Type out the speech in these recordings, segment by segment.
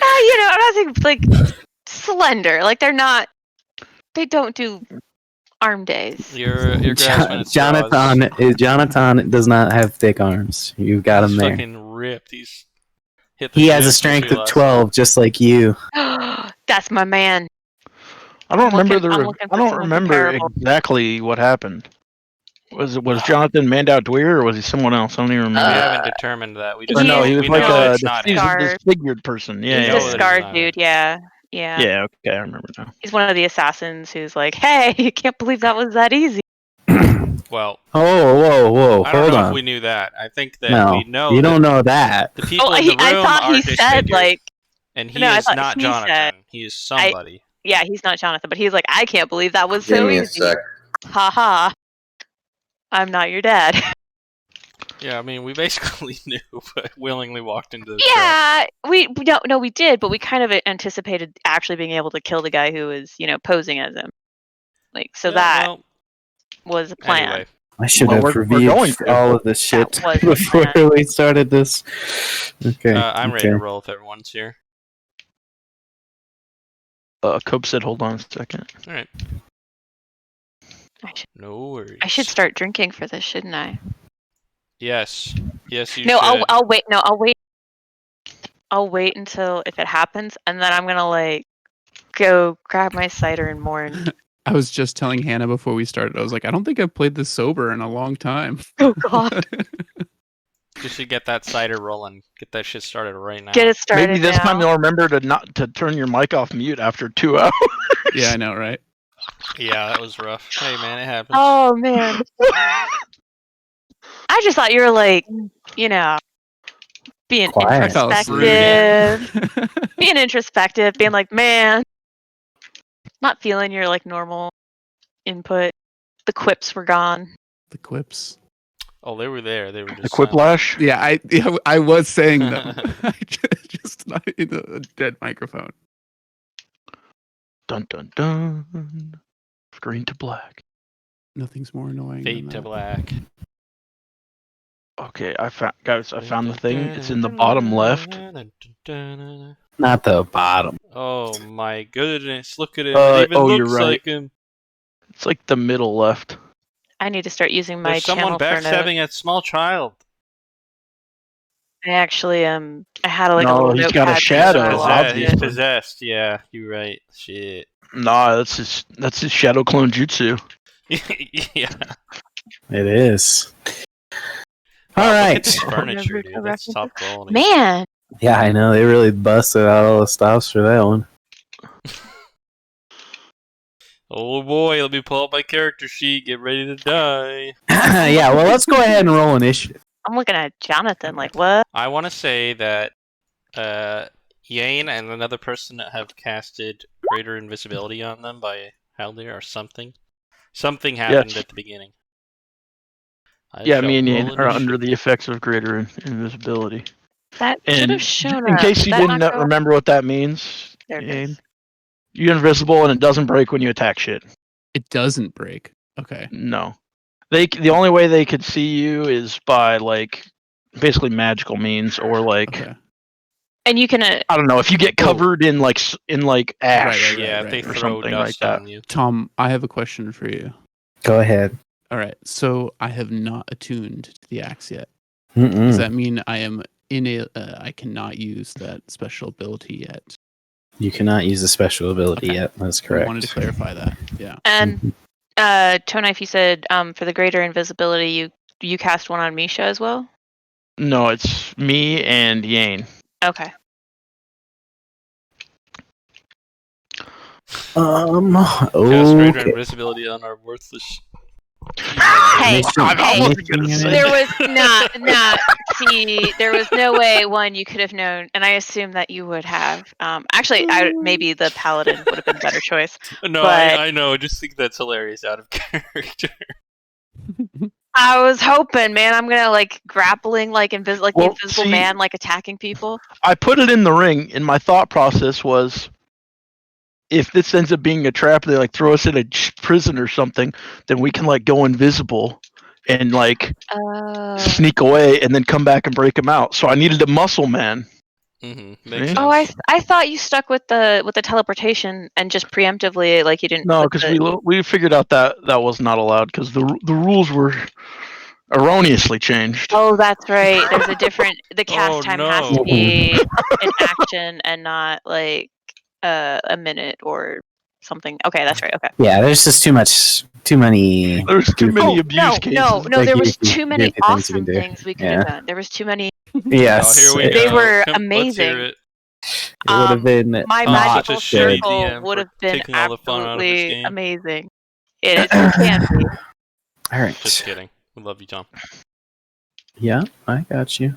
I'm not saying like slender. Like they're not. They don't do arm days. You're grasping at Jonathan does not have thick arms. You've got him He's there. fucking ripped. He's hit the He has gym a strength since we of last 12, just like you. That's my man. I don't remember I'm looking for someone comparable. exactly what happened. Was Jonathan Mandow Dweer or was he someone else? I don't even We remember. haven't determined that. We just Or no, he was we like know a it's not him. disfigured person. Yeah, He's yeah, a know that scarred he's not dude. him. Yeah. Yeah, okay, I remember now. He's one of the assassins who's like, "Hey, you can't believe that was that easy." Well, whoa, I don't hold know on. if we knew that. I think that No, we know you don't know that. the people in the room I thought are he said disfigured, like, and he No, I is thought not he Jonathan. said- He is somebody. yeah, he's not Jonathan, but he's like, "I can't believe that was Give so me a easy." sec. Ha ha. I'm not your dad. Yeah, I mean, we basically knew, but willingly walked into the trap. Yeah, we don't. No, we did, but we kind of anticipated actually being able to kill the guy who was, posing as him. Like, so Yeah, that well, was a plan. anyway. I should Well, have we're reviewed going to. all of this shit That was before planned. we started this. Okay. I'm ready to okay. roll if everyone's here. Cope said, "Hold on a second." All right. I should, No worries. I should start drinking for this, shouldn't I? Yes. Yes, you No, should. I'll wait. No, I'll wait. I'll wait until if it happens, and then I'm gonna like go grab my cider and mourn. I was just telling Hannah before we started. I was like, I don't think I've played this sober in a long time. Oh God, You should get that cider rolling. Get that shit started right now. get it started. Maybe this now. time you'll remember to turn your mic off mute after 2 hours. Yeah, I know, right? Yeah, that was rough. Hey, man, it happens. Oh man, I just thought you were like, being Quiet. I felt introspective, being introspective, being like, man, not feeling your like normal input. The quips were gone. The quips. Oh, they were there. They were just The quiplash. Yeah, I was saying them. Just not in a dead microphone. Dun dun dun. Green to black. Nothing's more annoying. Fade than to that. black. Okay, I found the thing. It's in the bottom left. Not the bottom. Oh my goodness! Look at him. It even you're looks right. like him. It's like the middle left. I need to start using my There's someone channel for note. backstabbing a small child. I actually I had like a No, little he's got a notepad shadow, to Possessed. log He's it. possessed. Yeah, you're right. Shit. Nah, that's his shadow clone jutsu. Yeah. It is. Wow, All look right. at this furniture, dude. That's top quality. Man, Yeah, I know. They really busted out all the stops for that one. Oh boy, let me pull up my character sheet. Get ready to die. Yeah, well, let's go ahead and roll initiative. I'm looking at Jonathan like, what? I want to say that Yane and another person have casted greater invisibility on them by Haldir or something. Something happened Yes. at the beginning. Yeah, me and shall Yin roll are under initiative. the effects of greater invisibility. That should And have shown in up. case Did you that didn't not go up? remember what that means, There it Yin, is. you're invisible and it doesn't break when you attack shit. It doesn't break. Okay. No. The only way they could see you is by like basically magical means or like Okay. And you can I don't know, if you get covered in like ash. Right. Yeah, if they or throw something like dust that. on you. Tom, I have a question for you. Go ahead. All right. So I have not attuned to the axe yet. Mm-mm. Does that mean I am I cannot use that special ability yet? You cannot use a special ability Okay. yet. That's I correct. wanted to clarify that. Yeah. And Toe Knife, you said for the greater invisibility, you cast one on Misha as well. No, it's me and Yane. Okay. Cast greater Okay. invisibility on our worthless. Hey, I'm hey, almost gonna say there was not. See, there was no way you could have known, and I assume that you would have. Actually, maybe the paladin would have been a better choice. No, But- I know. I just think that's hilarious out of character. I was hoping, man. I'm gonna like grappling like the Well, invisible see- man, like attacking people. I put it in the ring, and my thought process was, if this ends up being a trap, they like throw us in a prison or something, then we can like go invisible and like Oh. sneak away, and then come back and break them out. So I needed a muscle man. Makes Oh, sense. I thought you stuck with the teleportation and just preemptively like you didn't. No, put because the- we figured out that was not allowed because the rules were erroneously changed. Oh, that's right. There's a different. The cast Oh, time has to no. be an action and not like a minute or something. Okay, that's right. Okay. Yeah, there's just too many. There's too many Oh, abuse cases. no. Like There was goofy- too many goofy things you can awesome do. things we could Yeah. have done. There was too many. Yes, Oh, here we it, They go. were Let's hear amazing. it. it would have been My Oh, magical such a shitty circle DM would for have been taking all the fun out of this absolutely game. amazing. It can be. All right. Just kidding. We love you, Tom. Yeah, I got you.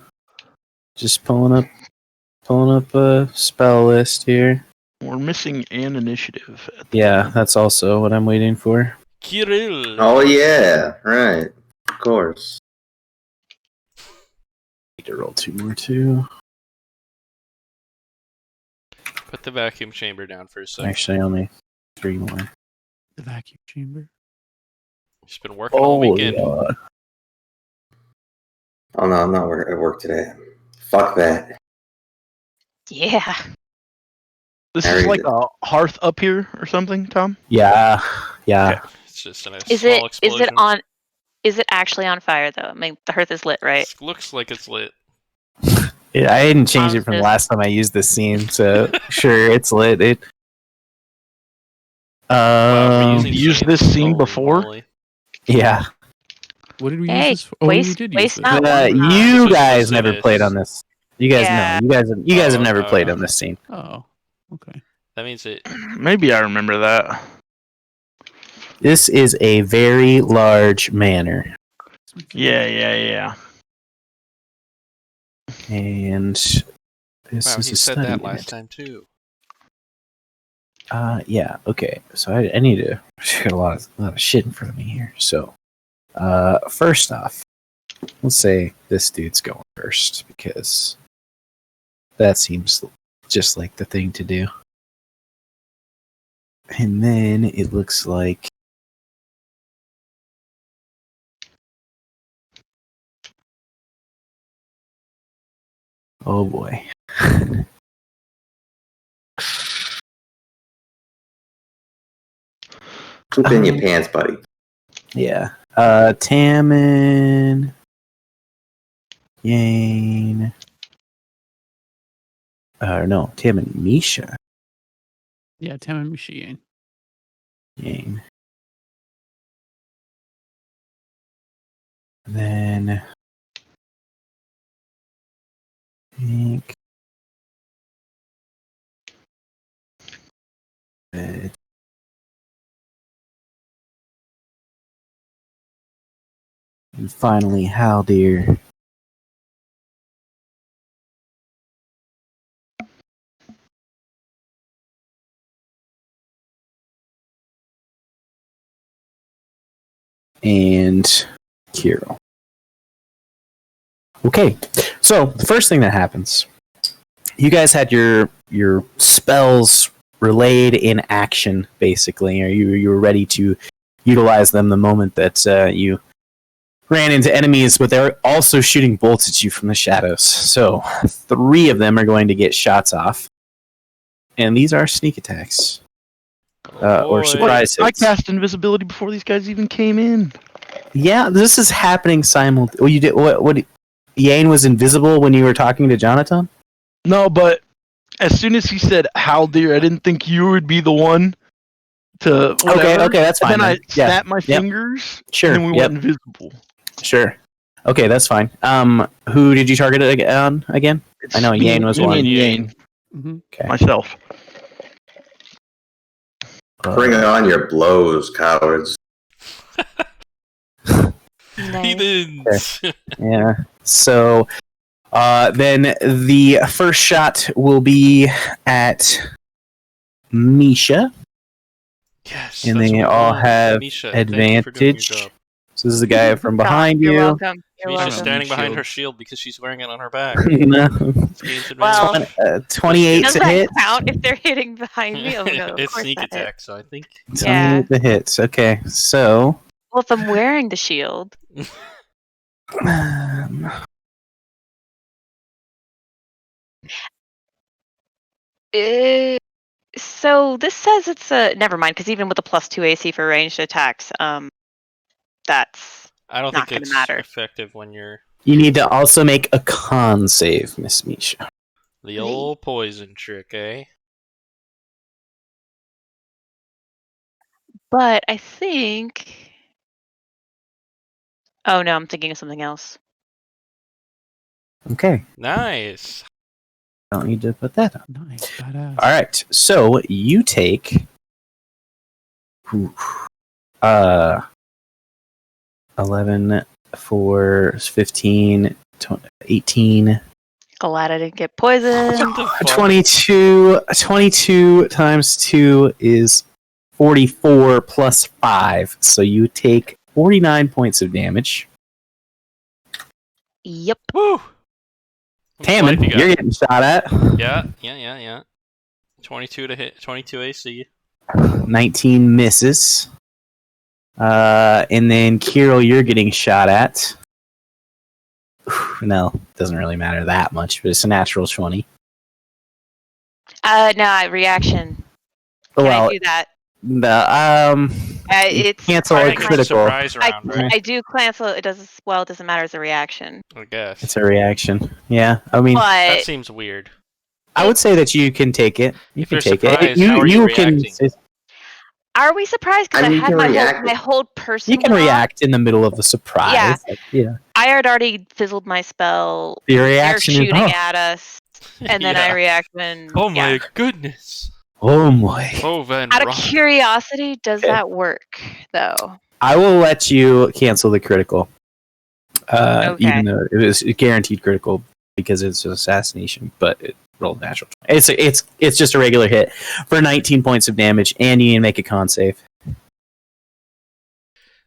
Just pulling up a spell list here. We're missing an initiative. Yeah, that's also what I'm waiting for. Kirill. Oh yeah, right. Of course. Need to roll 2 more too. Put the vacuum chamber down for a second. Actually, only 3 more. The vacuum chamber. He's been working all weekend. yeah. Oh no, I'm not at work today. Fuck that. Yeah. This There is you like go. a hearth up here or something, Tom? Yeah. It's just a Is small it explosion. is it actually on fire though? I mean, the hearth is lit, right? Looks like it's lit. Yeah, I didn't change it from Positive. last time I used this scene, so sure, it's lit. Wow, we're using used sand. this scene Holy before? moly. Yeah. What did we Hey, use this for? Oh, waste- we did waste use not, this. waste not. You This was guys just never this. played on this. You guys Yeah. know. You guys have Oh, never played no. on this scene. Oh, okay. That means it. Maybe I remember that. This is a very large manor, Yeah. and this Wow, is he a said study that last unit. time too. Yeah. Okay. So I need to get a lot of shit in front of me here. So, first off, let's say this dude's going first because that seems just like the thing to do. And then it looks like oh boy. Poop in your pants, buddy. Yeah. Tammin, Yane. No, Tam and Misha. Yeah, Tam and Michigan. Yane. And then I think and finally Haldir. And Kiro. Okay, so the first thing that happens, you guys had your spells relayed in action, basically, or you were ready to utilize them the moment that you ran into enemies, but they're also shooting bolts at you from the shadows. So 3 of them are going to get shots off, and these are sneak attacks or Boy. surprise I hits. cast invisibility before these guys even came in. Yeah, this is happening simultaneously. Well, you did what? Yane was invisible when you were talking to Jonathan? No, but as soon as he said Haldir, I didn't think you would be the one to whatever. Okay, that's fine. And then I then. Yeah, snapped my fingers, sure. and then we Yep, went invisible. sure. Okay, that's fine. Who did you target it on again? I know Me Yane and- was me one. and Yane, Mm-hmm. Okay. myself. Bring on your blows, cowards. Nice. Heathens. Yeah. So, then the first shot will be at Misha. Yes. And that's they what we all want. have Misha, thank you for doing your advantage. job. So this is the guy from behind You're you. welcome. You're Misha's welcome. standing behind Shield. her shield because she's wearing it on her back. No. It's gains Well, advantage. 28 Does to that hit. count if they're hitting behind me? Oh no, of It's course sneak that attack, so I think. 28 to hits. Okay, so Well, if I'm wearing the shield, um, So this says it's a never mind, because even with a +2 AC for ranged attacks, that's I don't not think gonna it's matter. effective when you're You need to also make a con save, Miss Misha. the old poison trick, eh? But I think. Oh no, I'm thinking of something else. Okay, Nice. don't need to put that on. Nice, badass. All right, so you take 11, 4, 15, 18, Glad I didn't get poisoned. What the fuck? 22 times 2 is 44 plus 5. So you take 49 points of damage. Yep. Woo! Tammin, you're getting shot at. Yeah. 22 to hit, 22 AC. 19 misses. And then Kirill, you're getting shot at. No, doesn't really matter that much, but it's a natural 20. No, reaction. Can Well, I do that? It's cancel part a of my- critical. Surprise round, right? I do cancel. It doesn't matter as a reaction. I guess. It's a reaction. Yeah, I mean, That But seems weird. I would say that you can take it. You If can you're take it. surprised, how are you reacting? are we surprised? Because I I mean, you had can my react. whole person. You can went off. react in the middle of a surprise. Yeah. Yeah. I had already fizzled my spell. The They're reaction is shooting at us, and then I Yeah. react when. Oh my yeah. goodness. oh my. Oh, Van Out of Rock. curiosity, does Okay. that work though? I will let you cancel the critical. Okay. Even though it was a guaranteed critical because it's an assassination, but it rolled natural. It's just a regular hit for 19 points of damage, and you need to make a con save.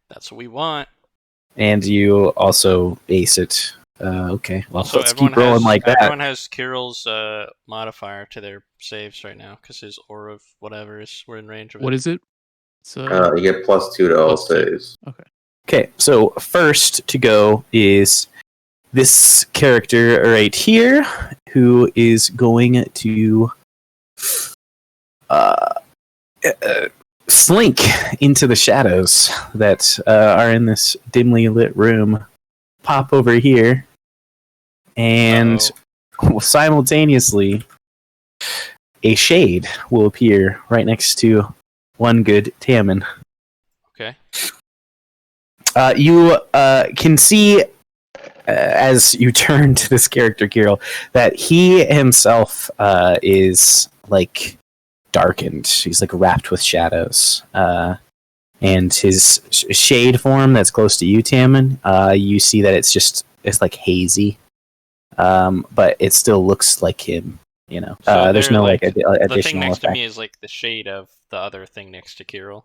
That's what we want. And you also ace it. Okay, well, So let's keep rolling like that. Everyone has Kirill's modifier to their saves right now because his aura of whatever we're in range of. What is it? It's You get +2 to all +2. saves. Okay, so first to go is this character right here, who is going to slink into the shadows that are in this dimly lit room. Pop over here, and simultaneously, a shade will appear right next to one good Tammin. Okay. You can see as you turn to this character, Kirill, that he himself is like darkened. He's like wrapped with shadows. And his shade form that's close to you, Tammin, you see that it's like hazy. But it still looks like him, you know. So there's they're no like- additional The thing next to effect. me is like the shade of the other thing next to Kirill.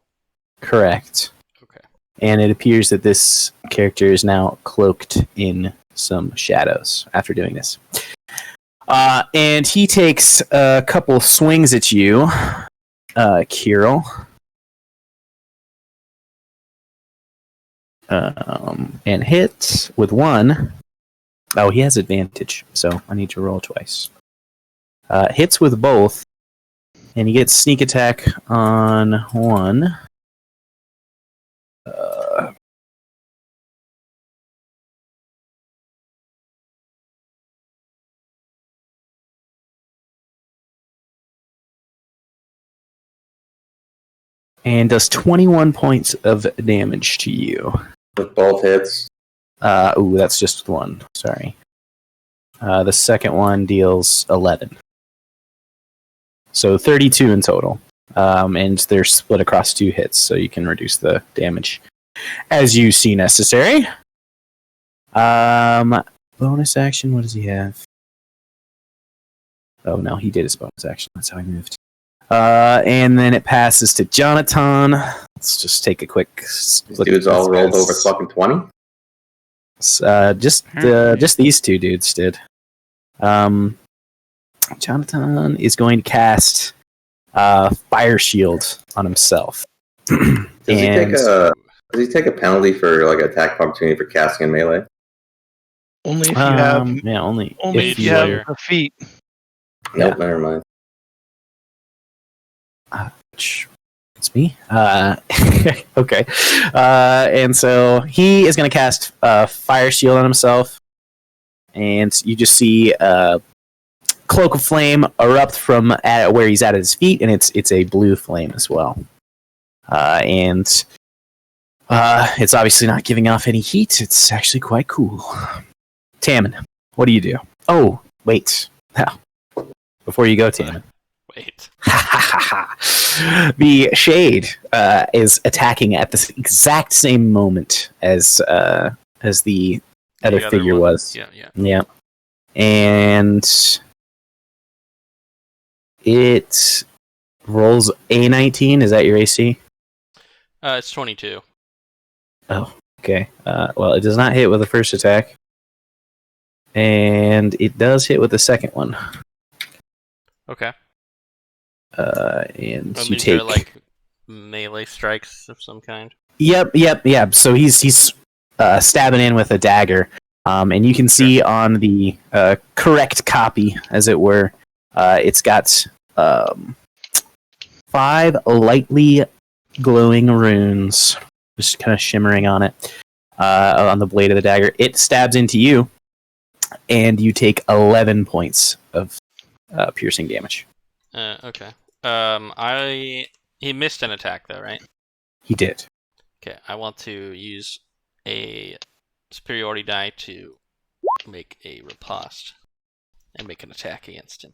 Correct. Okay. And it appears that this character is now cloaked in some shadows after doing this. And he takes a couple swings at you, Kirill. And hits with one. Oh, he has advantage, so I need to roll twice. Hits with both, and he gets sneak attack on one. And does 21 points of damage to you. With both hits. Ooh, that's just one. Sorry. The second one deals 11. So 32 in total. And they're split across 2 hits, so you can reduce the damage as you see necessary. Bonus action, what does he have? Oh no, he did his bonus action. That's how he moved. And then it passes to Jonathan. Let's just take a quick These look dudes at all these rolled guys. over fucking 20. Just these 2 dudes did. Jonathan is going to cast Fire Shield on himself. Does he take a penalty for like attack of opportunity for casting in melee? Only if you have only only if if you have a feat. Nope, never mind. It's me. Okay. And so he is going to cast Fire Shield on himself. And you just see Cloak of Flame erupt from where he's at his feet, and it's a blue flame as well. And it's obviously not giving off any heat. It's actually quite cool. Tammin, what do you do? Oh, wait. Before you go, Tammin. Wait. The Shade is attacking at the exact same moment as the other figure one. was. Yeah. And it rolls A19. Is that your AC? It's 22. Oh, okay. Well, it does not hit with the first attack. And it does hit with the second one. Okay. And you these take are like melee strikes of some kind. Yep. So he's stabbing in with a dagger, and you can see on the correct copy, as it were, it's got 5 lightly glowing runes, just kind of shimmering on it, on the blade of the dagger. It stabs into you, and you take 11 points of piercing damage. Okay. He missed an attack though, right? He did. Okay, I want to use a superiority die to make a riposte and make an attack against him.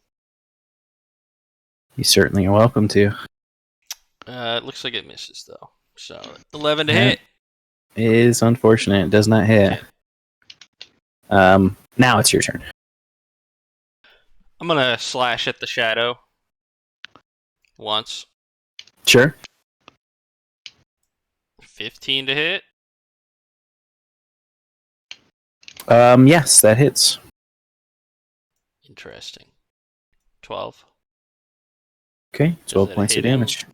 You certainly are welcome to. It looks like it misses though. So 11 to hit. It is unfortunate. It does not hit. Okay. Now it's your turn. I'm gonna slash at the shadow once. Sure. 15 to hit. Yes, that hits. Interesting. 12. Okay, 12 Does it points of hit him? damage.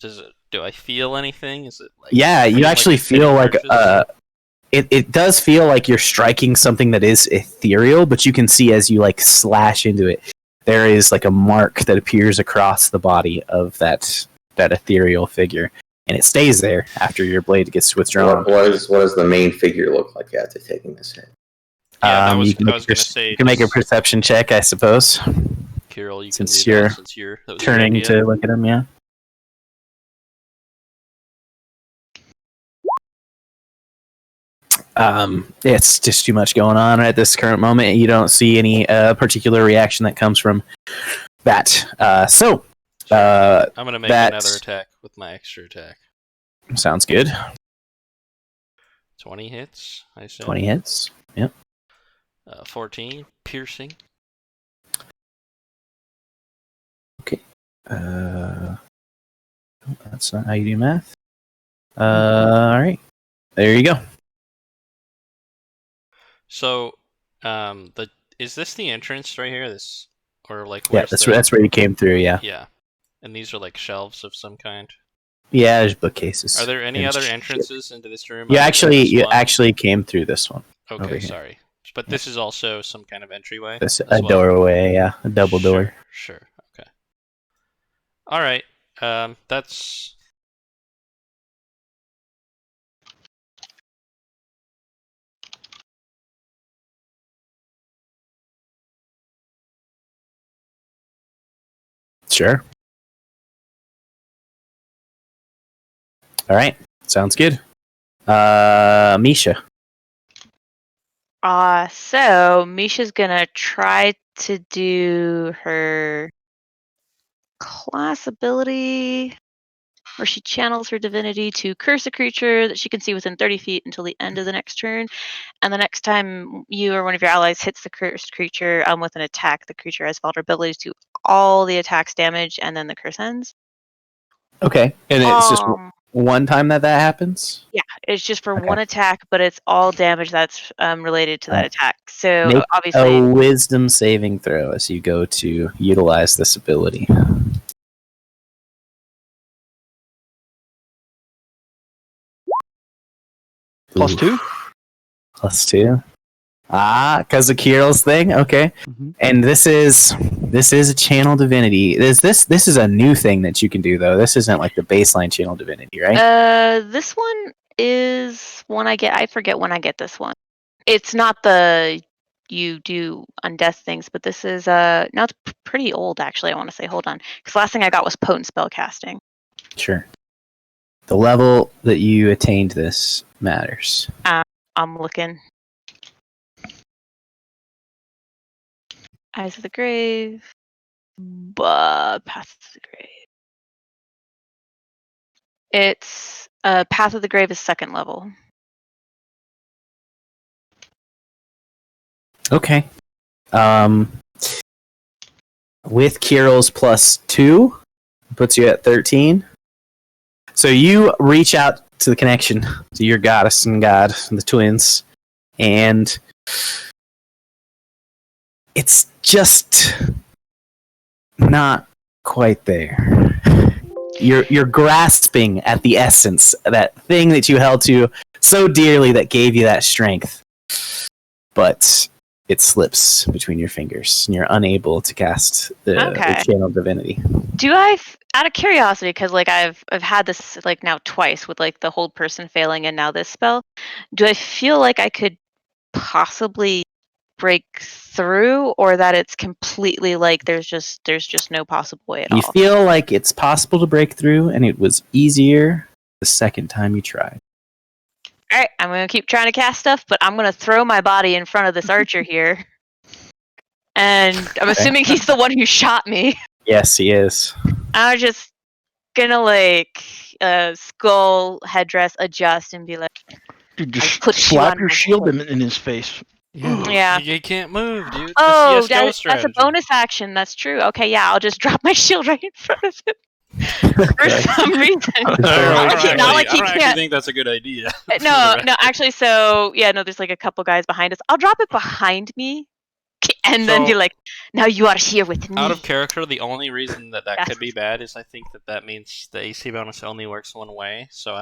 Do I feel anything? Is it like Yeah, you actually feel like it it does feel like you're striking something that is ethereal, but you can see as you like slash into it, there is like a mark that appears across the body of that ethereal figure, and it stays there after your blade gets withdrawn. What does the main figure look like after taking this hit? Yeah, I was you can say make a perception check, I suppose. Kirill, you since can do you're that since you're turning to look at him. Yeah. It's just too much going on at this current moment. You don't see any particular reaction that comes from that. So I'm gonna make another attack with my extra attack. Sounds good. 20 hits, I said. 20 hits. Yep. 14 piercing. Okay. That's not how you do math. All right. There you go. So, is this the entrance right here? This, or like Yeah, that's where you came through. Yeah. Yeah, and these are like shelves of some kind. Yeah, there's bookcases. Are there any other entrances into this room? You actually came through this one. Okay, sorry, but this is also some kind of entryway. This a doorway, yeah, a double door. Sure. Okay. All right. That's. Sure. All right. Sounds good. Misha. So Misha's gonna try to do her class ability where she channels her divinity to curse a creature that she can see within 30 feet until the end of the next turn. And the next time you or one of your allies hits the cursed creature with an attack, the creature has vulnerabilities to all the attack's damage, and then the curse ends. Okay. And it's just one time that happens? Yeah, it's just for one attack, but it's all damage that's related to that attack. So make obviously, a wisdom saving throw as you go to utilize this ability. +2? +2. Because of Kirill's thing. Okay, and this is a channel divinity. This is a new thing that you can do though. This isn't like the baseline channel divinity, right? This one is one I get. I forget when I get this one. It's not the you do undeath things, but this is now it's pretty old actually. I want to say, hold on, because last thing I got was potent spell casting. Sure. The level that you attained this matters. I'm looking. Eyes of the Grave, Path of the Grave. It's Path of the Grave is 2nd level. Okay. With Kirill's +2, puts you at 13. So you reach out to the connection to your goddess and god, the twins, and it's just not quite there. You're grasping at the essence, that thing that you held to so dearly that gave you that strength, but it slips between your fingers, and you're unable to cast the channel divinity. Do I, out of curiosity, because like I've had this like now twice with like the hold person failing and now this spell, do I feel like I could possibly break through, or that it's completely like there's just no possible way at all? You feel like it's possible to break through, and it was easier the second time you tried. All right, I'm gonna keep trying to cast stuff, but I'm gonna throw my body in front of this archer here, and I'm assuming he's the one who shot me. Yes, he is. I'm just gonna like skull headdress adjust and be like, Dude, just put you slap on your my shield head. in his face. Yeah. You can't move, dude. Oh, the CSGO that's a strategy. bonus action. That's true. Okay, yeah, I'll just drop my shield right in front of him. For some reason. I don't can't. think that's a good idea. No, actually, there's like a couple guys behind us. I'll drop it behind me, and then be like, now you are here with me. Out of character, the only reason that could be bad is I think that means the AC bonus only works one way. So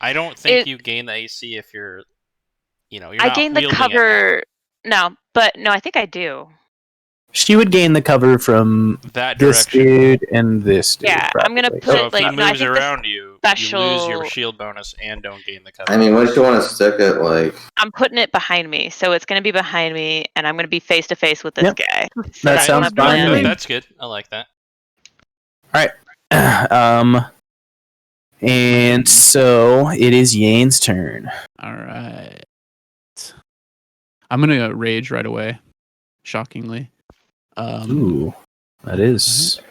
I don't think you gain the AC if you're, you're I not gain the wielding cover. No, I think I do. She would gain the cover from that this direction. dude and this dude. Yeah, probably. I'm gonna put So it like if he moves around you lose your shield bonus and don't gain the cover. I mean, what do you want to stick it like? I'm putting it behind me, so it's gonna be behind me, and I'm gonna be face to face with this guy. So That sounds fine to me. That's good. I like that. All right. And so it is Yane's turn. All right. I'm gonna rage right away. Shockingly. Ooh, that is.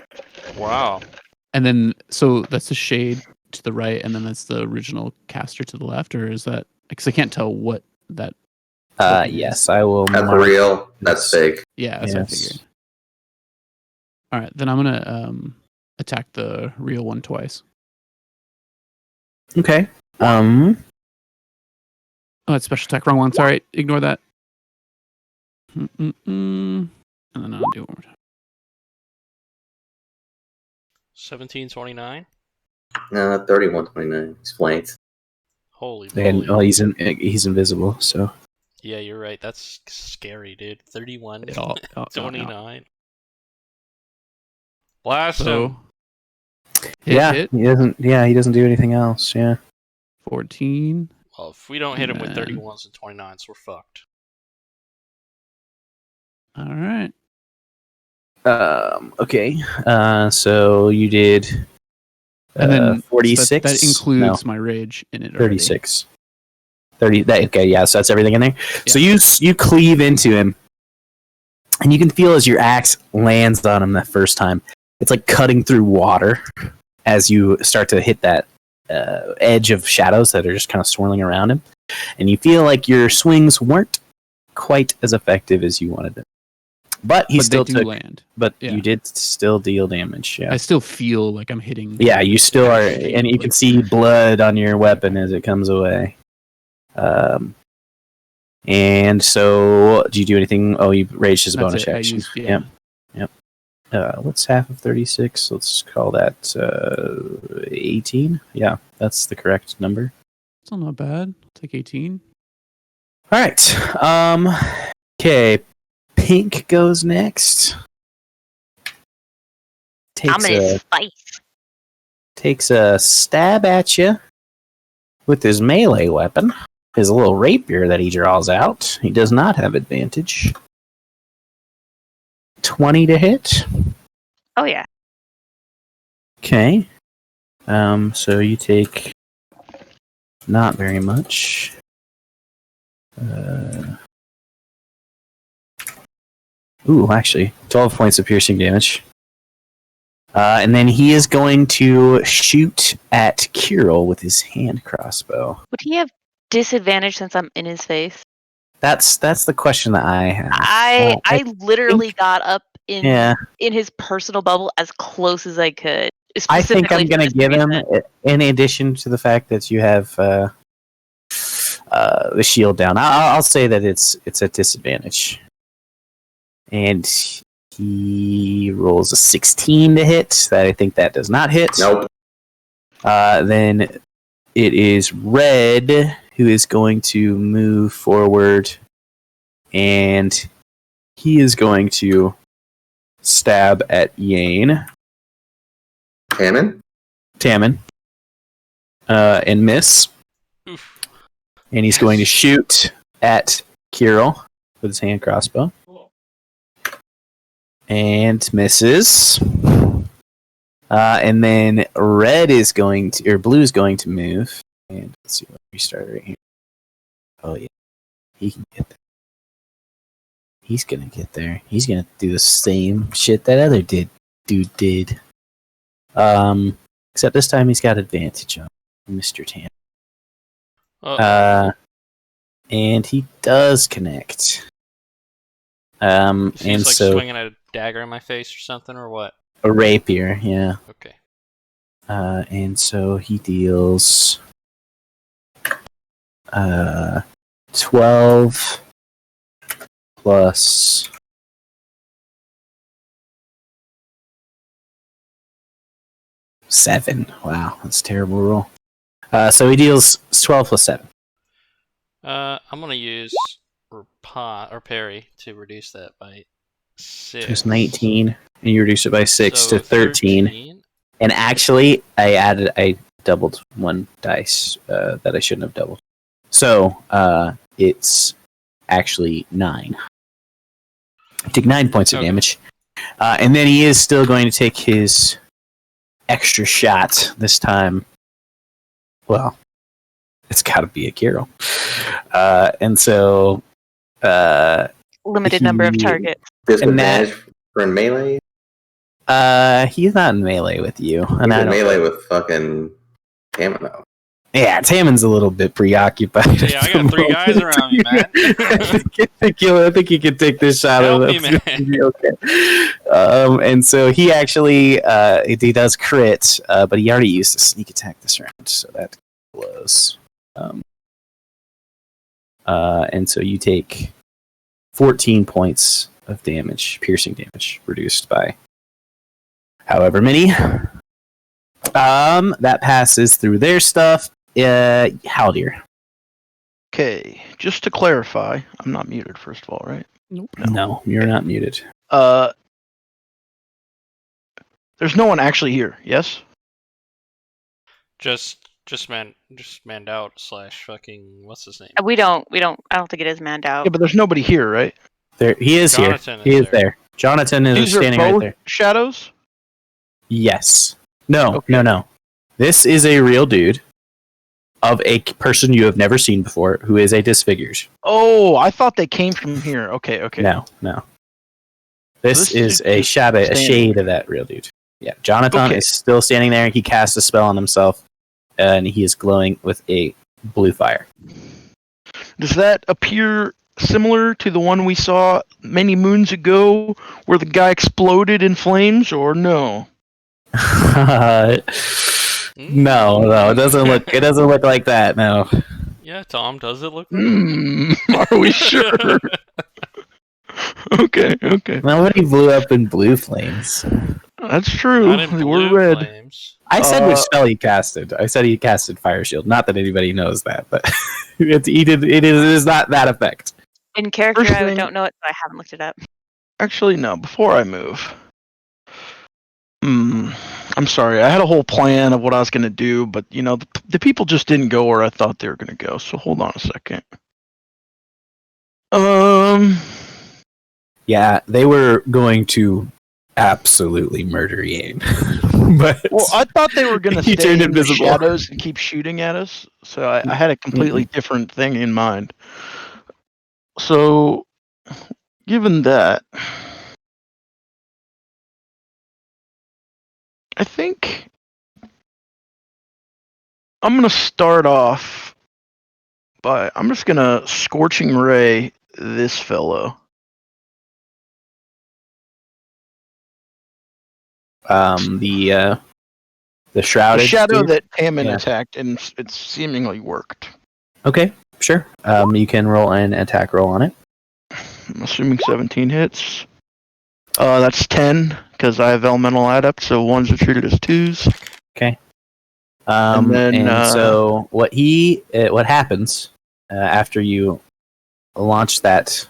Wow. And then, so that's the shade to the right, and then that's the original caster to the left, or is that? Because I can't tell what that. Yes, I will. That's real. That's fake. Yeah, that's what I figured. All right, then I'm gonna attack the real one twice. Okay. Oh, it's special attack. Wrong one. Sorry. Ignore that. And then I'll do it one more time. 1729. No, 3129. He's flanked. Holy And moly. he's invisible, so. Yeah, you're right. That's scary, dude. 31, Oh, 29. Blast him. So, Hit. He doesn't. Yeah, he doesn't do anything else. Yeah. 14. Well, if we don't hit him with Man. 31s and 29s, we're fucked. All right. Okay. So you did. And then 46. that includes my rage in it. Already. 36. 30. Okay. Yeah. So that's everything in there. Yeah. So you cleave into him, and you can feel as your axe lands on him that first time. It's like cutting through water as you start to hit that edge of shadows that are just kind of swirling around him, and you feel like your swings weren't quite as effective as you wanted them. But he still took land. But you did still deal damage. Yeah. I still feel like I'm hitting. Yeah, you still are, and you can see blood on your weapon as it comes away. And so, do you do anything? Oh, you raged his bonus action. Yep. What's half of 36? Let's call that 18. Yeah, that's the correct number. Still not bad. Take 18. All right. Okay. Pink goes next. Ominous spice. Takes a stab at you with his melee weapon, his little rapier that he draws out. He does not have advantage. 20 to hit. Oh yeah. Okay. So you take not very much. Actually, 12 points of piercing damage. And then he is going to shoot at Kirill with his hand crossbow. Would he have disadvantage since I'm in his face? That's the question that I have. I literally got up in his personal bubble as close as I could. I think I'm going to give him, in addition to the fact that you have the shield down, I'll say that it's a disadvantage. And he rolls a 16 to hit. I think that does not hit. Nope. Then it is Red who is going to move forward, and he is going to stab at Yane. Tammin. And miss. Oof. And he's going to shoot at Kirill with his hand crossbow. And misses. And then Red is going to, or Blue is going to move. And let's see, we start right here. Oh yeah, he can get there. He's gonna get there. He's gonna do the same shit that other dude did. Except this time he's got advantage on Mr. Tam. And he does connect. He's like swinging a dagger in my face or something, or what? A rapier, yeah. Okay. And so he deals 12 plus 7. Wow, that's a terrible roll. So he deals 12 plus 7. I'm gonna use parry to reduce that by 6. Just 19, and you reduce it by 6 So to 13. And actually, I doubled one dice that I shouldn't have doubled. So it's actually 9. Take 9 points of damage. And then he is still going to take his extra shot this time. Well, it's got to be a Kirill. And so... limited number of targets. Disadvantage for melee? He's not in melee with you. He's in melee with fucking Tammin, though. Yeah, Tammin's a little bit preoccupied. Yeah, I got 3 guys around me, man. I think you can take this shot. Help me, man. Okay. And so he actually he does crit, but he already used a sneak attack this round, so that blows. And so you take 14 points of damage, piercing damage, reduced by however many. That passes through their stuff. Haldir. Okay, just to clarify, I'm not muted, first of all, right? Nope. No, you're not muted. There's no one actually here, yes? Just manned out / fucking what's his name? I don't think it is manned out. Yeah, but there's nobody here, right? There, he is Jonathan here. He is there. Jonathan is These are standing right both there. shadows? Yes. No, Okay. no. This is a real dude of a person you have never seen before who is a disfigured. Oh, I thought they came from here. Okay. No. This is a shade of that real dude. Yeah, Jonathan is still standing there. He casts a spell on himself, and he is glowing with a blue fire. Does that appear similar to the one we saw many moons ago where the guy exploded in flames, or no? No, it doesn't look. It doesn't look like that. No. Yeah, Tom, does it look? Are we sure? Okay. Nobody blew up in blue flames. That's true. Not in They were blue red. flames. I said which spell he casted. I said he casted Fire Shield. Not that anybody knows that, but it is not that effect. In character, First I thing- don't know it, so I haven't looked it up. Actually, no. Before I move, I'm sorry. I had a whole plan of what I was going to do, but the people just didn't go where I thought they were going to go. So hold on a second. Yeah, they were going to absolutely murder Yane. But Well, I thought they were going to He stay turned in the invisible. shadows and keep shooting at us. So I had a completely different thing in mind. So, given that, I think I'm going to start off by I'm just going to Scorching Ray this fellow. The shrouded The shadow dude? that Hammond Yeah. attacked, and it's seemingly worked. Okay, sure. You can roll an attack roll on it. I'm assuming 17 hits. That's 10 because I have elemental adept, so ones are treated as twos. Okay. And then, so what happens after you launch that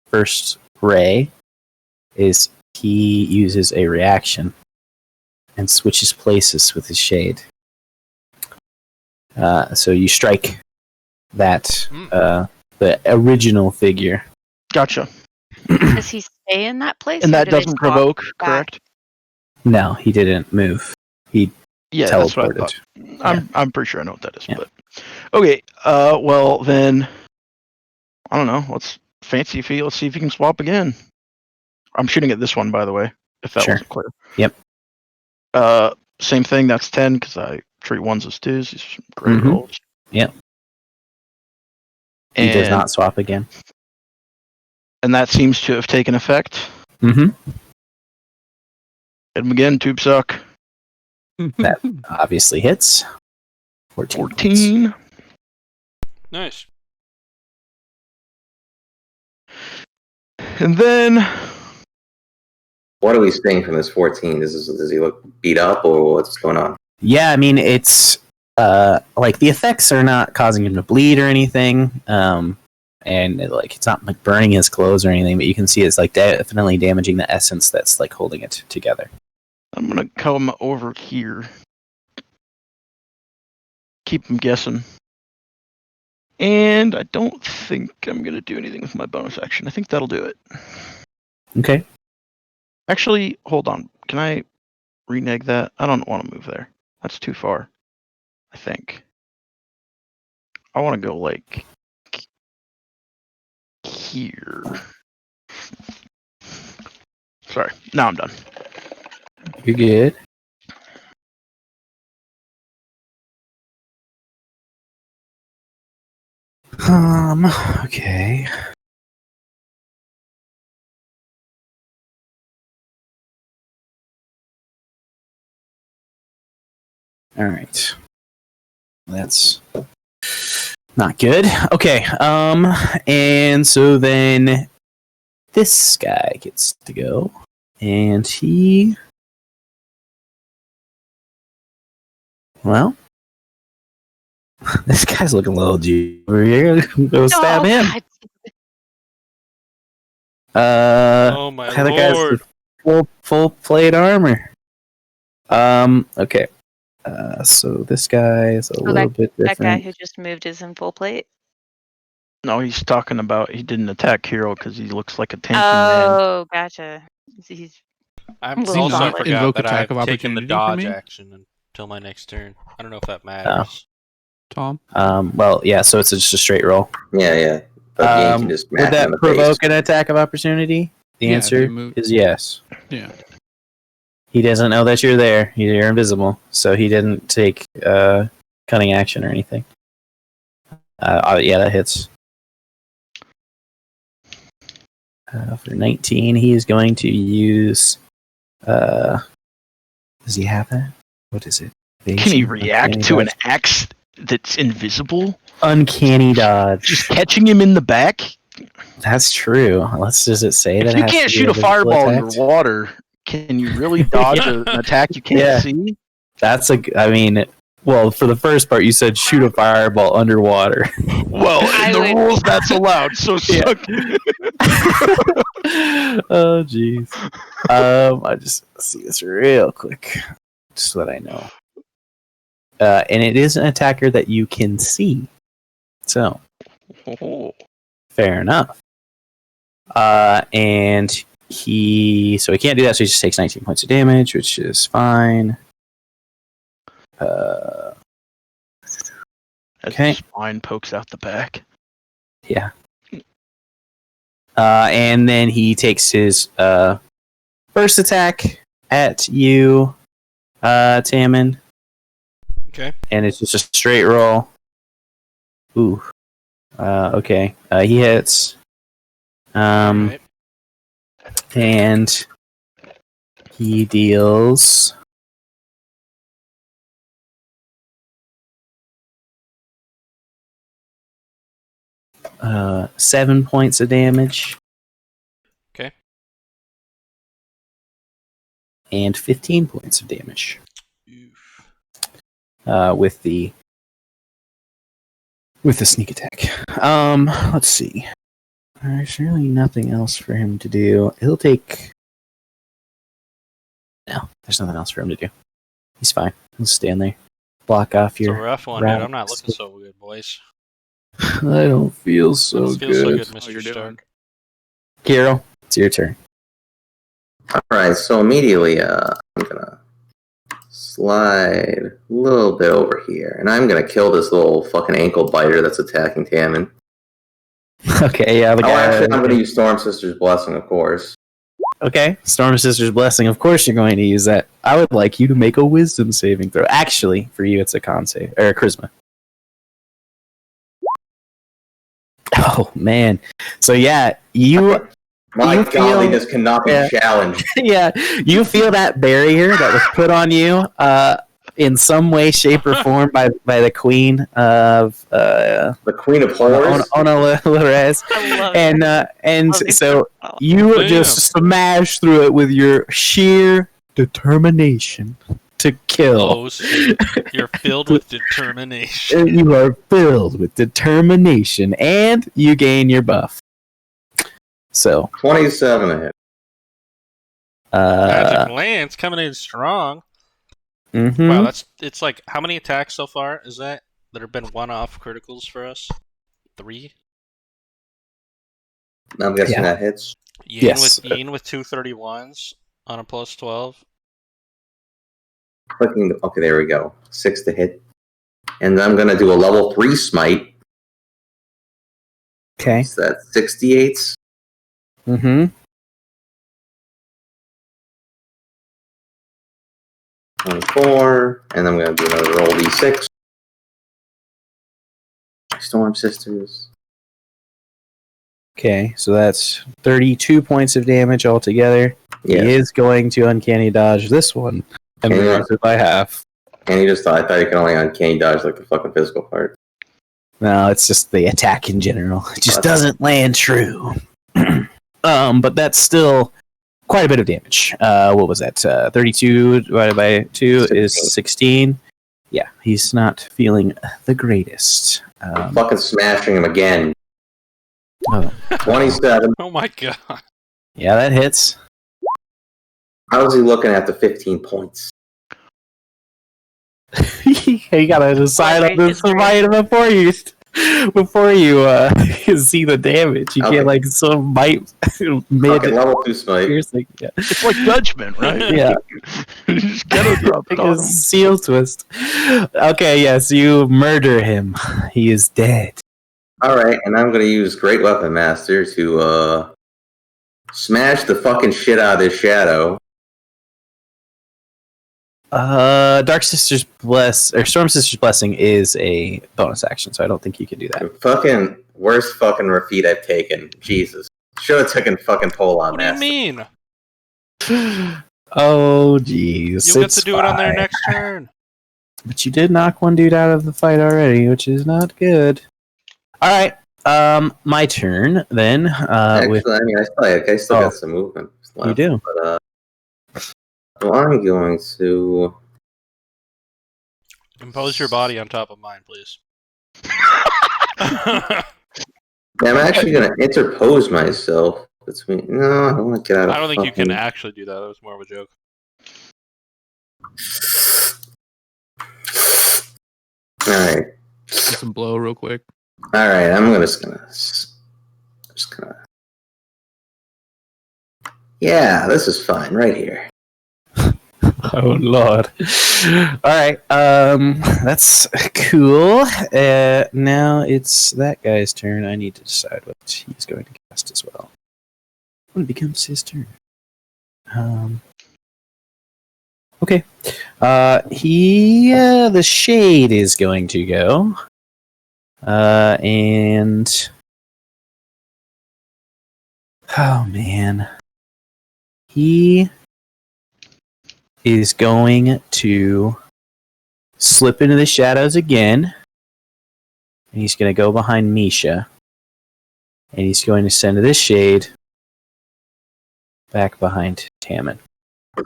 first ray is he uses a reaction and switches places with his shade. So you strike that the original figure. Gotcha. Does he stay in that place? And or that do they doesn't swap provoke, back? correct? No, he didn't move. Yeah, that's what I thought. Teleported. I'm pretty sure I know what that is, Yeah. but okay. Well then, I don't know. Let's fancy feet. Let's see if you can swap again. I'm shooting at this one, by the way. If that Sure. wasn't clear. Yep. Same thing. That's 10 because I treat ones as twos. These are great Mhm. rolls. Yep. He And, does not swap again. and that seems to have taken effect. Mm-hmm. Hit him again. Tube suck. That obviously hits. 14. points. 14. Nice. And then What are we seeing from this 14? Does he look beat up, or what's going on? Yeah, I mean it's like the effects are not causing him to bleed or anything, and it's not like burning his clothes or anything, but you can see it's like definitely damaging the essence that's like holding it together. I'm gonna come over here. Keep him guessing. And I don't think I'm gonna do anything with my bonus action. I think that'll do it. Okay. Actually, hold on. Can I renege that? I don't want to move there. That's too far. I think. I want to go like here. Sorry. Now I'm done. You're good. Okay. All right. That's not good. Okay. And so then this guy gets to go, and he, well, this guy's looking a little G over here. Go stab Oh, him. God. Oh my the guy's lord. full plate armor. Okay. So this guy is a little bit That guy different. who just moved is in full plate. No, he's talking about he didn't attack Hero because he looks like a tanky man. Oh, gotcha. He's I Will also not forgot invoke that attack I've of taken the opportunity from dodge me? action until my next turn. I don't know if that matters. Tom? Well, yeah. So it's just a straight roll. Yeah. But Yane can just Would smack him in that the face. provoke an attack of opportunity? The Yeah, if answer you move- is yes. Yeah. He doesn't know that you're there. You're invisible, so he didn't take cunning action or anything. Yeah, that hits. For 19, he is going to use. Does he have that? What is it? Can he Evasion? react Uncanny to an dodge? axe that's invisible? Uncanny dodge. Just catching him in the back? That's true. Does it say that? If it you has can't to be shoot a visible fireball attack? underwater, can you really dodge an attack you can't Yeah. see? That's I mean, well, for the first part, you said shoot a fireball underwater. Well, in the rules, that's allowed. So suck. Oh, jeez. I just see this real quick, just so that I know. And it is an attacker that you can see. So, fair enough. And he can't do that, so he just takes 19 points of damage, which is fine. Okay. As spine pokes out the back. Yeah. And then he takes his first attack at you, Tammin. Okay. And it's just a straight roll. Ooh. Okay. He hits. Alright. And he deals 7 points of damage. Okay. And 15 points of damage. Oof. With the sneak attack. Let's see. There's really nothing else for him to do. He'll take. No, there's nothing else for him to do. He's fine. He'll stand there. Block off It's a your. rough one, dude. I'm not looking so good, boys. I don't feel so Feels good. so good, How Mr. you're doing? Stark. Kiro, it's your turn. Alright, so immediately I'm gonna slide a little bit over here, and I'm gonna kill this little fucking ankle biter that's attacking Tammin. Okay, yeah, the guy. Actually, I'm gonna use Storm Sister's Blessing, of course. Okay, Storm Sister's Blessing. Of course, you're going to use that. I would like you to make a Wisdom saving throw. Actually, for you, it's a Con save or a Charisma. Oh man! So yeah, you. My You godliness cannot be yeah. challenged. Yeah, you feel that barrier that was put on you in some way, shape, or form by the Queen of The Queen of Horrors. Lores. I love it. And Love it. so Oh. you Damn. just smash through it with your sheer determination to kill. Oh, shit. You're filled with determination. And you are filled with determination, and you gain your buff. So, 27 a hit. Magic Lance coming in strong. mhm. Wow, it's like, how many attacks so far is that have been one-off criticals for us? 3? I'm guessing Yeah. that hits. Yes. Yin with 231s on a plus 12. Clicking. Okay, there we go. 6 to hit. And then I'm going to do a level 3 smite. Okay. So that's 68. Mm-hmm. 24. And I'm going to do another roll d6. Storm Sisters. Okay, so that's 32 points of damage altogether. Yeah. He is going to uncanny dodge this one and Yeah. reduce it by half. And he just thought, I thought you could only uncanny dodge like the fucking physical part. No, it's just the attack in general. It just doesn't land true. But that's still quite a bit of damage. What was that? 32 divided by 2 is 16. Yeah, he's not feeling the greatest. Fucking smashing him again. Oh, 27. Oh my god. yeah, that hits. How's he looking at the 15 points? You gotta decide on this fight before you see the damage. You Okay. can't like some bite mid. Fucking level 2 smite. Seriously, yeah. It's like judgment, right? Yeah. You just gotta drop it Like on a him. seal twist. Okay, yes, you murder him. He is dead. Alright, and I'm gonna use Great Weapon Master to smash the fucking shit out of this shadow. Dark Sister's Storm Sister's Blessing is a bonus action, so I don't think you can do that. The fucking worst fucking refeat I've taken. Jesus. Should have taken fucking pole on What do you that. mean? Oh, jeez. You'll get to do it on their next turn. But you did knock one dude out of the fight already, which is not good. All right, my turn then. Actually, I mean, I still Oh. got some movement left. You do. But, so I'm going to Impose your body on top of mine, please. Yeah, I'm actually gonna interpose myself between. No, I don't want to get out of. I don't think you can fucking- actually do that. That was more of a joke. All right, Get some blow real quick. all right. I'm just gonna. Yeah, this is fine right here. Oh lord. Alright, that's cool. Now it's that guy's turn. I need to decide what he's going to cast as well. When it becomes his turn. Okay. The shade is going to go. And oh man. He is going to slip into the shadows again. And he's going to go behind Misha. And he's going to send this shade back behind Tammin.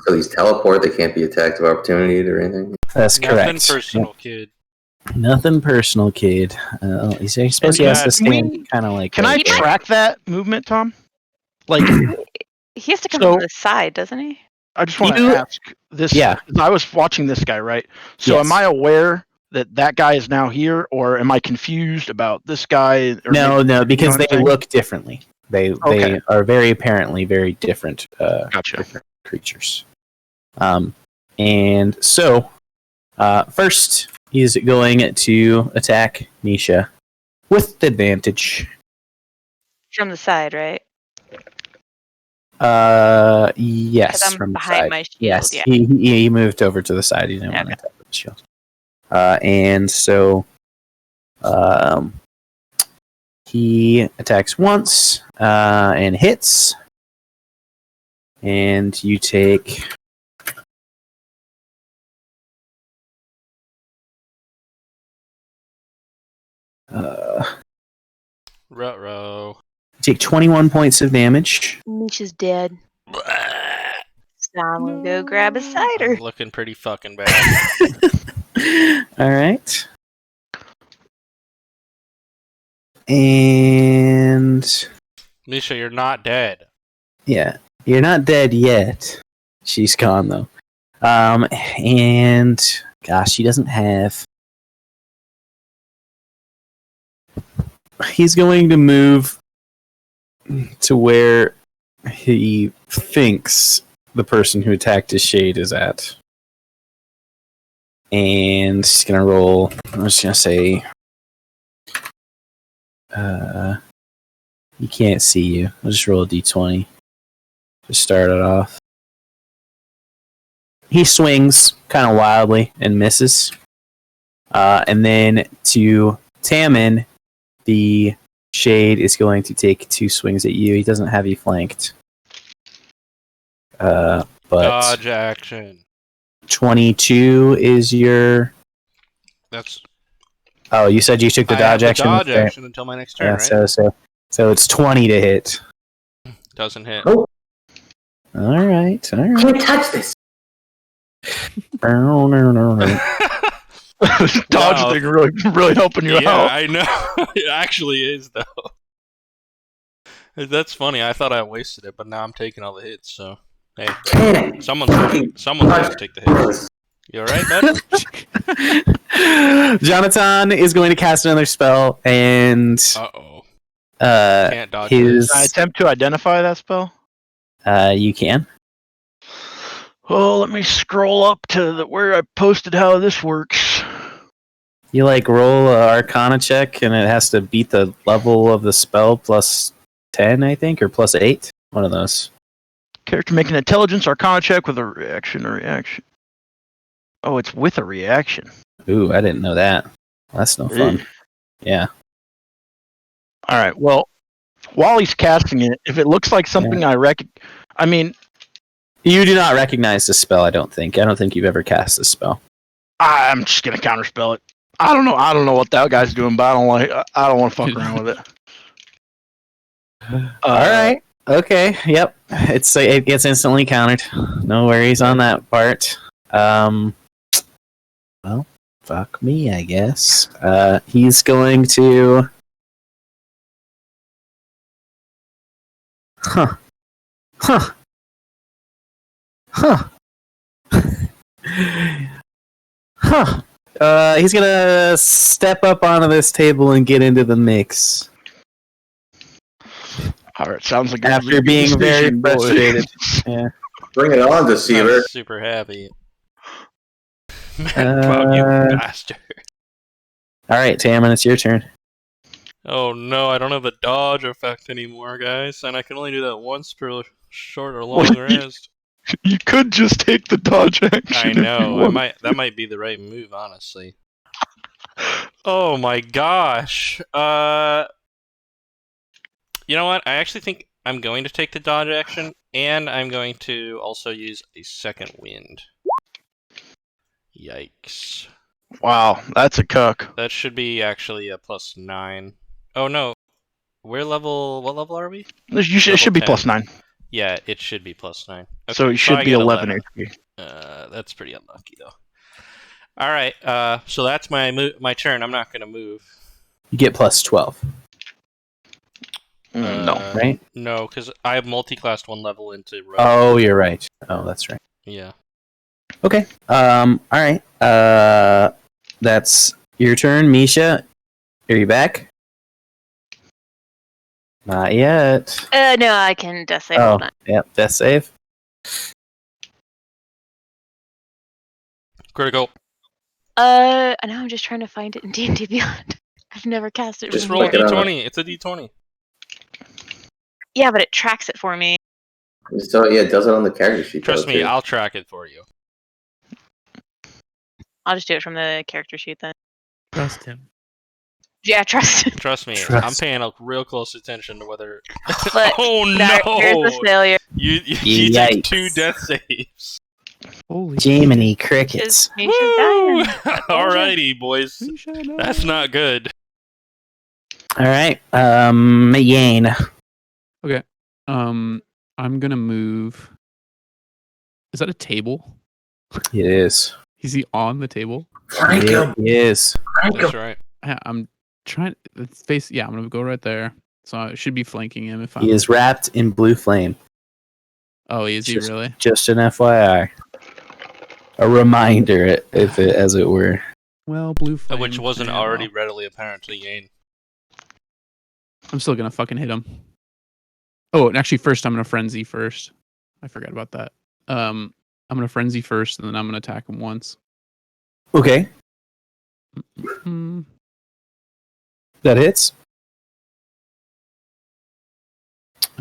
So these teleport, they can't be attacked of opportunity or anything. That's correct. Nothing personal, kid. Nothing personal, kid. He's supposed he has to stand kind of like. Can I right there. track that movement, Tom? Like, He has to come So- from the side, doesn't he? I just want You- to ask this. Yeah. I was watching this guy, right? So Yes. am I aware that that guy is now here, or am I confused about this guy? Or No, because what I'm they saying? look differently. They Okay. are very apparently very different. Gotcha. Different creatures. And so, first he's going to attack Nisha with advantage. From the side, right? Yes, 'Cause I'm from the behind side. my shield, Yes, yeah. he moved over to the side. He didn't want to attack with the shield. And so, he attacks once and hits, and you take. Ruh-roh. Take 21 points of damage. Misha's dead. So I'm gonna go grab a cider. Looking pretty fucking bad. All right. And Misha, you're not dead. yeah, you're not dead yet. She's gone though. And gosh, she doesn't have. He's going to move to where he thinks the person who attacked his shade is at. And he's going to roll. I'm just going to say. He can't see you. I'll just roll a d20. Just start it off. He swings kind of wildly and misses. And then to Tammin, the shade is going to take 2 swings at you. He doesn't have you flanked. But Dodge action. 22 is your. That's. Oh, you said you took the I dodge have action. the dodge Okay. action until my next turn, Yeah, right? so it's 20 to hit. Doesn't hit. Oh. All right. Can't touch this. Dodge Wow. thing really helping you Yeah, out. I know. It actually is, though. That's funny. I thought I wasted it, but now I'm taking all the hits, so. Hey, Can't. someone's supposed to take the hits. You alright, bud? Jonathan is going to cast another spell, and Uh-oh. uh, Can't dodge his Can I attempt to identify that spell? you can. Oh, let me scroll up to where I posted how this works. You like roll a Arcana check, and it has to beat the level of the spell plus 10, I think, or plus 8. One of those. Character make an intelligence Arcana check with a reaction. Oh, it's with a reaction. Ooh, I didn't know that. That's no fun. Yeah. All right. Well, while he's casting it, if it looks like something I mean, You do not recognize this spell, I don't think. I don't think you've ever cast this spell. I'm just gonna counterspell it. I don't know what that guy's doing, but I don't want to fuck around with it. All right. Okay. Yep. It gets instantly countered. No worries on that part. Well, fuck me, I guess. He's going to. Huh. Huh. Huh. Huh. He's gonna step up onto this table and get into the mix. Alright, sounds like After a being very decision, boy. frustrated. Yeah. Bring it on, deceiver. Not super happy. Fuck you bastard. Alright, Tamron, it's your turn. Oh no, I don't have the dodge effect anymore, guys, and I can only do that once per short or long Well, rest. You could just take the dodge action. I if you know. want. That might be the right move, honestly. Oh my gosh. You know what? I actually think I'm going to take the dodge action, and I'm going to also use a second wind. Yikes. Wow, that's a cuck. That should be actually a +9. Oh no. What level are we? It should be Level 10. +9. Yeah, it should be +9. Okay, So it should I be get 11 HP. That's pretty unlucky though. All right, so that's my turn. I'm not gonna move. You get plus 12, No. right? No, because I have multi-classed 1 level into rogue. Oh, you're right. Oh, that's right. Yeah. Okay. Alright. That's your turn, Misha. Are you back? Not yet. No, I can death save. Oh, Hold on. yep, death save. Critical. Now I'm just trying to find it in D&D Beyond. I've never cast it Just before. roll a Click it on d20. It's a d20. Yeah, but it tracks it for me. Just do it, yeah, it does it on the character sheet. Trust though, me, too. I'll track it for you. I'll just do it from the character sheet then. Trust him. Yeah, trust. Trust me, Trust. I'm paying a real close attention to whether. But Oh here's no! the failure. You take Yikes. 2 death saves. Holy Jiminy Is crickets. Misha's Woo! dying. Alrighty, boys. Misha, no. That's not good. Alright, Yane. I'm gonna move. Is that a table? It is. Is he on the table? Frank him. It is. Frank That's him. right. I'm trying. It's face. Yeah, I'm gonna go right there. So I should be flanking him if I'm. He is wrapped in blue flame. Oh, is he Just- really? Just an FYI. A reminder, if it, as it were. Well, blue flame. Which wasn't yeah, already well, readily apparent to Yane. I'm still gonna fucking hit him. Oh, and actually, first I'm gonna frenzy first. I forgot about that. I'm gonna frenzy first, and then I'm gonna attack him once. Okay, Hmm. that hits.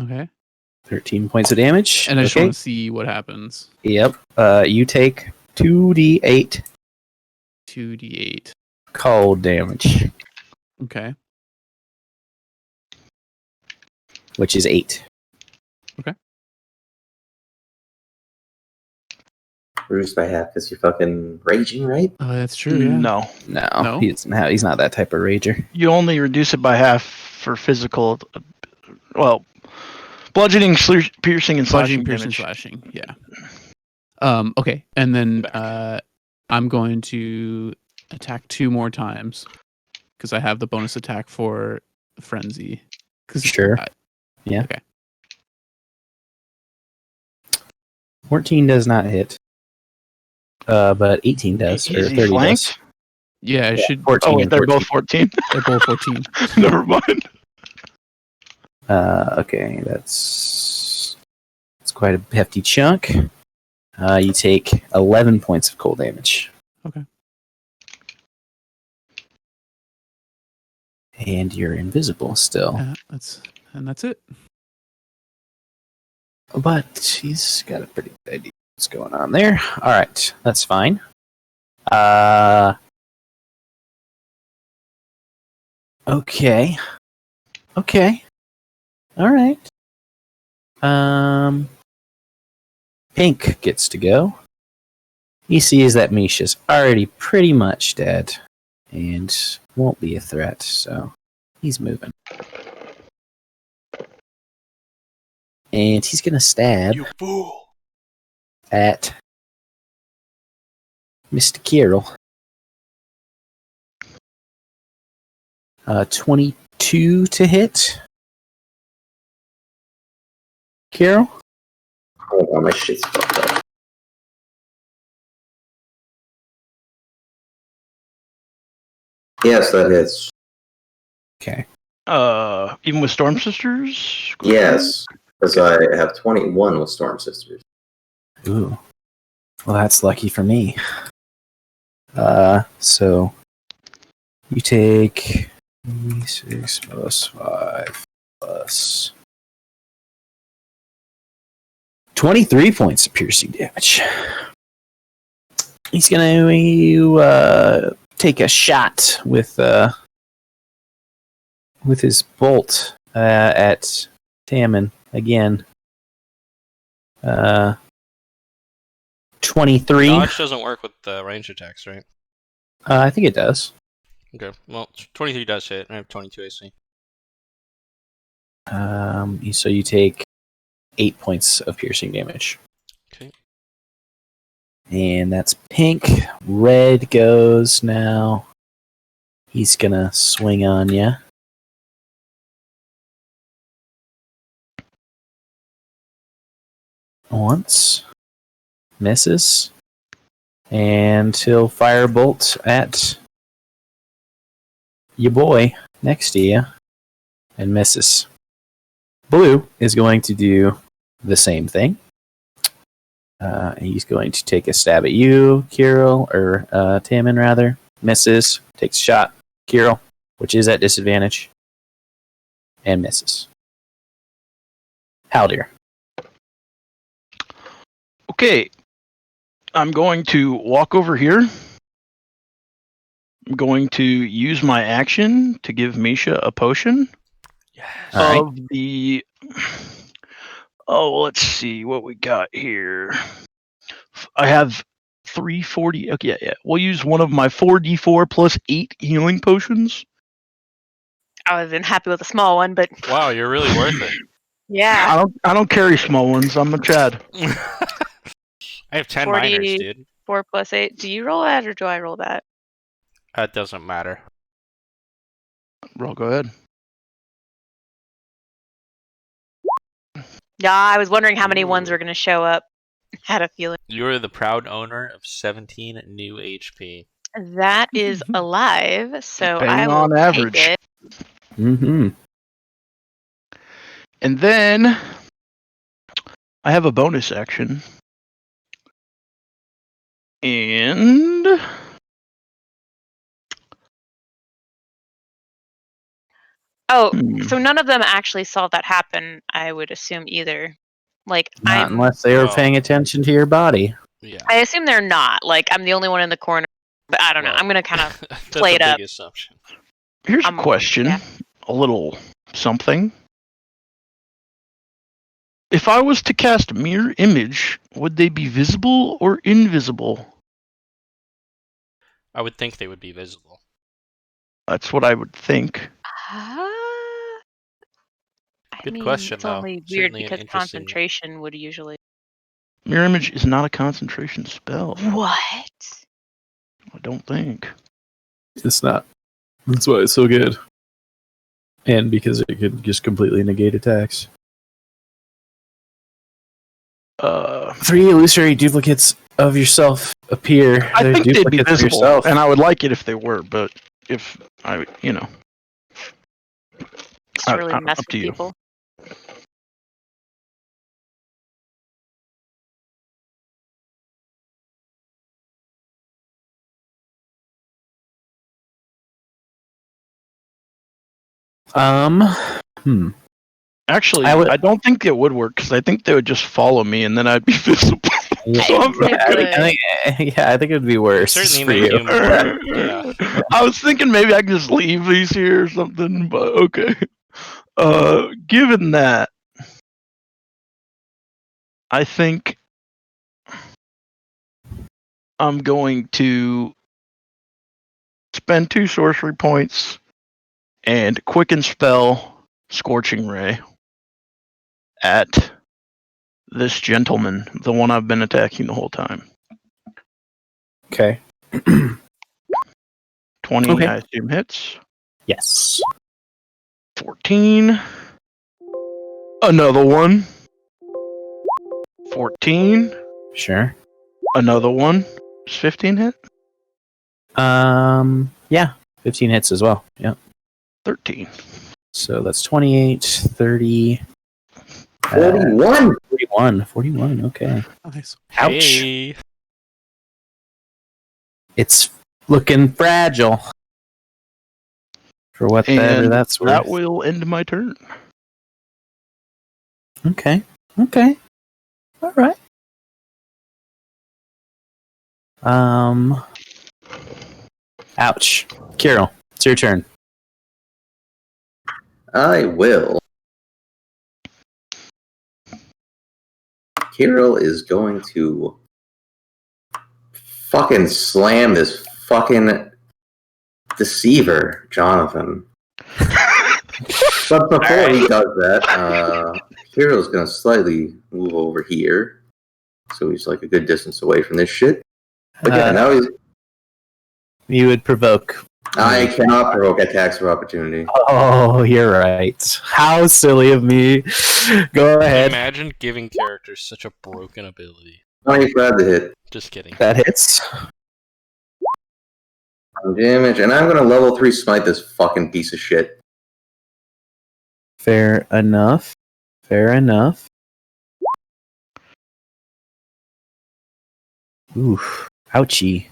Okay. 13 points of damage. And I just okay. want to see what happens. Yep. You take 2d8 2d8. cold damage, Okay. which is 8. Reduced by half because you're fucking raging, right? Oh, that's true. Yeah. No. No, he's not that type of rager. You only reduce it by half for physical. Well, bludgeoning, piercing, and slashing Slashing, piercing, damage. slashing. Yeah. Okay, and then I'm going to attack 2 more times because I have the bonus attack for frenzy. Sure. Yeah. Okay. 14 does not hit. But 18 does, or Is he 30 flanked? does. Yeah, it Yeah, should. 14 Oh, wait, and they're 14. both 14. They're both 14. Never mind. Okay, that's quite a hefty chunk. You take 11 points of cold damage. Okay. And you're invisible still. That's it. But he's got a pretty good idea what's going on there. Alright, that's fine. Okay. Alright. Pink gets to go. He sees that Misha's already pretty much dead and won't be a threat, so he's moving. And he's gonna stab You fool! at Mr. Kirill. 22 to hit. Carol? Hold on, my shit's fucked up. Yes, that hits. Okay. Even with Storm Sisters? Yes, because I have 21 with Storm Sisters. Ooh. Well, that's lucky for me. So you take 6 plus 5 plus 23 points of piercing damage. He's gonna take a shot with his bolt at Tammin again. 23. Dodge doesn't work with range attacks, right? I think it does. Okay. Well, 23 does hit. I have 22 AC. So you take 8 points of piercing damage. Okay. And that's pink. Red goes now. He's gonna swing on you. Once. Misses. And he'll firebolt at your boy next to you. And misses. Blue is going to do the same thing. He's going to take a stab at you, Kirill, or Tammin rather. Misses. Takes a shot. Kirill, which is at disadvantage. And misses. Haldir. Okay. I'm going to walk over here. I'm going to use my action to give Misha a potion All right. of the. Oh, let's see what we got here. I have 340. Okay, yeah. We'll use one of my 4d4 plus 8 healing potions. I would have been happy with a small one, but Wow, you're really worth it. yeah. I don't carry small ones. I'm a Chad. I have 10 40 miners, dude. 4 plus 8. Do you roll that or do I roll that? That doesn't matter. Roll, go ahead. Yeah, I was wondering how many ones were going to show up. Had a feeling. You're the proud owner of 17 new HP. That is alive, so Bang I will on average. take it. Mm-hmm. And then I have a bonus action. And Oh, so none of them actually saw that happen, I would assume either. Like Not unless they were Well- paying attention to your body. Yeah. I assume they're not. Like I'm the only one in the corner. But I don't know. Well, I'm gonna kind of That's play a it up. big assumption. here's a question. yeah. A little something. If I was to cast mirror image, would they be visible or invisible? I would think they would be visible. That's what I would think. I Good mean, question, it's though. only weird Certainly an because interesting- concentration would usually. Mirror image is not a concentration spell. What? I don't think. It's not. That's why it's so good. And because it could just completely negate attacks. 3 illusory duplicates of yourself appear. I They're think they'd be duplicates of visible, yourself. and I would like it if they were. But if I, Just to really mess up with to you. people. Actually, I would- I don't think it would work because I think they would just follow me, and then I'd be visible. Yeah, So I'm not It good. would. I think it would be worse Certainly for make you. you more. Yeah. I was thinking maybe I can just leave these here or something, but okay. Given that, I think I'm going to spend 2 sorcery points and quicken spell Scorching Ray at this gentleman, the one I've been attacking the whole time. Okay. 20, Okay. I assume, hits. Yes. 14. Another one. 14. Sure. Another one. Does 15 hit? Yeah. 15 hits as well. Yep. 13. So that's 28, 30. 41. 41. 41. Okay. Nice. Ouch. Hey. It's looking fragile. For whatever And that's worth. that will end my turn. Okay. Okay. All right. Ouch. Kirill, it's your turn. I will. Kirill is going to fucking slam this fucking deceiver, Jonathan. But before he does that, Kirill's going to slightly move over here. So he's like a good distance away from this shit. But yeah, now he's... You would provoke. I cannot provoke attacks of opportunity. Oh, you're right. How silly of me. Go ahead. Imagine giving characters such a broken ability. 25 to hit. Just kidding. That hits. Damage, and I'm going to level 3 smite this fucking piece of shit. Fair enough. Fair enough. Oof. Ouchie.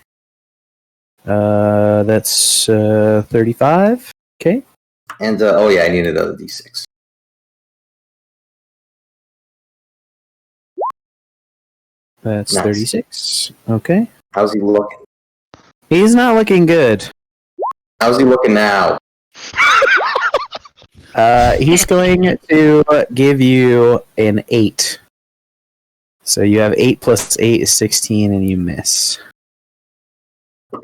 That's 35. Okay. And, oh yeah, I need another d6. That's Nice. 36. Okay. How's he looking? He's not looking good. How's he looking now? He's going to give you an 8. So you have 8 plus 8 is 16, and you miss.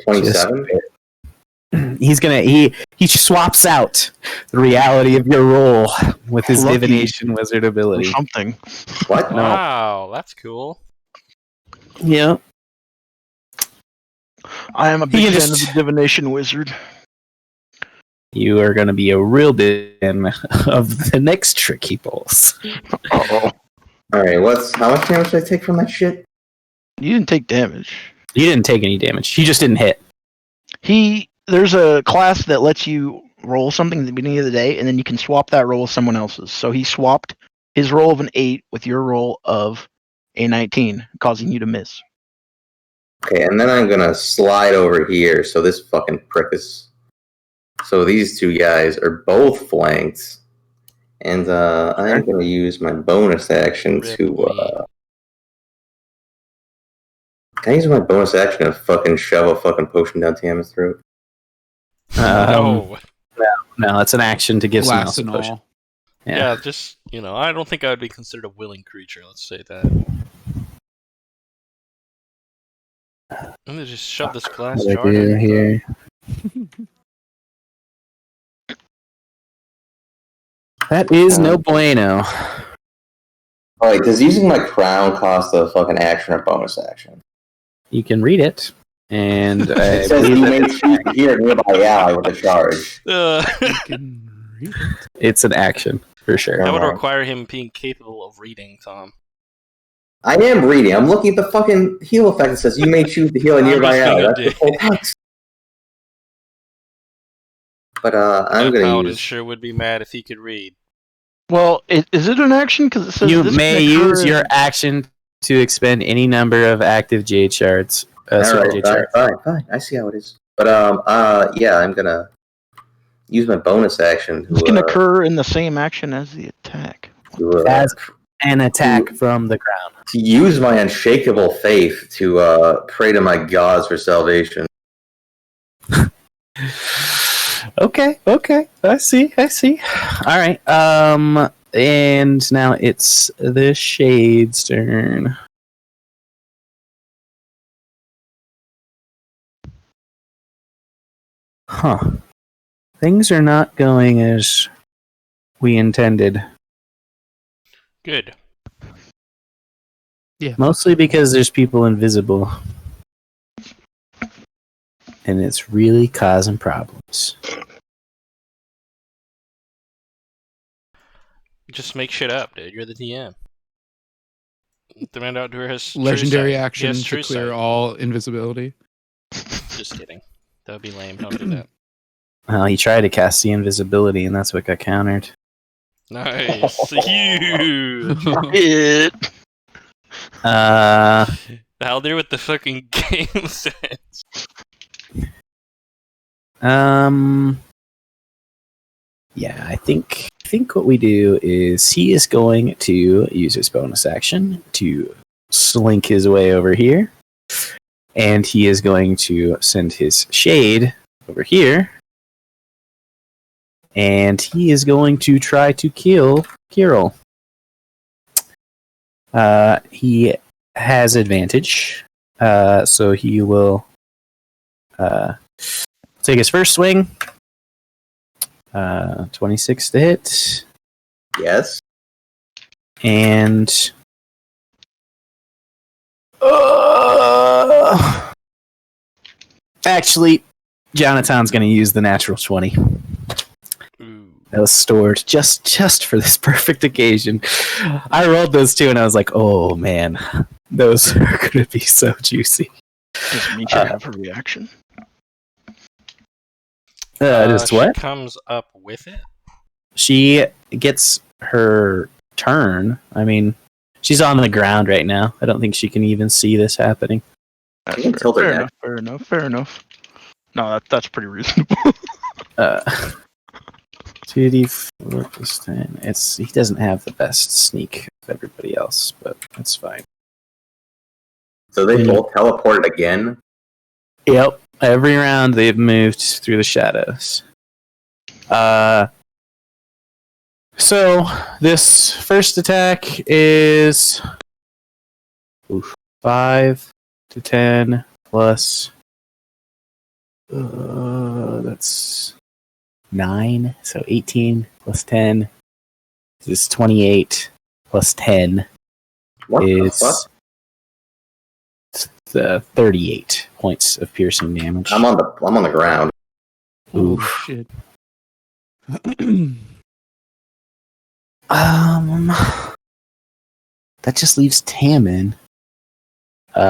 27? He's gonna he swaps out the reality of your role with his Lucky. divination wizard Or ability. something. What? No. Wow, that's cool. Yeah. I am a He big can fan just- of the divination wizard. You are gonna be a real big fan of the next trick he pulls. Uh-oh. Alright, how much damage did I take from that shit? You didn't take damage. You didn't take any damage. He just didn't hit. There's a class that lets you roll something at the beginning of the day, and then you can swap that roll with someone else's. So he swapped his roll of an 8 with your roll of a 19, causing you to miss. Okay, and then I'm gonna slide over here, so this fucking prick is... So these two guys are both flanked. And I am gonna use my bonus action Rip to... me. Can I use my bonus action to fucking shove a fucking potion down Tiamat's throat? No. No, it's an action to give someone Glass else a and potion. all. Yeah. just, I don't think I would be considered a willing creature, let's say that. I'm gonna just shove this glass What do I jar do down. here? That is no bueno. Alright, does using my crown cost a fucking action or bonus action? You can read it, and I It says believe you that may choose to hear a nearby ally with a charge. You can read it. it's an action for sure. That would Alright. require him being capable of reading, Tom. I am reading. I'm looking at the fucking heal effect that says you may choose to heal a I'm nearby just ally. gonna That's the do- full text. But I'm That gonna paladin use... sure would be mad if he could read. Well, is it an action? Because it says You this may can occur use in- your action to expend any number of active jade shards. Alright, jade fine, shards. fine. I see how it is. But yeah, I'm gonna use my bonus action This can occur in the same action as the attack. As an attack from the ground. to use my unshakable faith to pray to my gods for salvation. Okay. I see. All right. And now it's the Shade's turn. Huh. Things are not going as we intended. Good. Mostly because there's people invisible. And it's really causing problems. Just make shit up, dude. You're the DM. Demand out to her has Legendary true sight. action Yes, to true clear sight. all invisibility. Just kidding. That would be lame. Don't do that. Well, he tried to cast the invisibility, and that's what got countered. Nice. Huge. It. Haldir with the fucking game sense. Yeah, I think what we do is he is going to use his bonus action to slink his way over here, and he is going to send his shade over here, and he is going to try to kill Kirill. He has advantage, so he will take his first swing. 26 to hit. Yes. And actually, Jonathan's going to use the natural 20. Ooh. That was stored just for this perfect occasion. I rolled those two, and I was like, "Oh man, those are going to be so juicy." Does Misha have a reaction? Just what? She comes up with it. She gets her turn. I mean, she's on the ground right now. I don't think she can even see this happening. That's You can tilt her fair down. enough. Fair enough. Fair enough. No, that's pretty reasonable. 2d4 plus 10. He doesn't have the best sneak of everybody else, but that's fine. So they both teleported again. Yep. Every round they've moved through the shadows. So this first attack is 5 to 10 plus that's 9, so 18 plus 10 is 28 plus 10 What is the fuck? 38 points of piercing damage. I'm on the ground. Oh Oof. shit. That just leaves Tammin.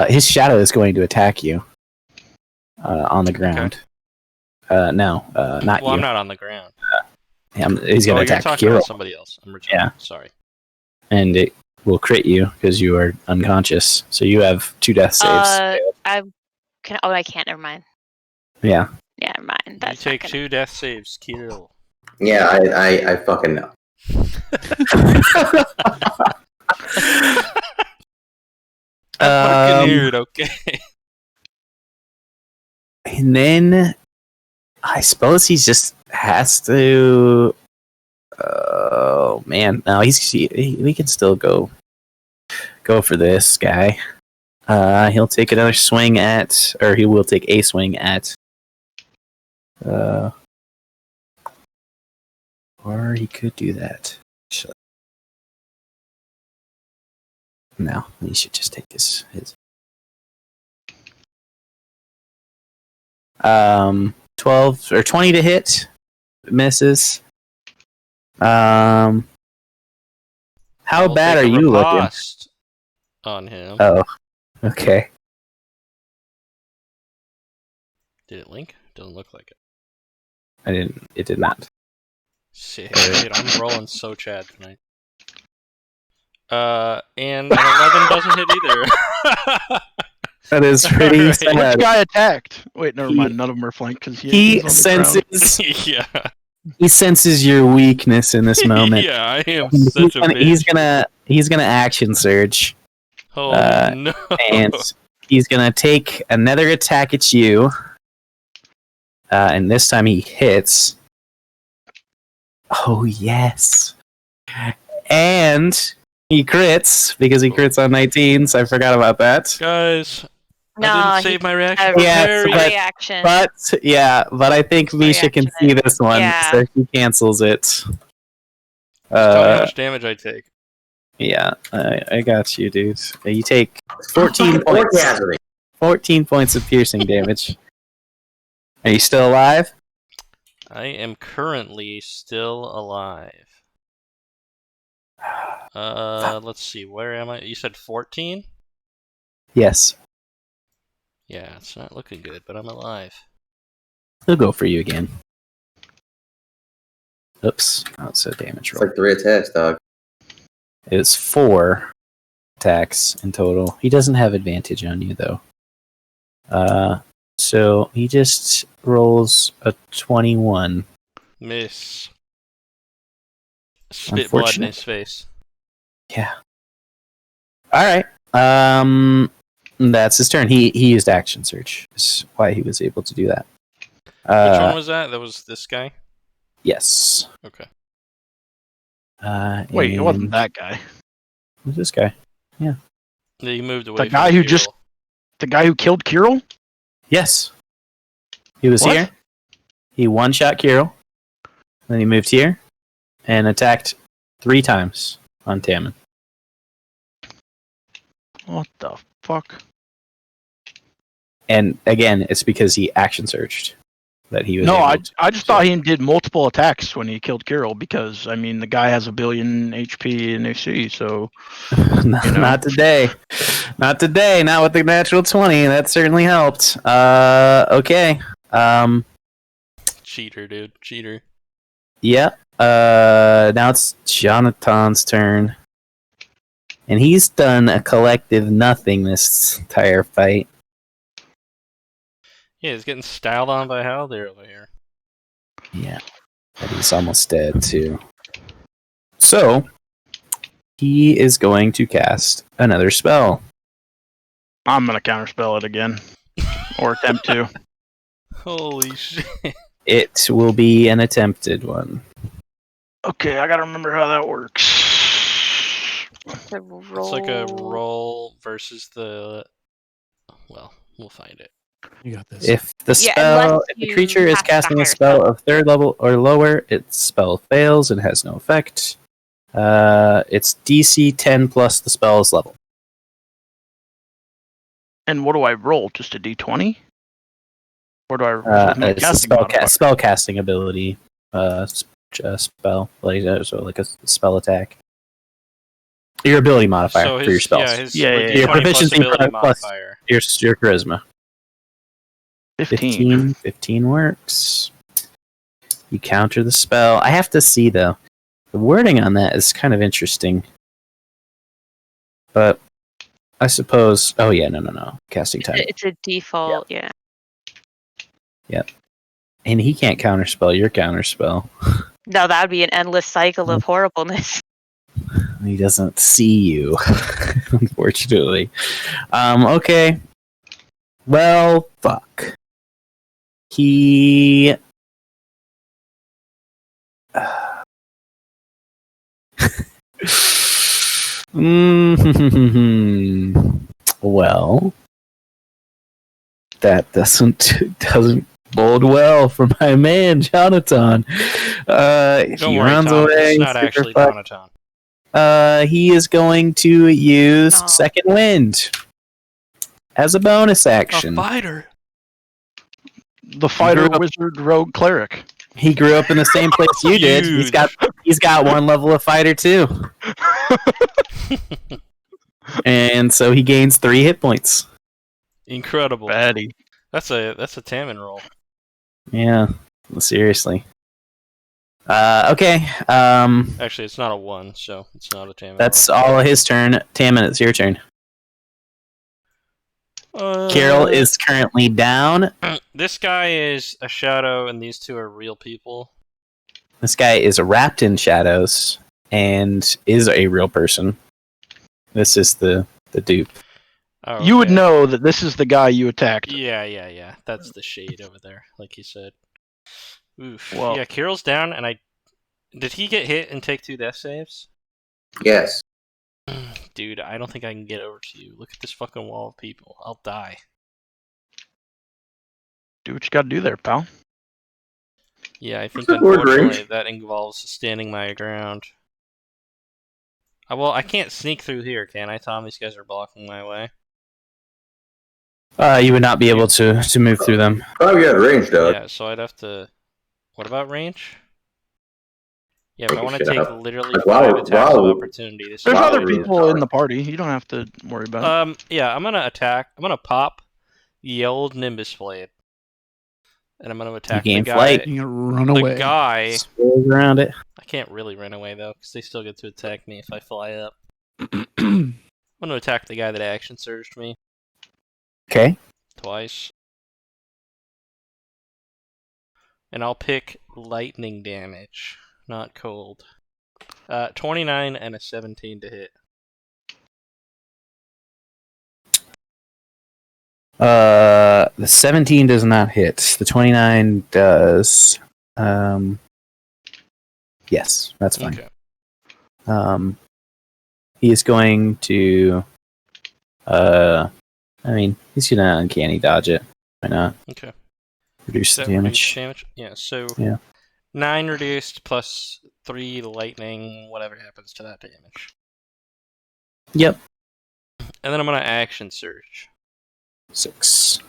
His shadow is going to attack you on the ground. No, not Well, you. I'm not on the ground. He's going to You're attack talking Kirill, about somebody else. I'm retarded. Yeah. Sorry. and it will crit you because you are unconscious. So you have 2 death saves. I can't. Never mind. Yeah. Yeah, never mind. You That's take not 2 death saves, Kirill. Yeah, I fucking know. I fucking hear it, okay? And then I suppose he just has to. Oh man, no, we can still go for this guy. He'll take another swing at, or he will take a swing at. Or he could do that. Actually. No, he should just take his. 12 or 20 to hit, misses. How I'll bad are take a you looking? riposte on him. Oh, okay. Did it link? Doesn't look like it. It did not. Shit, dude, I'm rolling so Chad tonight. And an 11 doesn't hit either. That is pretty Alright. sad. Which guy attacked? Wait, never He- mind. None of them are flanked because He he's on the ground. senses Yeah. he senses your weakness in this moment. Yeah, I am such a bitch. He's gonna action surge, Oh no. and he's gonna take another attack at you. And this time he hits. Oh yes. And he crits because he crits on 19s. I forgot about that. Guys, No, I he didn't save my reaction. a for Yeah, Harry. but- reaction. But I think Misha can Reaction. see this one, Yeah. so he cancels it. Just tell me how much damage I take. Yeah, I got you, dude. You take 14 points. Orgasming. 14 points of piercing damage. Are you still alive? I am currently still alive. Let's see. Where am I? You said 14? Yes, Yeah, it's not looking good, but I'm alive. he'll go for you again. Oops, that's a damage It's roll. like 3 attacks, dog. It's 4 attacks in total. He doesn't have advantage on you though. So he just rolls a 21. Miss. Spit blood in his face. Yeah. All right. That's his turn. He used action surge. That's why he was able to do that. Which one was that? That was this guy? Yes. Okay. Wait, it and wasn't that guy. it was this guy. Yeah, he moved away The from guy who just- Kirill. The guy who killed Kirill? Yes. He was What? here. He one-shot Kirill. Then he moved here and attacked 3 times on Tammin. What the fuck? And again, it's because he action surged that he was No, able to. I just thought he did multiple attacks when he killed Kirill because, I mean, the guy has 1 billion HP and AC, so... not, you know. not today. Not today. Not with the natural 20. That certainly helped. Okay. Cheater, dude. Cheater. Yeah. Now it's Jonathan's turn. And he's done a collective nothing this entire fight. Yeah, he's getting styled on by Haldir over here. Yeah. But he's almost dead, too. So, he is going to cast another spell. I'm gonna counterspell it again. Or attempt to. Holy shit. It will be an attempted one. Okay, I gotta remember how that works. The roll. It's like a roll versus the... Well, we'll find it. You got this. If the Yeah, spell, unless if the you creature is cast a casting a higher spell spell. of 3rd level or lower, its spell fails and has no effect. It's DC 10 plus the spell's level. And what do I roll? Just a d20? Or do I with my It's a casting modifier? spell casting ability. Spell, so like a spell attack. Your ability modifier So for your spells. Yeah, his Yeah, like, yeah, D20 yeah. Your plus proficiency ability plus- modifier. your charisma. 15. 15 works. You counter the spell. I have to see though. The wording on that is kind of interesting. But I suppose. Oh yeah, no. Casting time. It's a default, yeah. And he can't counterspell your counterspell. No, that would be an endless cycle of horribleness. He doesn't see you, unfortunately. Okay. Well, fuck. He. Well, that doesn't bode well for my man Jonathan. Don't He worry, runs Tom. away. It's not super actually fuck- Donaton. He is going to use Oh. Second Wind as a bonus A action. fighter. The fighter, grew up- wizard, rogue, cleric. He grew up in the same place you did. Huge. He's got 1 level of fighter too, and so he gains 3 hit points. Incredible. Batty. That's a Tammin roll. Yeah, seriously. Okay. Actually, it's not a 1, so it's not a Tammin That's all of his turn. Tammin, it's your turn. roll. Carol is currently down. This guy is a shadow, and these two are real people. This guy is wrapped in shadows and is a real person. This is the dupe. Oh, You would okay. know that this is the guy you attacked. Yeah. That's the shade over there, like you said. Oof. Well- Yeah, Kirill's down, and did he get hit and take 2 death saves? Yes. Dude, I don't think I can get over to you. Look at this fucking wall of people. I'll die. Do what you gotta do there, pal. Yeah, I think What's the word unfortunately range? that involves standing my ground. Well, I can't sneak through here, can I, Tom? These guys are blocking my way. You would not be able to move through them. Probably got range, dog. Yeah, so I'd have to... What about range? Yeah, but I want to Shit take up. literally Like, 5 attacks of wow. opportunity. This There's is Wow, other really really people hard. in the party. You don't have to worry about it. Yeah, I'm gonna attack. I'm gonna pop the old Nimbus Blade, and I'm gonna attack the gain guy. flight. You can run The away. guy. Swirls around it. I can't really run away though, because they still get to attack me if I fly up. I'm gonna attack the guy that action surged me Okay. twice, and I'll pick lightning damage, not cold. 29 and a 17 to hit. The 17 does not hit. The 29 does. Yes, that's fine. Okay. He is going to. He's gonna uncanny dodge it. Why not? Okay. Reduce the So reduced damage. damage. Yeah. So Yeah. 9 reduced plus 3 lightning, whatever happens to that damage. Yep. And then I'm gonna action surge. 6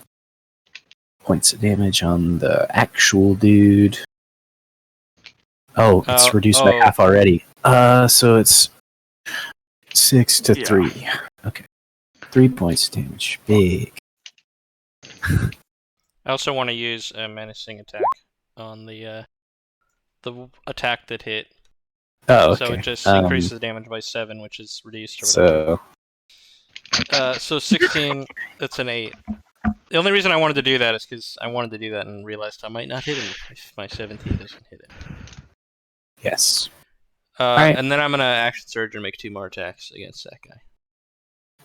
points of damage on the actual dude. Oh, it's reduced by half already. So it's 6 to 3. Okay. 3 points of damage. Big. I also want to use a menacing attack on the attack that hit. Oh, okay. So it just increases the damage by 7, which is reduced or whatever. So 16, that's an 8. The only reason I wanted to do that is because I wanted to do that and realized I might not hit him if my 17 doesn't hit him. Yes. Right. And then I'm going to action surge and make 2 more attacks against that guy.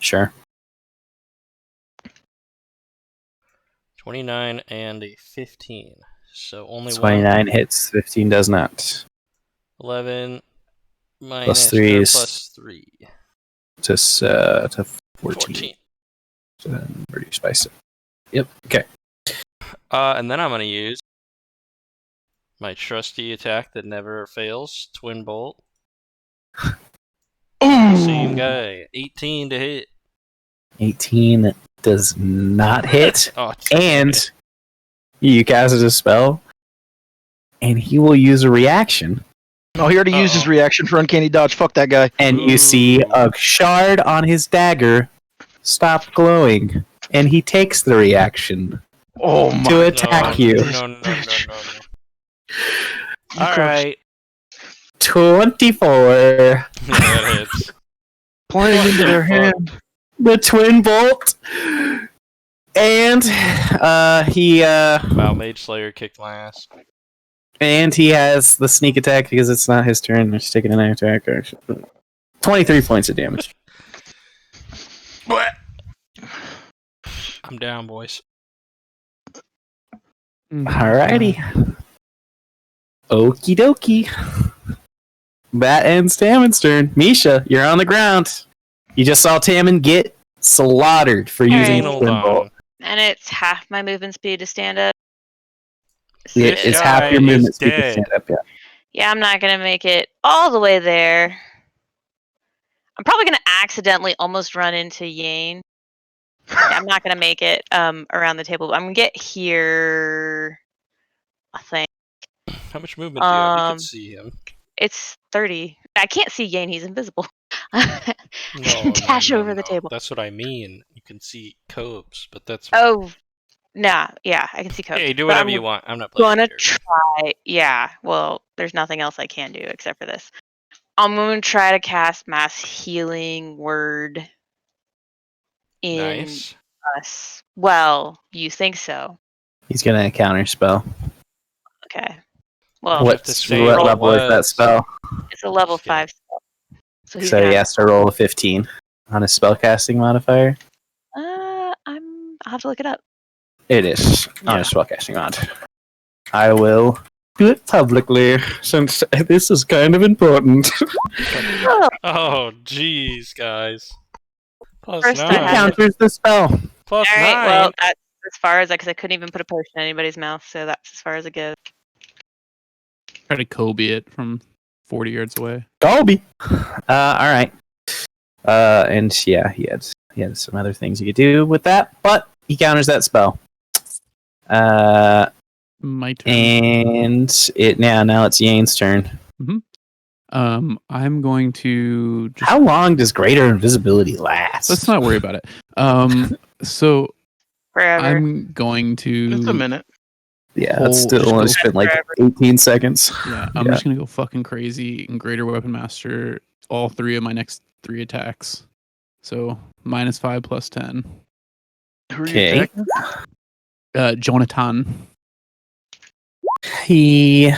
Sure. 29 and a 15. So only 29 hits, 15 does not. 11 minus Plus 3 is plus 3. To 14. So then reduce by 7. Yep. Okay. And then I'm going to use my trusty attack that never fails, Twin Bolt. Same guy. 18 to hit. 18 does not hit. Oh, and you casted a spell, and he will use a reaction. Oh, he already used his reaction for uncanny dodge. Fuck that guy. And you see a shard on his dagger stop glowing, and he takes the reaction to attack you. No. Alright. 24. That hits. Playing into their hand. The twin bolt. And he Wow, Mage Slayer kicked my ass. and he has the sneak attack because it's not his turn. He's taking an attack. 23 points of damage. I'm down, boys. Alrighty. Okie dokie. That ends Tammond's turn. Misha, you're on the ground. You just saw Tammond get slaughtered for using Alright. Twin Bolt. And it's half my movement speed to stand up. It's half your movement speed to stand up, yeah. Yeah, I'm not going to make it all the way there. I'm probably going to accidentally almost run into Yane. Yeah, I'm not going to make it around the table. I'm going to get here, I think. How much movement do you have? You can see him. It's 30. I can't see Yane. He's invisible. No, Dash over the table. That's what I mean. You can see Cobes, but that's... Oh, nah. Yeah, I can see Cobes. Hey, do whatever you want. I'm not playing. Gonna try. Yeah. Well, there's nothing else I can do except for this. I'm gonna try to cast Mass Healing Word in us. Well, you think so? He's gonna counter spell. Okay. Well, What level is that spell? It's a level 5 spell. So he has to roll a 15 on his spellcasting modifier. I'll have to look it up. It is on his spellcasting mod. I will do it publicly since this is kind of important. Oh, jeez, guys. Plus First 9. It counters the spell. Plus All right. 9. Well, that's as far as because I couldn't even put a potion in anybody's mouth, so that's as far as it goes. Try to Kobe it from 40 yards away. Colby. All right. And yeah, he had some other things he could do with that, but he counters that spell. My turn. And now it's Yane's turn. I'm going to just. How long does greater invisibility last? Let's not worry about it. So Forever. I'm going to. It's a minute. Yeah, it's Just still go- it's been like 18 seconds. Yeah, I'm just gonna go fucking crazy and greater weapon master all 3 of my next 3 attacks. So -5 plus 10. Who are you Okay. attacking? Jonathan. He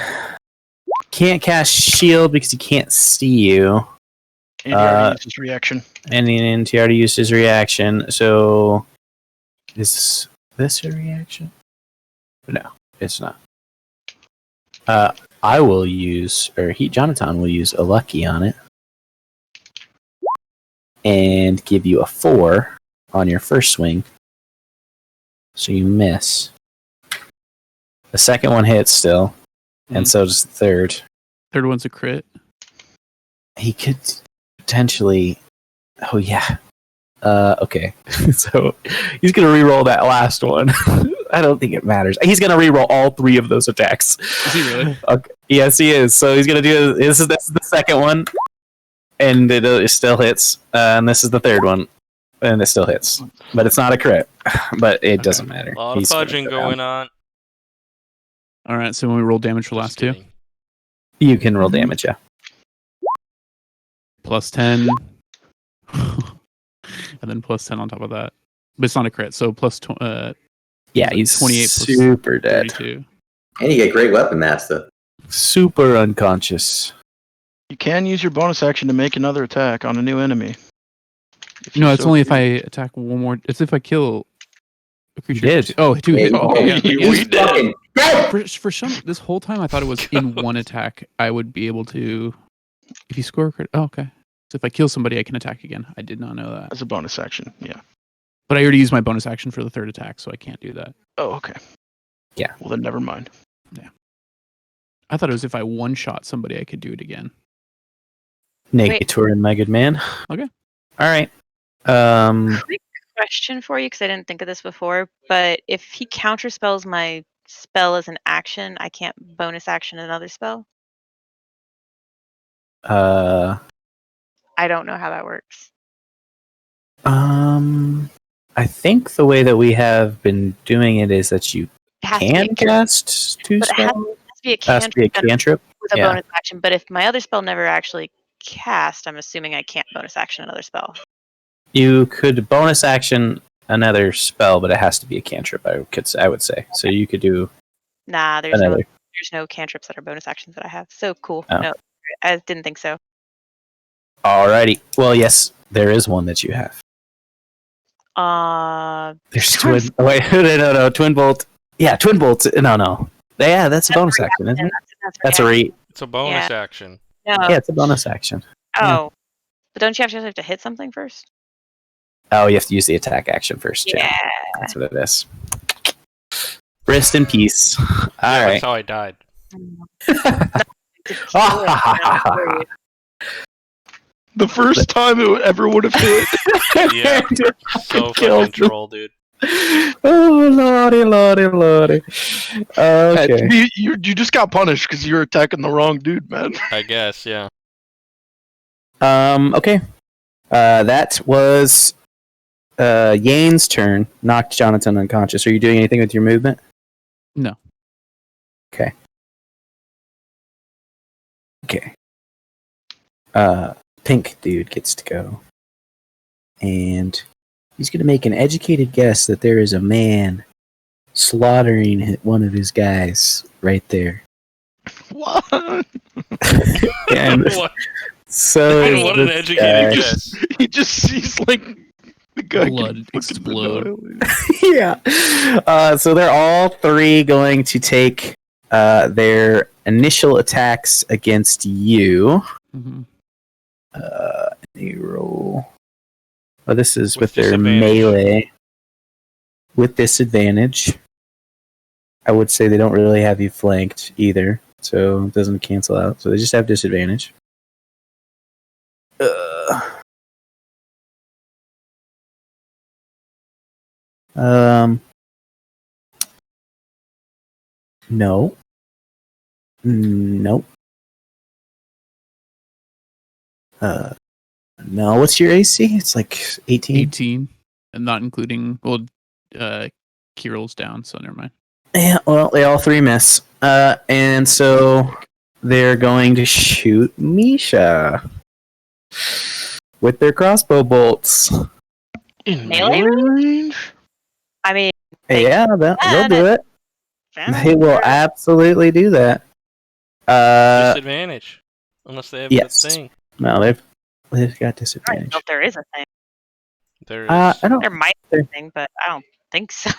can't cast shield because he can't see you. And he already used his reaction. And then he already used his reaction. So is this a reaction? No, it's not. I will use, Jonathan will use a lucky on it. And give you a 4 on your first swing. So you miss. The second one hits still. And so does the third. Third one's a crit. He could potentially. Oh, yeah. Okay. So he's going to reroll that last one. I don't think it matters. He's going to reroll all 3 of those attacks. Is he really? Okay. Yes, he is. So he's going to do. This is the second one. And it still hits. And this is the third one. And it still hits. But it's not a crit. But it doesn't matter. A lot of fudging going on. All right. So when we roll damage for last 2, You can roll damage, yeah. plus 10, and then plus 10 on top of that. But it's not a crit. So plus Yeah, he's 28 plus super dead. 32. And you get great weapon master. Super unconscious. You can use your bonus action to make another attack on a new enemy. No, it's only if I attack one more. It's if I kill a creature. did. Oh, 2 hits. Oh, Okay, yeah. we did. Fucking dead! For some, this whole time I thought it was in one attack. I would be able to, if you score a crit. Oh, okay. So if I kill somebody, I can attack again. I did not know that. As a bonus action, yeah. But I already used my bonus action for the third attack, so I can't do that. Oh, okay. Yeah. Well, then never mind. I thought it was if I one shot somebody, I could do it again. Negator, my good man. Okay. All right. Quick question for you, because I didn't think of this before. But if he counterspells my spell as an action, I can't bonus action another spell. I don't know how that works. I think the way that we have been doing it is that you It has to be can a cast 2 But it has spells. to be a It has to be a cantrip cantrip. with a yeah. bonus action. But if my other spell never actually cast, I'm assuming I can't bonus action another spell. You could bonus action another spell, but it has to be a cantrip. I would say. So you could do Nah, another. there's no cantrips that are bonus actions that I have. So cool. Oh. No, I didn't think so. Alrighty. Well, yes, there is one that you have. There's twin. Oh, wait, no, twin bolt. Yeah, twin bolt. No. Yeah, that's a bonus action, isn't it? That's a rate. It's a bonus action. No. Yeah, it's a bonus action. Oh, but don't you have to hit something first? Oh, you have to use the attack action first. Yeah. That's what it is. Rest in peace. All That's right. how I died. The first time it ever would have hit. Yeah. So fucking troll, dude. Oh, lordy. Okay. You just got punished because you're attacking the wrong dude, man. I guess, yeah. Okay. That was Yane's turn. Knocked Jonathan unconscious. Are you doing anything with your movement? No. Okay. Pink dude gets to go. And he's going to make an educated guess that there is a man slaughtering one of his guys right there. What? And What? so is What an this educated guy. guess. He just sees like the guy Blood get fucking explode. annihilated. Yeah. So they're all 3 going to take their initial attacks against you. Mm-hmm. They roll. Oh, this is with their disadvantage. melee. With disadvantage. I would say they don't really have you flanked either, so it doesn't cancel out. So they just have disadvantage. No. Nope. No, what's your AC? It's like 18. 18, and not including Kirill's down, so never mind. Yeah, well, they all three miss. And so they're going to shoot Misha with their crossbow bolts. In Melee range? I mean, Yeah, they'll do it. yeah, They will absolutely do that. Disadvantage. Unless they have yes. the thing. No, they've got I don't know disadvantage. if there is a thing. There is. I don't. There might be a thing, but I don't think so.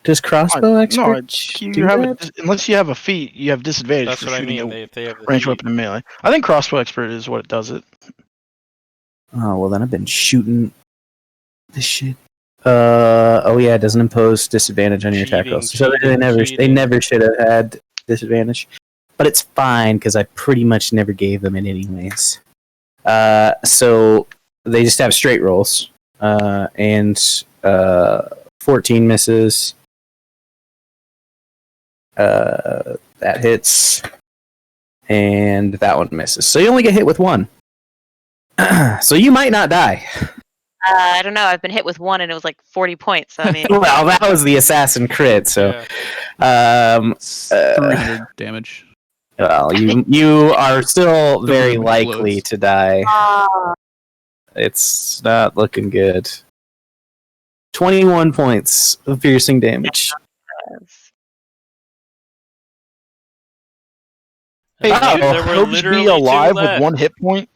Does crossbow No, expert you do have that? unless you have a feat, you have disadvantage That's for what I shooting mean. a They have the ranged feat. weapon in melee. I think crossbow expert is what it does it. Oh well, then I've been shooting this shit. Oh yeah, it doesn't impose disadvantage on your attack rolls. So they never should have had disadvantage, but it's fine because I pretty much never gave them it anyways. So they just have straight rolls, and 14 misses. That hits, and that one misses. So you only get hit with one. So you might not die. I don't know. I've been hit with one, and it was like 40 points. So, I mean, Well, that was the assassin crit. So, Yeah. It's 300 damage. well, you are still very wound likely explodes. to die. uh, It's not looking good. 21 points of piercing damage. Hey, Oh, should there were Cobes literally be alive two with left. 1 hit point,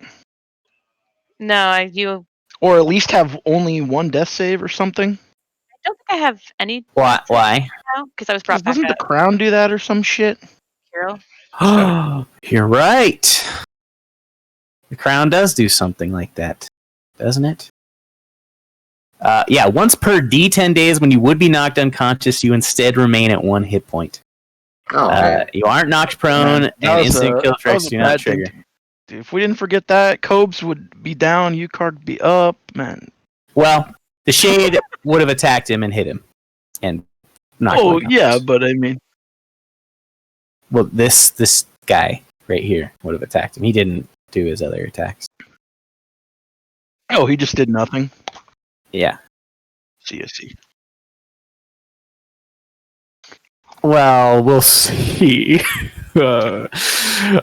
no, you. or at least have only 1 death save or something? I don't think I have any. Why? Why? Because I was brought back Doesn't the up. crown do that or some shit? Hero. You're right. The crown does do something like that, doesn't it? Yeah, once per D10 days when you would be knocked unconscious, you instead remain at 1 hit point. Oh, man. You aren't knocked prone, Man, and instant kill strikes do not bad thing. trigger. If we didn't forget that, Cobes would be down, Ucard would be up, man. Well, the shade would have attacked him and hit him, and knocked him unconscious. but I mean, Well, this guy right here would have attacked him. He didn't do his other attacks. oh, he just did nothing. Yeah. See. Well, we'll see.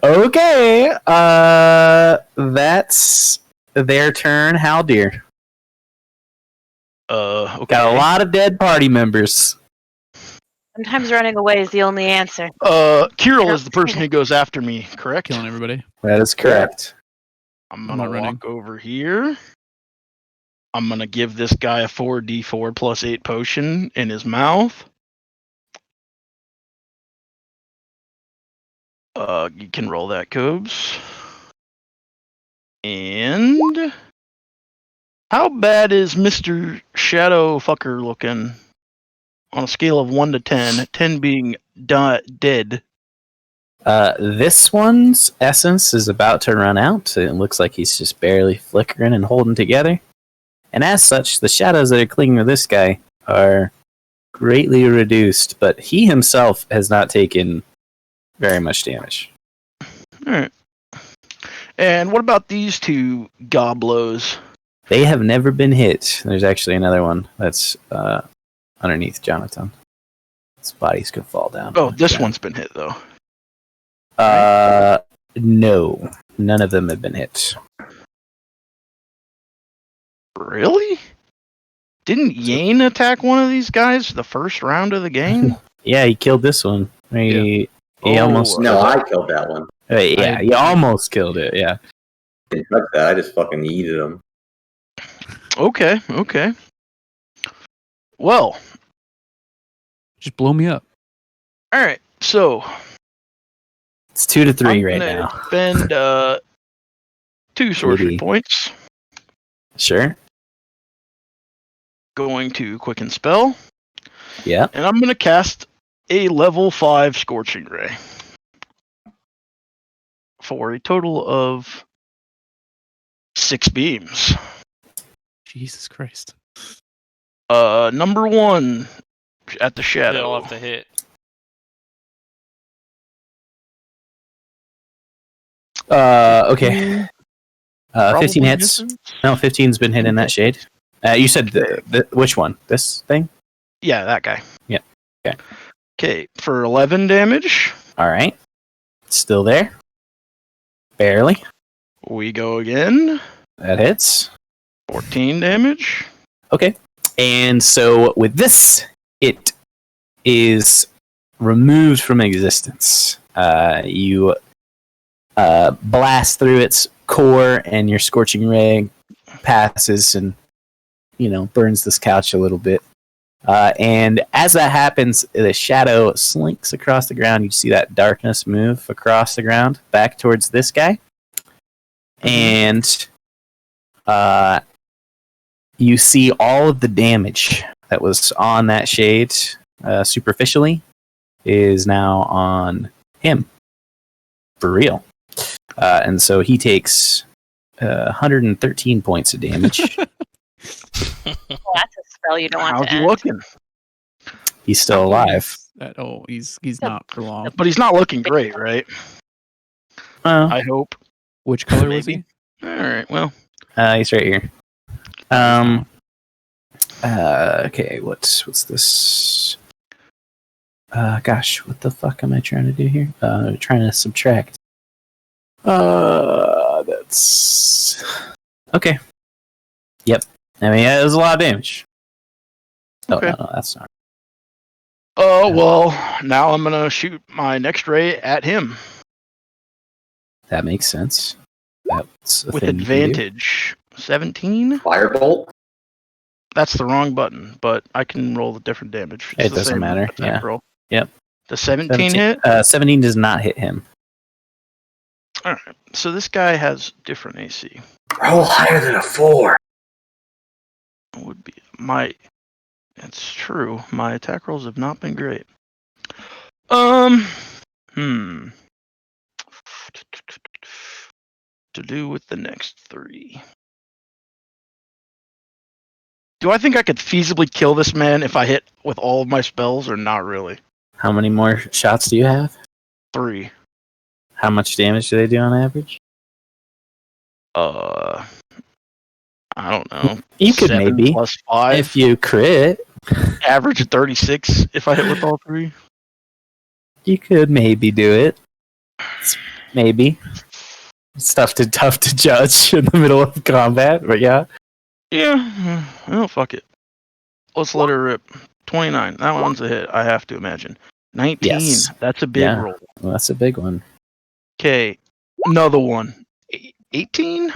Okay. That's their turn. Haldir. Okay. Got a lot of dead party members. Sometimes running away is the only answer. Kirill is the person who goes after me, correct? Killing everybody. That is correct. I'm I'm gonna not running. walk over here. I'm gonna give this guy a 4d4 plus 8 potion in his mouth. You can roll that, Cobes. And how bad is Mr. Shadow Fucker looking on a scale of 1 to 10? 10 being dead. This one's essence is about to run out. It looks like he's just barely flickering and holding together. And as such, the shadows that are clinging to this guy are greatly reduced, but he himself has not taken very much damage. Alright. And what about these two goblos? They have never been hit. There's actually another one that's underneath Jonathan. His body's gonna fall down. Oh, this one's been hit, though. No. None of them have been hit. Really? Didn't Yane attack one of these guys the first round of the game? Yeah, he killed this one. He almost... No, I killed that one. Yeah, he almost killed it, yeah. Didn't touch that. I just fucking yeeted him. Okay. Well, Just blow me up. alright, so It's 2 to 3 I'm right gonna now. spend 2 sorcery Maybe. points. Sure. Going to quicken spell. Yeah. And I'm gonna cast a level 5 Scorching Ray. For a total of 6 beams. Jesus Christ. Number 1 at the They shadow. all have to hit. Okay. 15 Probably hits. misses. No, 15's been hit in that shade. You said which one? This thing? Yeah, that guy. Yeah. Okay. Okay, for 11 damage, All right. Still there. Barely. we go again. That hits. 14 damage. Okay. And so with this, it is removed from existence. You blast through its core, and your scorching ray passes and burns this couch a little bit. And as that happens, the shadow slinks across the ground. You see that darkness move across the ground back towards this guy. And you see all of the damage that was on that shade superficially is now on him. For real. And so he takes 113 points of damage. Well, that's a spell you don't want How's to he end. looking? He's still alive. He's not for long. But he's not looking great, right? I hope. Which color was he? All right, well. He's right here. Okay, what's this? Gosh, what the fuck am I trying to do here? Trying to subtract. That's okay. Yep. I mean, yeah, it was a lot of damage. Oh, Okay. no, that's not. Oh, well, now I'm going to shoot my next ray at him That makes sense. That's a with thing you can do. advantage. 17? Firebolt? That's the wrong button, but I can roll the different damage. It's It the doesn't same matter, attack yeah. roll. Yep. The 17 hit? 17 does not hit him. All right. So this guy has different AC. Roll higher than a 4. Would be my. It's true. My attack rolls have not been great. To do with the next 3. Do I think I could feasibly kill this man if I hit with all of my spells, or not really? How many more shots do you have? 3. How much damage do they do on average? I don't know. You could 7 maybe. plus 5. If you crit, Average of 36 if I hit with all 3. you could maybe do it. Maybe. It's tough to judge in the middle of combat, but yeah. Yeah. Oh, fuck it. Let's let her rip. 29. That one's a hit, I have to imagine. 19. Yes. That's a big Yeah. roll. Well, that's a big one. Okay. Another one. 18?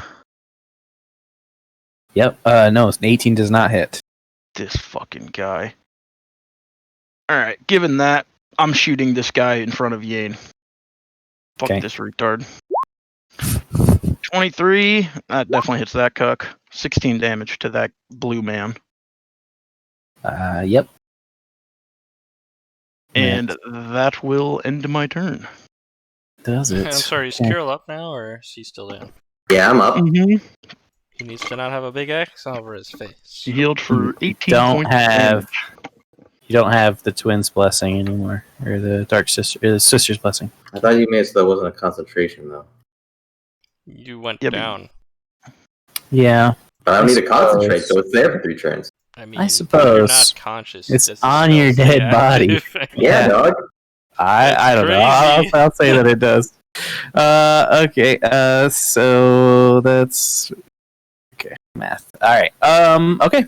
Yep. No, 18 does not hit. This fucking guy. Alright, given that, I'm shooting this guy in front of Yane. Fuck Okay. this retard. 23. That definitely hits that cuck. 16 damage to that blue man. Yep. And that will end my turn. Does it? I'm sorry, is Okay. Kirill up now, or is he still down? Yeah, I'm up. Mm-hmm. He needs to not have a big X over his face. He healed for 18 Don't points of have- damage. You don't have the twins' blessing anymore, or the dark sister, or the sister's blessing. I thought you made it so that wasn't a concentration, though. You went Yeah, but- down. Yeah, But I don't I need to concentrate, suppose. so it's there for 3 turns. I mean, I You're suppose. not conscious. It's does the on spell your stay dead body. active? Yeah, Yeah. dog. I don't know. Crazy. I'll say that it does. Okay. So that's okay. Math. All right. Okay.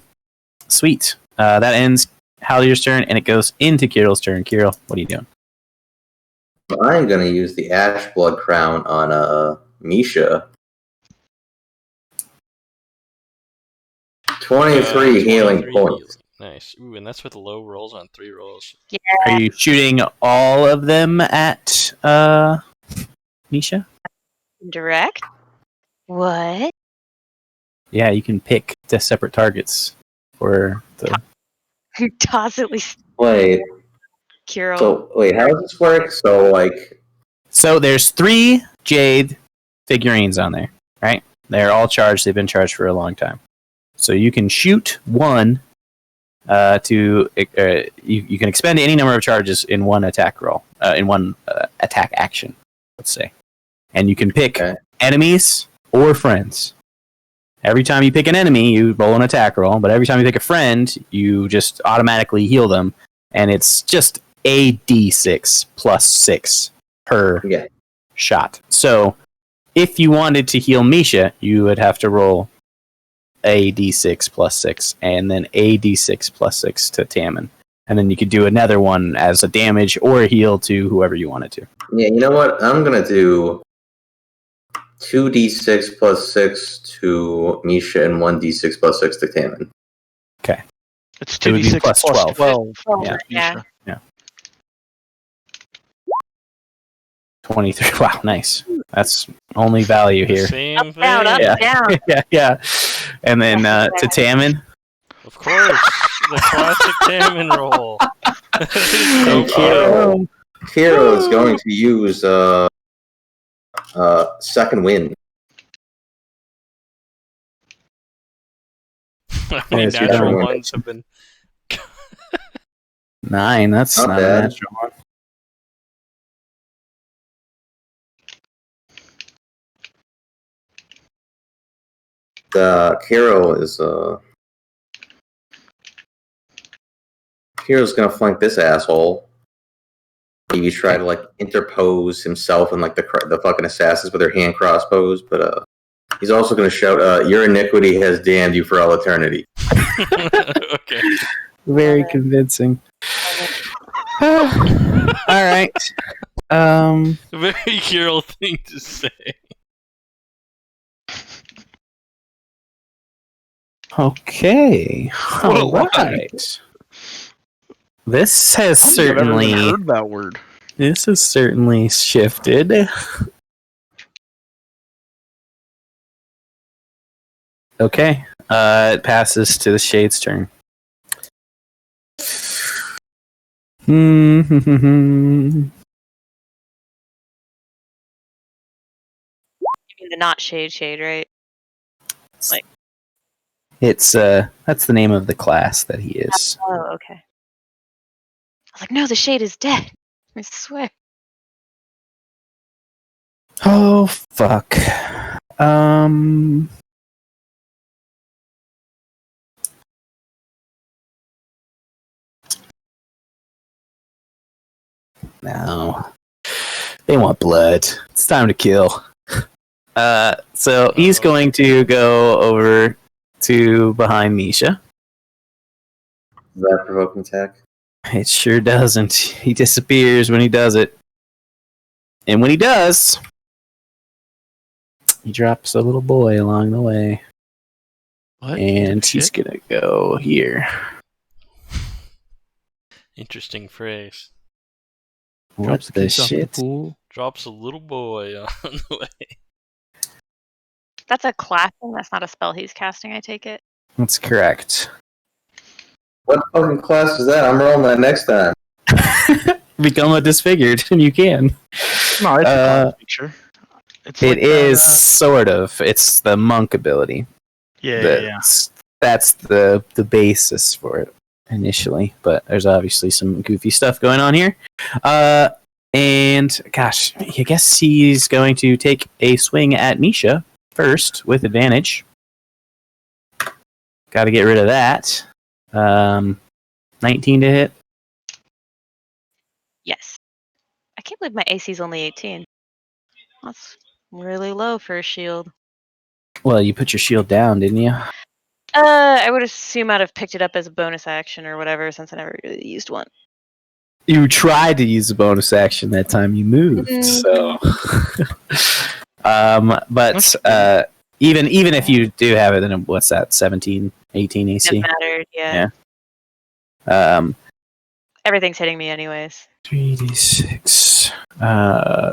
Sweet. That ends Hallier's turn, and it goes into Kirill's turn. Kirill, what are you doing? I'm gonna use the Ash Blood Crown on Misha. 23 healing 23 points. healing. Nice. Ooh, and that's with low rolls on 3 rolls. Are you shooting all of them at Misha? Direct? What? Yeah, you can pick the separate targets for the. You tacitly Wait, Kirill. so wait, how does this work? So like, So there's 3 Jade figurines on there, right? They're all charged. They've been charged for a long time. So you can shoot one you can expend any number of charges in one attack roll, in one attack action, let's say. And you can pick Okay. enemies or friends. Every time you pick an enemy, you roll an attack roll, but every time you pick a friend, you just automatically heal them, and it's just a d6 plus 6 per shot. So if you wanted to heal Misha, you would have to roll a d6 plus 6, and then a d6 plus 6 to Tammin. And then you could do another one as a damage or a heal to whoever you wanted to. Yeah, you know what? I'm going to do 2d6 plus 6 to Misha and 1d6 plus 6 to Tammin. Okay. It's It would be 2d6 plus plus 12. 12. Yeah. Yeah. 23. Wow, nice. That's only value here. Same thing. Down, up, Yeah. down. yeah. And then to Tammin. Of course, the classic Tammin roll. Hero is going to use second wind. How many Yes, you're natural down. ones have been? 9. That's Not not a bad. natural one. The hero is Hero's gonna flank this asshole. Maybe try to like interpose himself and like the fucking assassins with their hand crossbows, but he's also gonna shout, "Your iniquity has damned you for all eternity." Okay. Very convincing. All right. Very hero thing to say. Okay. All What? right. This has I don't think I've ever even certainly heard that word. this has certainly shifted. Okay. It passes to the Shade's turn. You mean the not shade, right? Like, It's that's the name of the class that he is. oh, okay. I was like, no, the shade is dead. I swear. Oh fuck. No. They want blood. It's time to kill. So he's going to go over to behind Misha. Is that provoking attack? It sure doesn't. He disappears when he does it. And when he does, he drops a little boy along the way. What? And Shit. he's gonna go here. Interesting phrase. What Drops the kids off in the shit? pool. Drops a little boy on the way. That's a class thing. That's not a spell he's casting, I take it. That's correct. What fucking class is that? I'm rolling that next time. Become a disfigured, and you can. No, it's a class feature. It's It like is sort of. It's the monk ability. Yeah. That's the basis for it initially, but there's obviously some goofy stuff going on here. And gosh, I guess he's going to take a swing at Misha first with advantage. Got to get rid of that. 19 to hit. Yes. I can't believe my AC is only 18. That's really low for a shield. Well, you put your shield down, didn't you? I would assume I'd have picked it up as a bonus action or whatever, since I never really used one. You tried to use a bonus action that time you moved, so. But even if you do have it, then what's that? 17, 18 AC. Doesn't matter. Yeah. Everything's hitting me anyways. 3d6.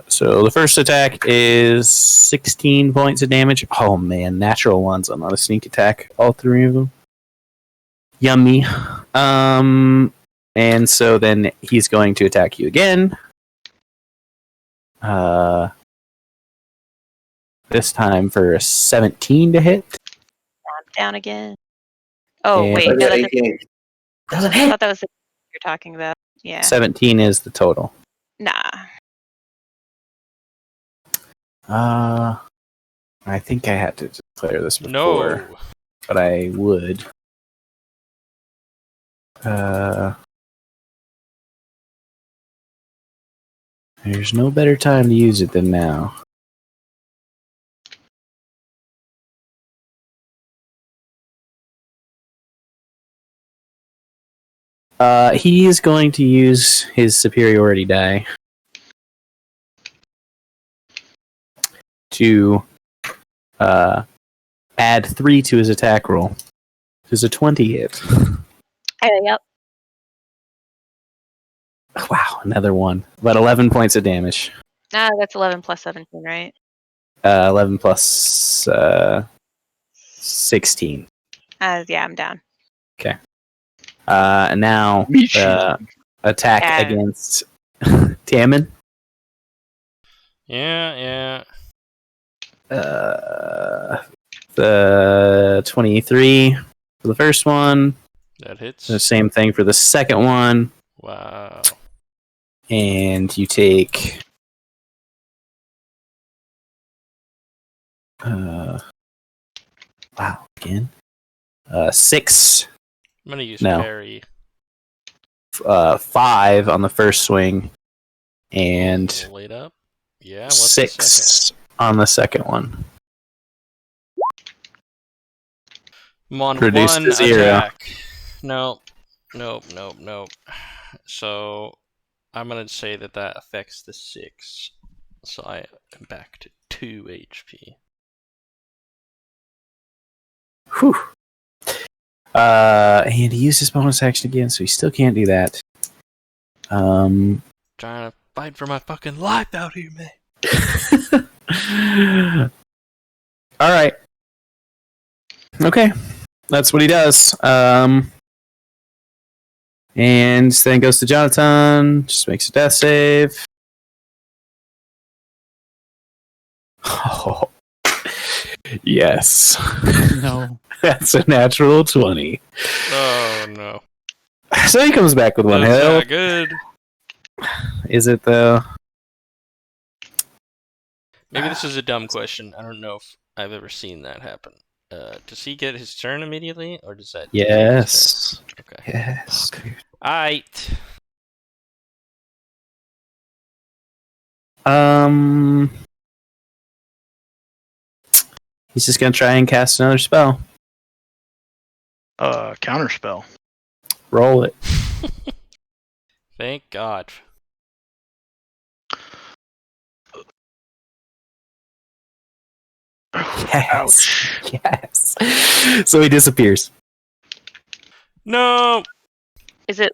So the first attack is 16 points of damage. Oh man, natural ones on a sneak attack. All three of them. Yummy. And so then he's going to attack you again. This time for a 17 to hit. Down again. Oh, And- wait. I No, got that's 18. I thought that was the you're talking about. Yeah. 17 is the total. Nah. I think I had to declare this before, No. but I would. There's no better time to use it than now. He is going to use his superiority die to add 3 to his attack roll. There's a 20 hit. Yep. Wow, another one. About 11 points of damage. That's 11 plus 17, right? 11 plus 16. Yeah, I'm down. And now attack against Tammin. Yeah. The 23 for the first one. That hits. The same thing for the second one. Wow. And you take wow, again. 6. I'm gonna use No. parry. 5 on the first swing, and Laid up. Yeah. What's the second? 6 on the second one. I'm on Reduced 1 to 0. attack. Nope. So I'm gonna say that affects the 6. So I am back to 2 HP. Whew. And he used his bonus action again, so he still can't do that. Trying to fight for my fucking life out here, man. All right. Okay, that's what he does. And then goes to Jonathan. Just makes a death save. Oh, yes. No. That's a natural 20. Oh no. So he comes back with 1 That's hit. not good. Is it though? Maybe this is a dumb question. I don't know if I've ever seen that happen. Does he get his turn immediately, or does that? Yes. Okay. Yes. Aight. He's just gonna try and cast another spell. Counterspell. Roll it. Thank God. Yes. Ouch. Yes. So he disappears. No. Is it?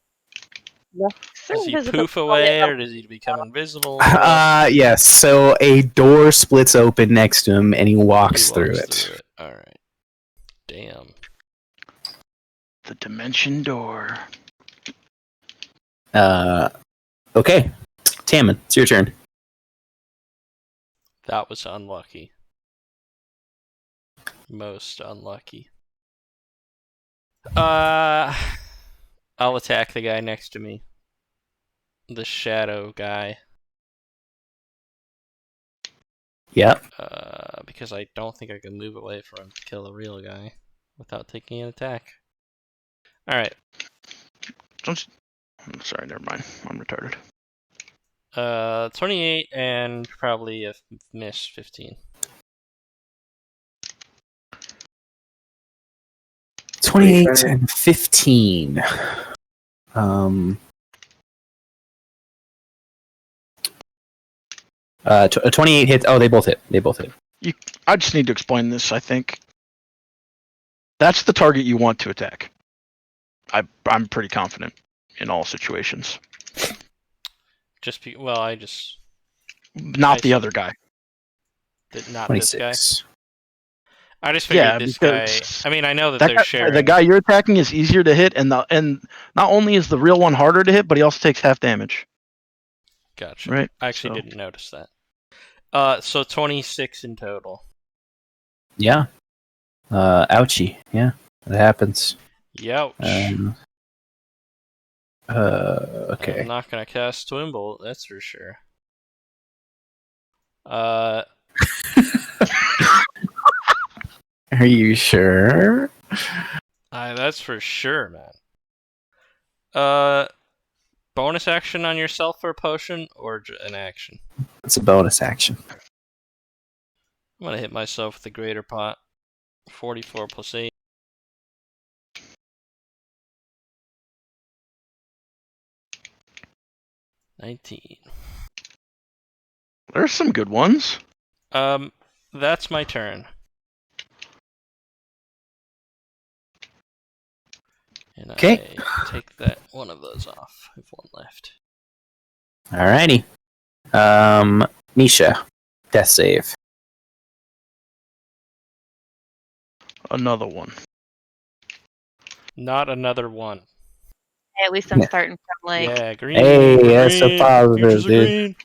Does he poof away, or does he become invisible? Yes. So a door splits open next to him, and he walks through it. All right. Damn. The dimension door. Okay. Tammin, it's your turn. That was unlucky. Most unlucky. I'll attack the guy next to me. The shadow guy. Yep. Because I don't think I can move away from him to kill a real guy without taking an attack. Alright. Sorry, never mind. I'm retarded. 28 and probably a miss 15. 28 and 15. 28 hits. Oh, they both hit. I just need to explain this, I think. That's the target you want to attack. I'm pretty confident in all situations. I just... Not the other guy. Not 26. this guy? I just figured this guy... I mean, I know that they're sharing... The guy you're attacking is easier to hit, and not only is the real one harder to hit, but he also takes half damage. Gotcha. Right? I actually didn't notice that. So 26 in total. Yeah. Ouchie. Yeah, it happens. Youch. Okay. I'm not gonna cast Twin Bolt, that's for sure. Are you sure? That's for sure, man. Bonus action on yourself for a potion or an action? It's a bonus action. I'm gonna hit myself with the greater pot. 44 plus 8. 19. There's some good ones. That's my turn. And Okay. I take that one of those off. I have one left. Alrighty. Misha, death save. Another one. Not another one. Hey, at least I'm Yeah. starting from like. Yeah, green. Hey, green. that's a positive, Futures are dude.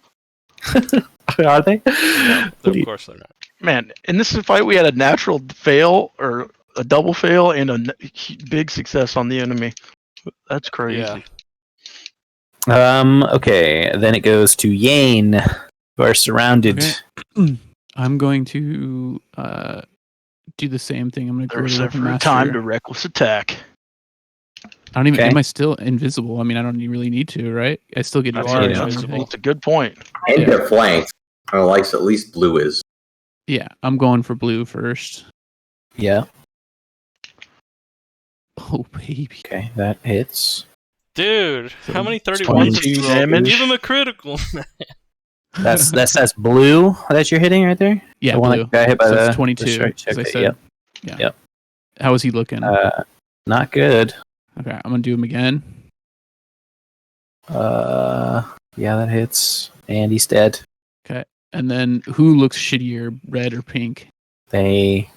green. Are they? No, of course they're not. Man, in this fight we had a natural fail or a double fail and a big success on the enemy. That's crazy. Yeah. Okay, then it goes to Yane, who are surrounded. Okay. I'm going to do the same thing. I'm going to go There's to Weapon every Master. time to reckless attack. I don't even. Okay. Am I still invisible? I mean, I don't really need to, right? I still get You That's, are advantage on invisible. everything. that's a good point. And Yeah. you're flanked. Or like at least blue is. Yeah, I'm going for blue first. Yeah. Oh baby. Okay, that hits. Dude, how many 31s have 22 you rolled? damage. Give him a critical. That's blue that you're hitting right there. Yeah, The one blue. that got hit by So the it's 22. the strike As I check. said. Yep. Yeah. Yep. How is he looking? Not good. Okay, I'm gonna do him again. Yeah, that hits, and he's dead. Okay, and then who looks shittier, red or pink? They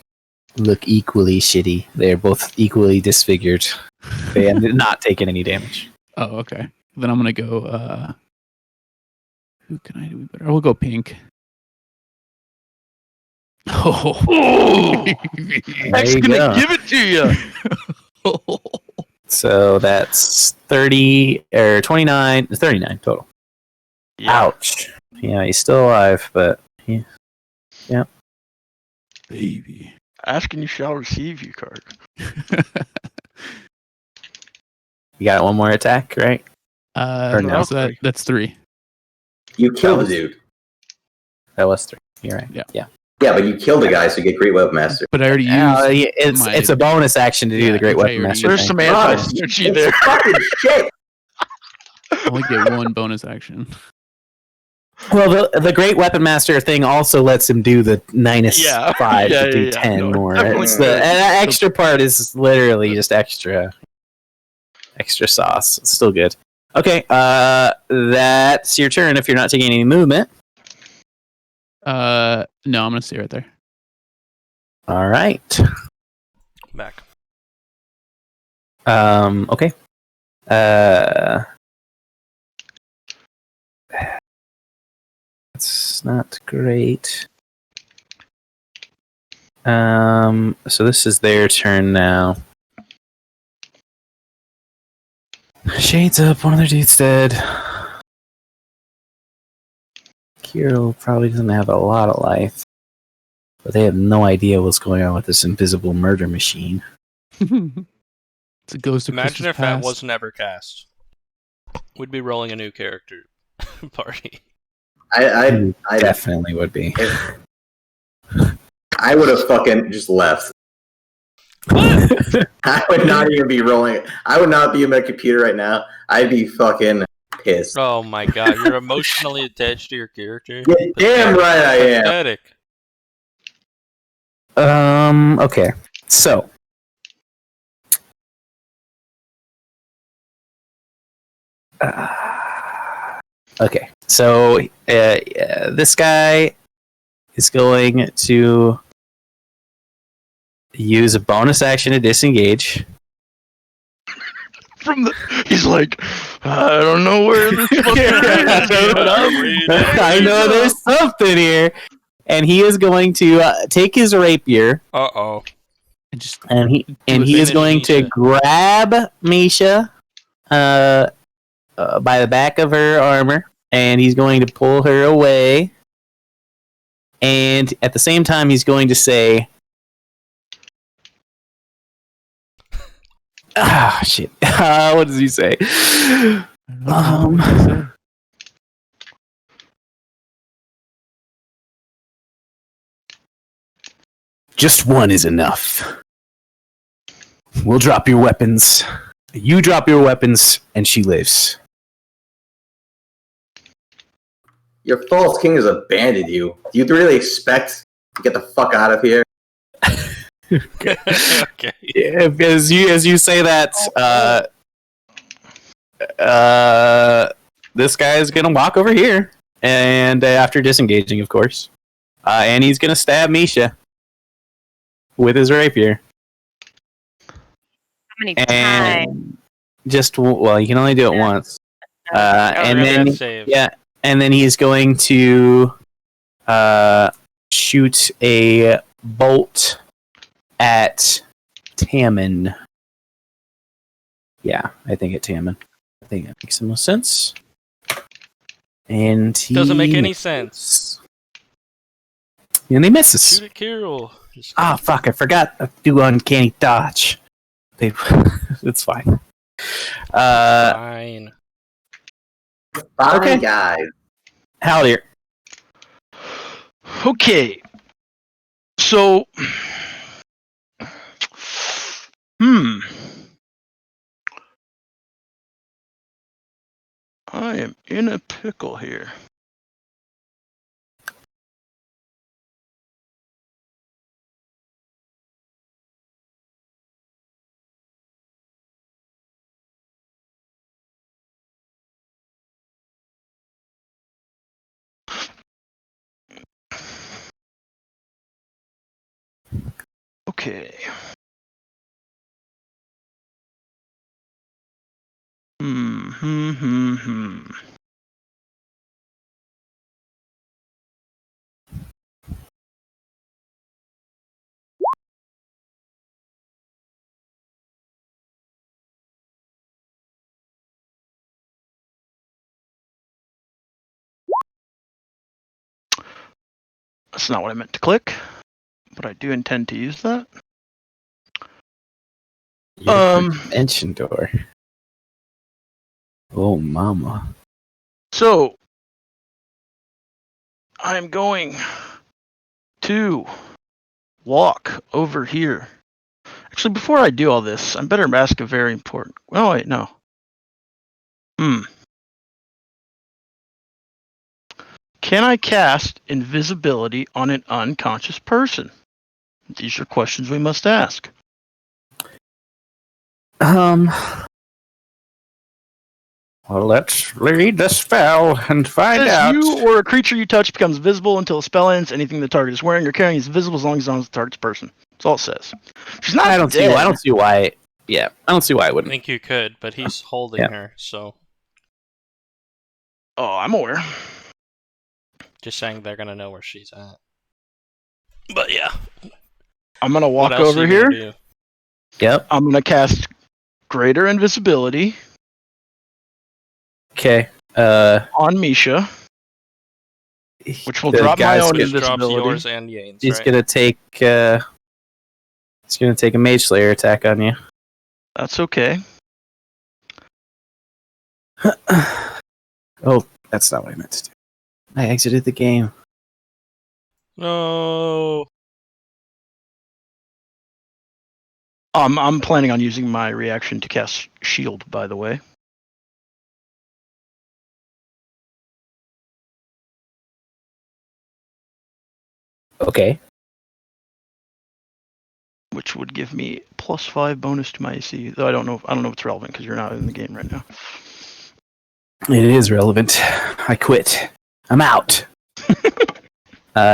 look equally shitty. They're both equally disfigured. They have not taken any damage. Oh, okay. Then I'm gonna go. Who can I do better? We'll go pink. Oh, X you gonna go. give it to you. So that's 30 or 29, 39 total. Ouch. Yeah, he's still alive, but yeah. baby. Ask and you shall receive, you card. You got one more attack, right? Or no? So that's 3. You killed was- the dude. That was 3. You're right. Yeah. Yeah. Yeah, but you killed the guy, so you get Great Weapon Master. But I already used. It's a bonus action to do Yeah, the Great which I Weapon already Master There's thing. some God, anti-synergy it's there. fucking shit. I only get one bonus action. Well, the Great Weapon Master thing also lets him do the -5 Yeah, to do yeah. 10 No, more. definitely It's the good. extra part is literally just extra sauce. It's still good. Okay, that's your turn if you're not taking any movement. No, I'm gonna stay right there. All right. Back. Okay. That's not great. So this is their turn now. Shades up, one of their dudes dead. Kiro probably doesn't have a lot of life, but they have no idea what's going on with this invisible murder machine. It's a ghost of Imagine Christmas if that past. was never cast. We'd be rolling a new character party. I Definitely would be. I would have fucking just left. I would not even be rolling. I would not be in my computer right now. I'd be fucking pissed. Oh my god, you're emotionally attached to your character? Yeah, damn right I am. Pathetic. Okay. So. Okay. So, this guy is going to use a bonus action to disengage. He's like, I don't know where this fucking is, but I know there's something here. And he is going to take his rapier, Uh-oh. and he Finish is going to Misha. grab Misha by the back of her armor, and he's going to pull her away. And at the same time, he's going to say, Shit. What does he say? I don't know what to say. Just one is enough. We'll drop your weapons. You drop your weapons, and she lives. Your false king has abandoned you. Do you really expect to get the fuck out of here? Okay. Yeah, as you say that, this guy is gonna walk over here, and after disengaging, of course, and he's gonna stab Misha with his rapier. How many times? And just well, you can only do it once. Oh, And really? then That's save. and then he's going to shoot a bolt at Tammin. Yeah, I think at Tammin. I think that makes the most sense. And he Doesn't make any sense. And he misses. Shoot at Kirill. Just- Ah, fuck! I forgot to do uncanny dodge. It's fine. Fine. Fine, Okay. guys. Howdy. Okay. So, I am in a pickle here. Okay. Hmm. That's not what I meant to click, but I do intend to use that. Dimension door. Oh, mama. So, I'm going to walk over here. Actually, before I do all this, I better ask a very important. Oh wait, no. Can I cast invisibility on an unconscious person? These are questions we must ask. Well, let's read the spell and find Says out. you or a creature you touch becomes visible until a spell ends. Anything the target is wearing or carrying is visible as long as it's on the target's person. That's all it says. She's not I don't dead. see why. Yeah, I don't see why I I wouldn't. think you could, but he's holding her, so Oh, I'm aware. just saying they're gonna know where she's at. But yeah. I'm gonna walk What else over are you gonna here. do? Yep. I'm gonna cast Greater Invisibility Okay. on Misha, which will the drop my guy's own gonna- Just drops invisibility. yours and Yane's, He's right? gonna take. He's gonna take a Mage Slayer attack on you. That's okay. Oh, that's not what I meant to do. I exited the game. No. I'm planning on using my reaction to cast Shield, by the way. Okay. Which would give me +5 bonus to my AC. Though I don't know if it's relevant because you're not in the game right now. It is relevant. I quit. I'm out.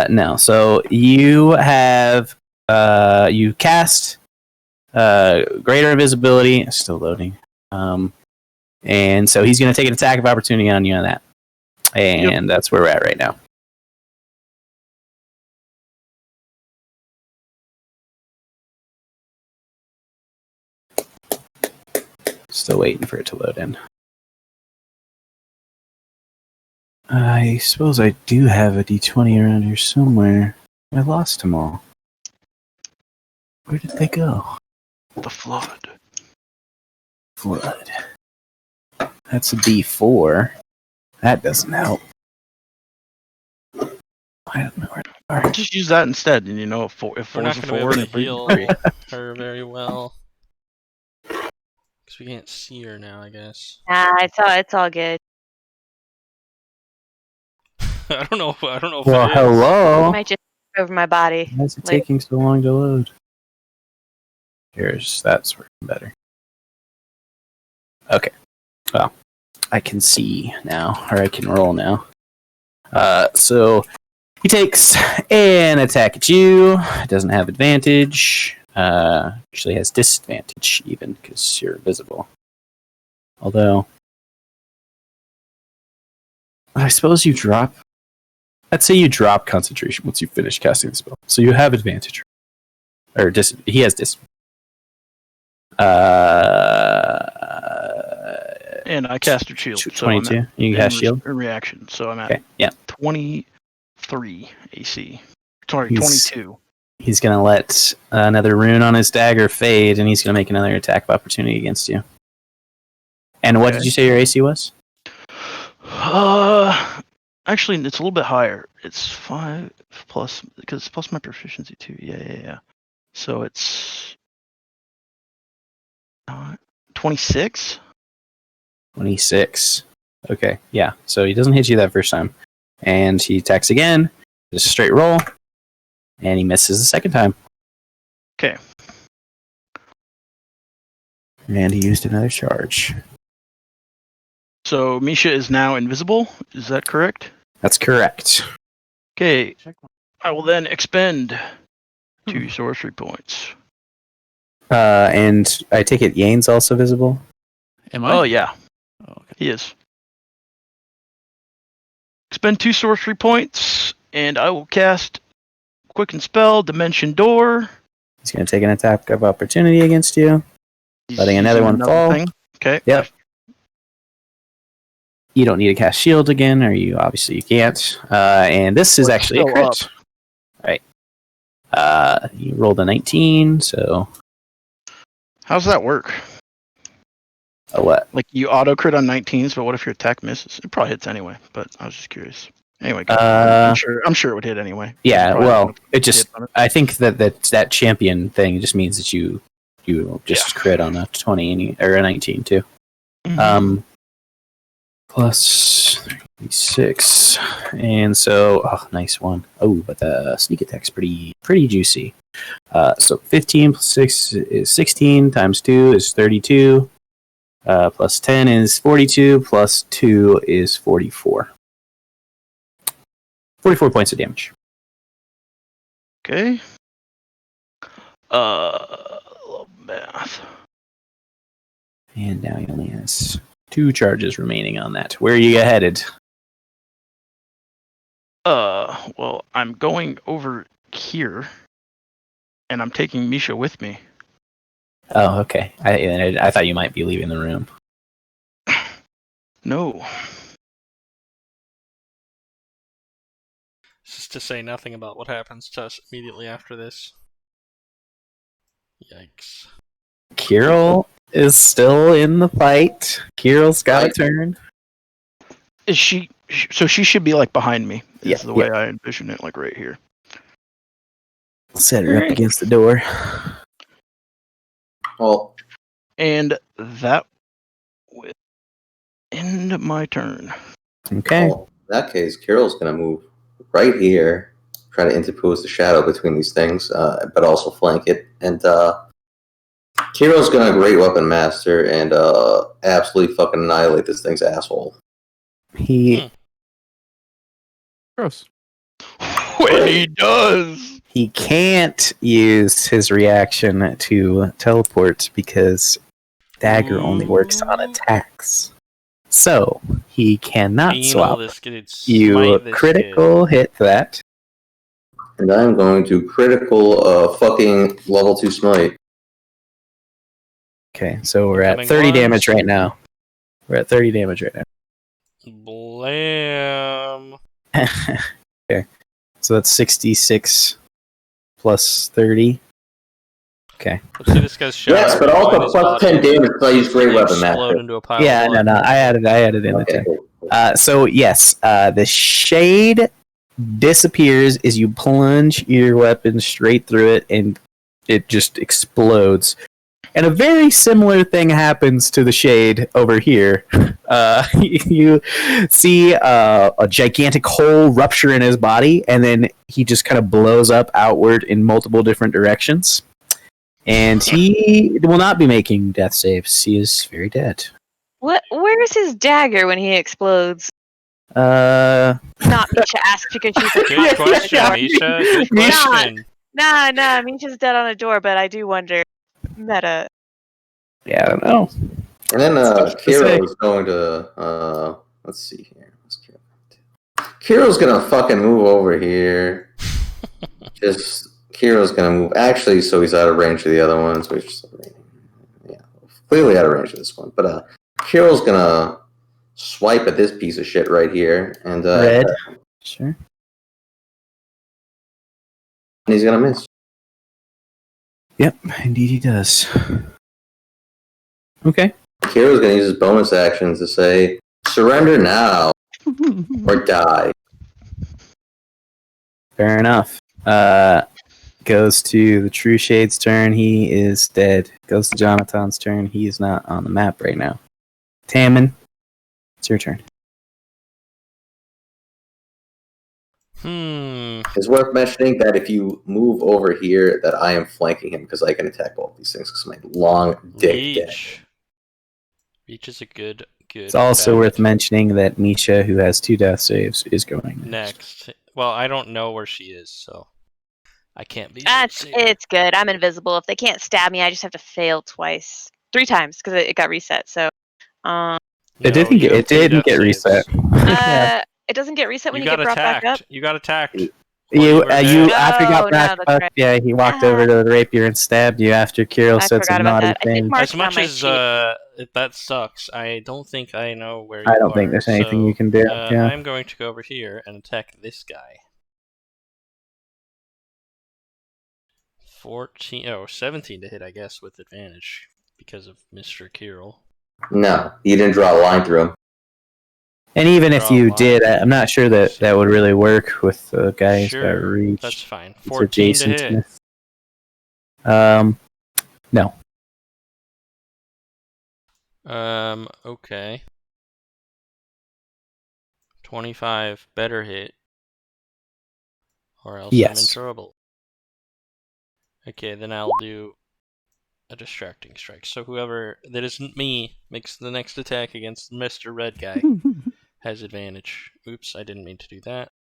No. So you have you cast greater invisibility. It's still loading. And so he's going to take an attack of opportunity on you on that. And that's where we're at right now. Still waiting for it to load in. I suppose I do have a D20 around here somewhere. I lost them all. Where did they go? The Flood. Flood. That's a D4. That doesn't help. I don't know where they are. Just use that instead, and if We're four's not a going to be 4 able and to a heal 3. her very well. Because we can't see her now, I guess. It's all good. I don't know if Well, it is. I hello. might just over my body. Why is it Like- taking so long to load? That's working better. Okay. Well, I can see now, or I can roll now. So he takes an attack at you. Doesn't have advantage. Actually has disadvantage even because you're visible. Although, I suppose you drop. I'd say you drop concentration once you finish casting the spell, so you have advantage. Or he has disadvantage. And I cast a shield. So 22. I'm You at, cast shield. in reaction. So I'm at Okay. Yeah. 23 AC. Sorry, He's- 22. He's gonna let another rune on his dagger fade, and he's gonna make another attack of opportunity against you. And what Okay. did you say your AC was? Actually, it's a little bit higher. It's 5 plus, because it's plus my proficiency too. Yeah. So it's 26. 26. Okay, yeah. So he doesn't hit you that first time, and he attacks again. Just a straight roll, and he misses the second time. Okay. And he used another charge. So Misha is now invisible. Is that correct? That's correct. Okay. I will then expend 2 sorcery points. And I take it Yane's also visible. Am I? Oh yeah, Oh, okay. he is. Expend 2 sorcery points, and I will cast Quicken Spell, Dimension Door. He's gonna take an attack of opportunity against you. He's Letting another using one fall. thing. Okay. Yep. You don't need to cast shield again, or you can't. And this is Well, actually a still crit. Right. You rolled a 19, so How's that work? a what? Like you auto crit on 19s, but what if your attack misses? It probably hits anyway. But I was just curious. Anyway, I'm sure it would hit anyway. Yeah, Probably well, would've it just hit on it. I think that champion thing just means that you just crit on a 20 or a 19 too. Mhm. Plus 36, and so nice one. Oh, but the sneak attack's pretty juicy. So 15 plus 6 is 16 times 2 is 32. Plus 10 is 42. Plus 2 is 44. 44 points of damage. Okay. Math. And now he only has 2 charges remaining on that. Where are you headed? Well, I'm going over here, and I'm taking Misha with me. Oh, okay. I thought you might be leaving the room. No. Just to say nothing about what happens to us immediately after this. Yikes. Kirill is still in the fight. Kirill's got a Right. turn. Is she? So she should be like behind me. Is Yeah, the way I envision it, like right here. Set her up Alright. against the door. Well, And that would end my turn. Okay. well, in that case, Carol's going to move right here, try to interpose the shadow between these things, but also flank it. And Kiro's going to Great Weapon Master and absolutely fucking annihilate this thing's asshole. He Gross. When he does. he can't use his reaction to teleport because dagger only works on attacks. So he cannot Anal swap. this kid, You smite this critical hit that. And I'm going to critical fucking level 2 smite. Okay, so we're at Incoming 30 ones. damage right now. We're at 30 damage right now. Kid. Blam. Okay. So that's 66 plus 30. Okay. Let's see this guy's shot. Yes, but also plus 10 damage if I use Great Weapon Explode Master. into a pile Yeah, of blood. no, I added in the Okay, 10. cool. So yes, the shade disappears as you plunge your weapon straight through it, and it just explodes. And a very similar thing happens to the shade over here. You see a gigantic hole rupture in his body, and then he just kind of blows up outward in multiple different directions. And he will not be making death saves. He is very dead. Where's his dagger when he explodes? Not Misha asked because she's a Good question, Misha. Good question. Nah, Misha's dead on a door, but I do wonder. Meta. Yeah, I don't know. And then to say. Kiro is going to let's see here. What's Kiro do? Kiro's gonna fucking move over here. Kiro's gonna move. Actually, so he's out of range of the other ones, which clearly out of range of this one. But Kiro's gonna swipe at this piece of shit right here, and Red. Sure. and he's gonna miss. Yep, indeed he does. Okay. Kiro's gonna use his bonus actions to say, "Surrender now or die." Fair enough. Goes to the True Shade's turn. He is dead. Goes to Jonathan's turn. He is not on the map right now. Tammin, it's your turn. It's worth mentioning that if you move over here, that I am flanking him because I can attack both these things because my long dick deck. Reach is a good. It's also worth mentioning that Misha, who has 2 death saves, is going next. Well, I don't know where she is, so I can't be. It's good. I'm invisible. If they can't stab me, I just have to fail twice, 3 times because it got reset. So, it didn't get reset. It doesn't get reset when you you get brought attacked. back up. You got attacked. You after you got back that's up, right. yeah, he walked over to the rapier and stabbed you after Kirill said some naughty thing. As much as that sucks, I don't think I know where you I don't think there's anything you can do. Yeah. I'm going to go over here and attack this guy. 17 to hit, I guess, with advantage because of Mr. Kirill. No, you didn't draw a line through him. And even if you did, I'm not sure that would really work with the guy who's got reach. That's fine. 14 to hit. No. Okay. 25 better hit. Or else I'm in trouble. Okay, then I'll do a distracting strike. So whoever that isn't me makes the next attack against Mr. Red Guy has advantage. Oops, I didn't mean to do that.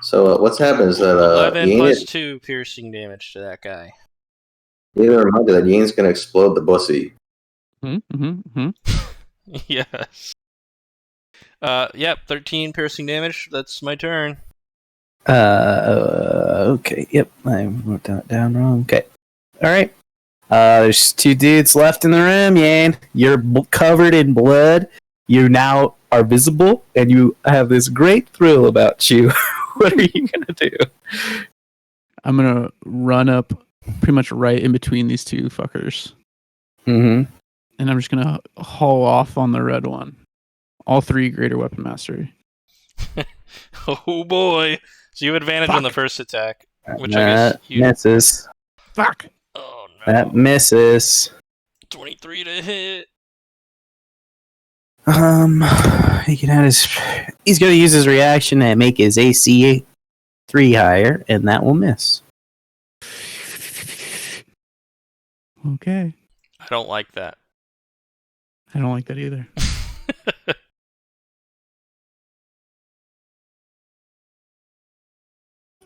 So what's happened is that 11 plus 2 piercing damage to that guy. You need to remember that Ying's gonna explode the bussy. Yes. Yep, 13 piercing damage. That's my turn. Okay. Yep, I wrote that down wrong. Okay. All right. There's 2 dudes left in the room, Yang. You're covered in blood. You now are visible, and you have this great thrill about you. What are you gonna do? I'm gonna run up pretty much right in between these 2 fuckers. Mm-hmm. And I'm just gonna haul off on the red one. All 3 greater weapon mastery. Oh boy! So you have advantage on the first attack, which I guess misses. Fuck! Oh no! That misses. 23 to hit. He can have he's gonna use his reaction and make his AC 3 higher, and that will miss. Okay. I don't like that. I don't like that either.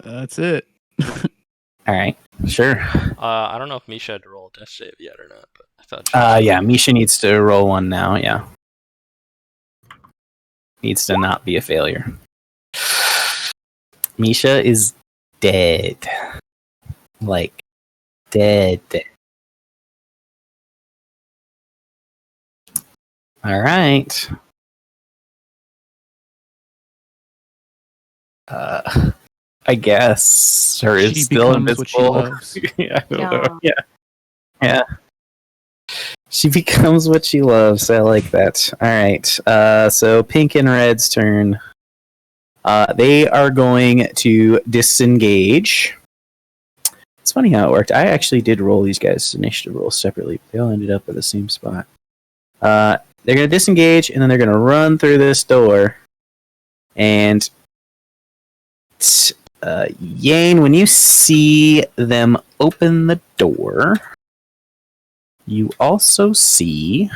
That's it. All right, sure. I don't know if Misha had to roll a death save yet or not, but I thought. Yeah, Misha needs to roll one now. Yeah, needs to not be a failure. Misha is dead, like dead. All right. I guess her is She still becomes what she invisible. loves. I don't know. Yeah. Yeah. She becomes what she loves. I like that. All right. So Pink and Red's turn. They are going to disengage. It's funny how it worked. I actually did roll these guys' initiative rolls separately. They all ended up at the same spot. They're going to disengage, and then they're going to run through this door. And Yane, when you see them open the door, you also see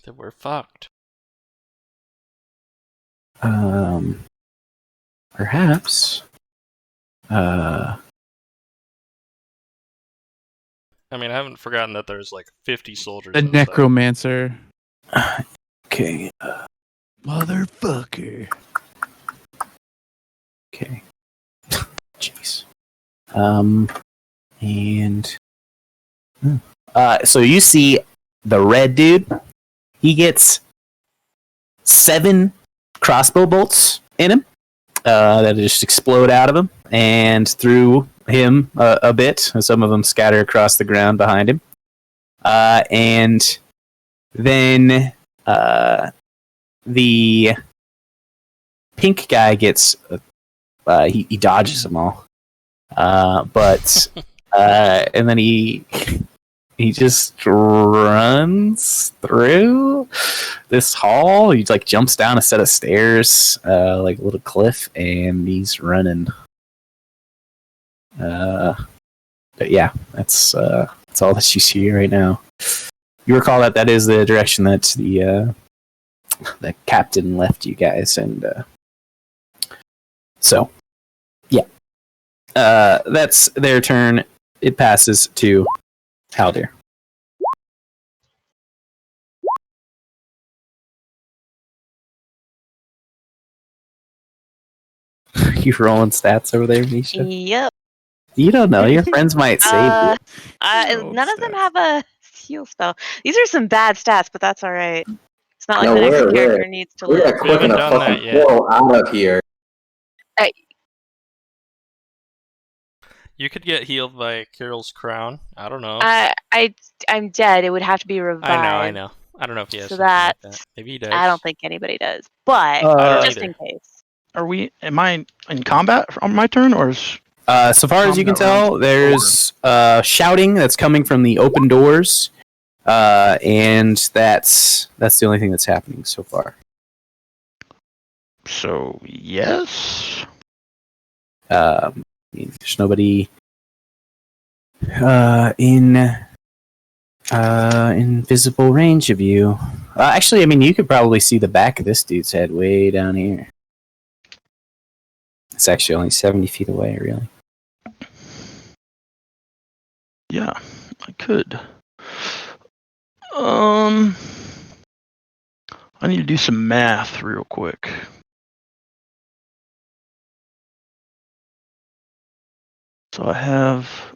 That we're fucked. Perhaps. I mean, I haven't forgotten that there's like 50 soldiers. The outside. necromancer. Okay. Motherfucker. Okay. Jeez. And. So you see the red dude. He gets 7 crossbow bolts in him that just explode out of him and through him a bit. Some of them scatter across the ground behind him. And then the pink guy gets he dodges them all, but and then he just runs through this hall. He like jumps down a set of stairs, like a little cliff, and he's running. But yeah, that's all that you see right now. You recall that is the direction that the captain left you guys, and so yeah, that's their turn. It passes to Haldir. You rolling stats over there, Misha? Yep. You don't know. Your friends might save you. None of them have a heal spell. These are some bad stats, but that's all right. It's not like No, the next we're- character needs to We live. got quick haven't enough done that fucking yet. portal out of here. You could get healed by Kirill's crown. I don't know. I'm dead. It would have to be revived. I know. I don't know if he has So something like that's- that. Maybe he does. I don't think anybody does, but I don't just either. in case. Am I in combat on my turn, or is So far as you can Combat tell, rounds there's shouting that's coming from the open doors, and that's the only thing that's happening so far. so? Yes. There's nobody in visible range of you. Actually, I mean, you could probably see the back of this dude's head way down here. It's actually only 70 feet away, really. Yeah, I could. I need to do some math real quick. So I have.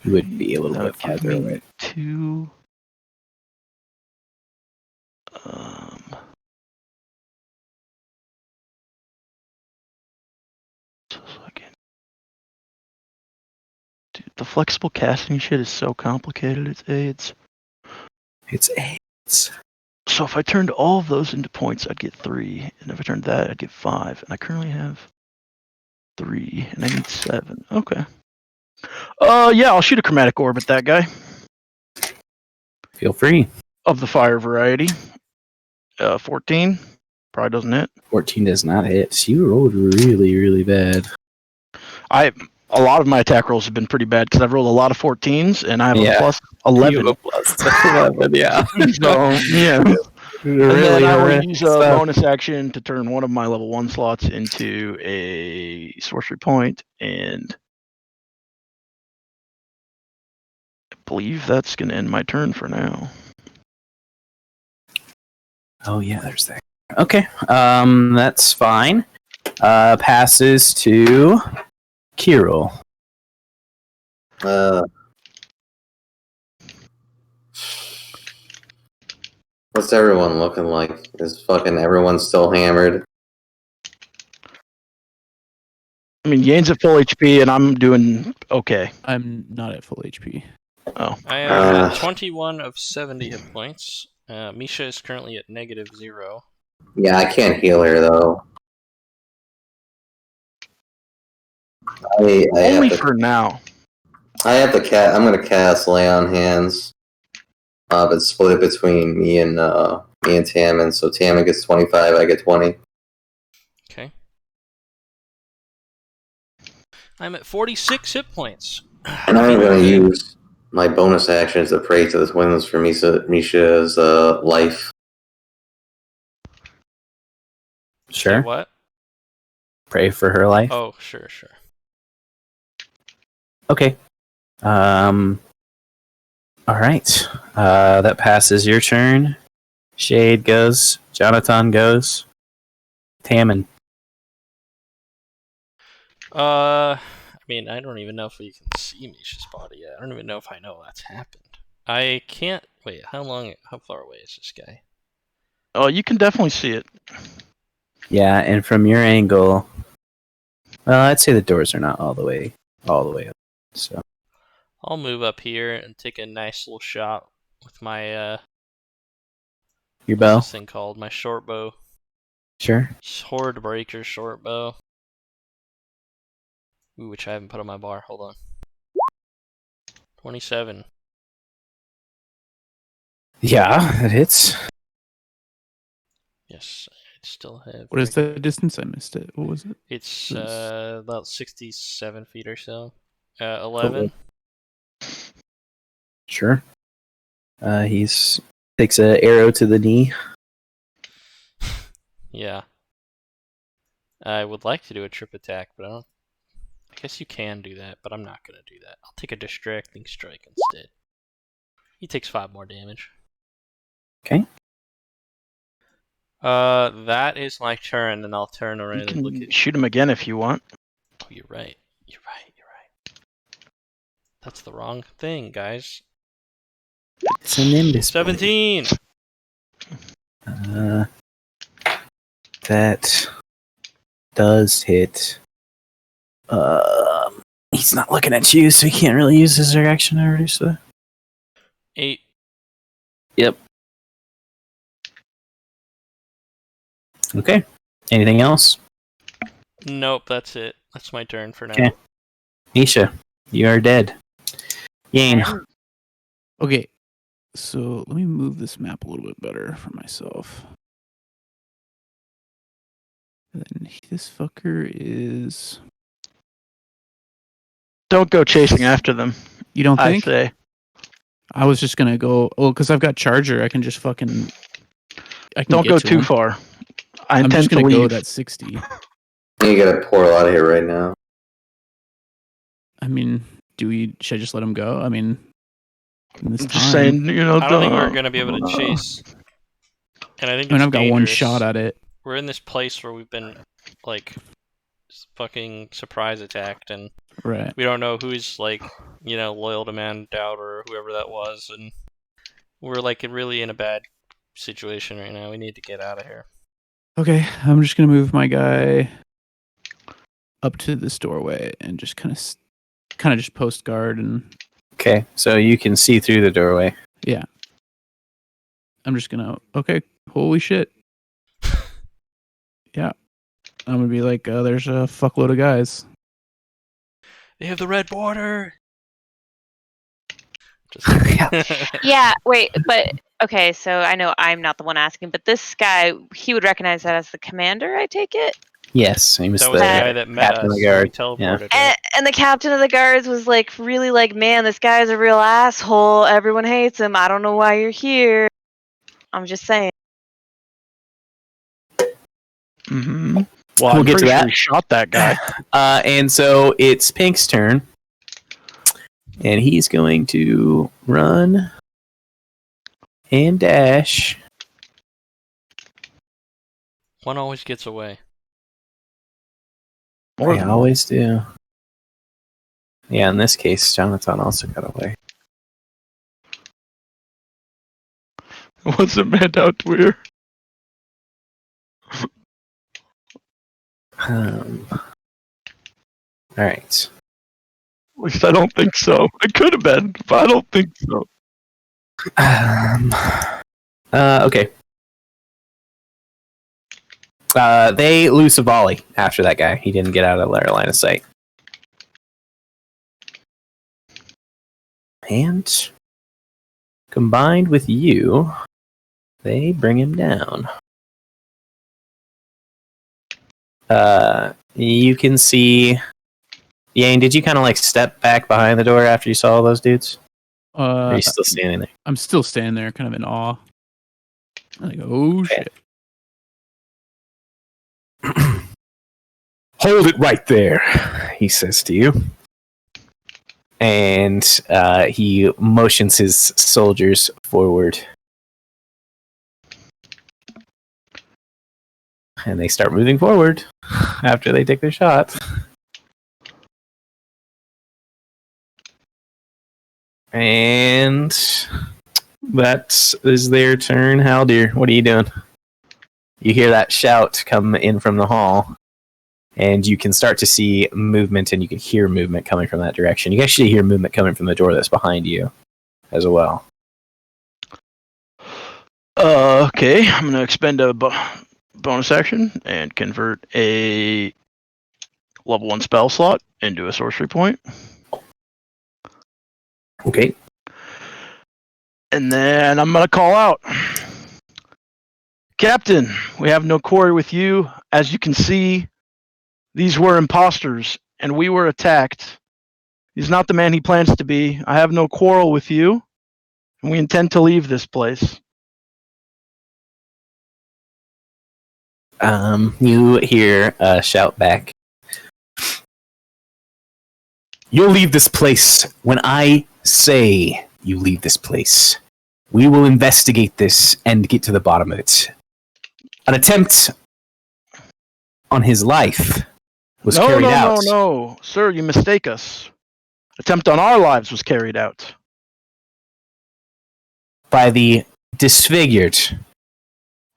You would be a little that bit would give farther me away. 2. So I can. Dude, the flexible casting shit is so complicated. It's AIDS. It's 8. So if I turned all of those into points, I'd get 3, and if I turned that, I'd get 5. And I currently have 3, and I need 7. Okay. Yeah, I'll shoot a chromatic orb at that guy Feel free. of the fire variety. 14 probably doesn't hit. 14 does not hit. You rolled really, really bad. A lot of my attack rolls have been pretty bad because I've rolled a lot of 14s, and I have Yeah. a plus 11. You have a plus 11, yeah. So yeah. And really then I will horrific use a stuff. bonus action to turn one of my level 1 slots into a sorcery point, and I believe that's going to end my turn for now. Oh yeah, there's that. Okay, that's fine. Passes to Kirill. What's everyone looking like? Is fucking everyone still hammered? I mean, Yane's at full HP, and I'm doing okay. I'm not at full HP. Oh, I am at 21 of 70 hit points. Misha is currently at -0. Yeah, I can't heal her though. I only have to, for now. I have to cast. I'm gonna cast Lay on Hands. But split it between me and Tammin. So Tammin gets 25, I get 20. Okay. I'm at 46 hit points. And I'm gonna use my bonus actions to pray to the twins for Misha's life. Sure. What? Pray for her life. Oh, sure. Okay. All right. That passes your turn. Shade goes. Jonathan goes. Tammin. I mean, I don't even know if we can see Misha's body yet. I don't even know if I know that's happened. I can't. Wait, how far away is this guy? Oh, you can definitely see it. Yeah, and from your angle, well, I'd say the doors are not all the way up. So I'll move up here and take a nice little shot with my your bow. what's this thing called? My short bow. Sure. Horde Breaker short bow. Ooh, which I haven't put on my bar. Hold on. 27. Yeah, it hits. Yes, I still have. What is the distance? I missed it. What was it? It's It was- about 67 feet or so. 11. Sure. He's takes an arrow to the knee. Yeah. I would like to do a trip attack, but I guess you can do that, but I'm not gonna do that. I'll take a distracting strike instead. He takes 5 more damage. Okay. That is my turn, and I'll turn around You and look can at. shoot him again if you want. Oh, you're right. That's the wrong thing, guys. It's an nimbus. 17. That does hit. He's not looking at you, so he can't really use his reaction to reduce the. 8. Yep. Okay. Anything else? Nope, that's it. That's my turn for now. Okay. Nisha, you are dead. Yane. Okay, so let me move this map a little bit better for myself. And then this fucker is. Don't go chasing after them. You don't I think? say. I was just gonna go. Oh, because I've got Charger. I can just fucking. I can Don't get go to too him. far. I I'm intend just to gonna leave. go that 60. You gotta pour out of here right now. I mean, should I just let him go? I mean, in this I'm time. just saying, I don't think we're gonna be able to chase. And I think I mean, it's I've got one dangerous. shot at it. We're in this place where we've been, like, fucking surprise attacked, and Right. we don't know who's, like, loyal to Man Doubt or whoever that was, and we're, like, really in a bad situation right now. We need to get out of here. Okay, I'm just gonna move my guy up to this doorway and just kind of just post guard, and Okay, so you can see through the doorway. yeah, I'm just gonna. Okay, holy shit. Yeah, I'm gonna be like, there's a fuckload of guys. They have the red border. Just Yeah, wait, but okay, so I know I'm not the one asking, but this guy, he would recognize that as the commander, I take it? Yes, he was That was the guy that met captain us. of the guard. We teleported. Yeah. Right? And the captain of the guards was like, really like, man, this guy's a real asshole. Everyone hates him. I don't know why you're here. I'm just saying. Mm-hmm. Well, We'll I'm get to pretty sure that. he shot that guy. And so it's Pink's turn. And he's going to run and dash. One always gets away. More They than always do. Yeah, in this case, Jonathan also got away. What's a man out Twitter? All right. At least I don't think so. It could have been, but I don't think so. Okay. They loose a volley after that guy. He didn't get out of their line of sight. And combined with you, they bring him down. You can see... Yang, did you kind of like step back behind the door after you saw all those dudes? Or are you still standing there? I'm still standing there, kind of in awe. Like, oh shit! Hold it right there, he says to you. And he motions his soldiers forward. And they start moving forward after they take their shot. And that is their turn. Haldir, what are you doing? You hear that shout come in from the hall. And you can start to see movement, and you can hear movement coming from that direction. You actually hear movement coming from the door that's behind you as well. Okay, I'm going to expend a bonus action and convert a level 1 spell slot into a sorcery point. Okay. And then I'm going to call out. Captain, we have no quarrel with you. As you can see, these were imposters, and we were attacked. He's not the man he plans to be. I have no quarrel with you, and we intend to leave this place. You hear a shout back. You'll leave this place when I say you leave this place. We will investigate this and get to the bottom of it. An attempt on his life was carried out. No. Sir, you mistake us. Attempt on our lives was carried out. By the disfigured.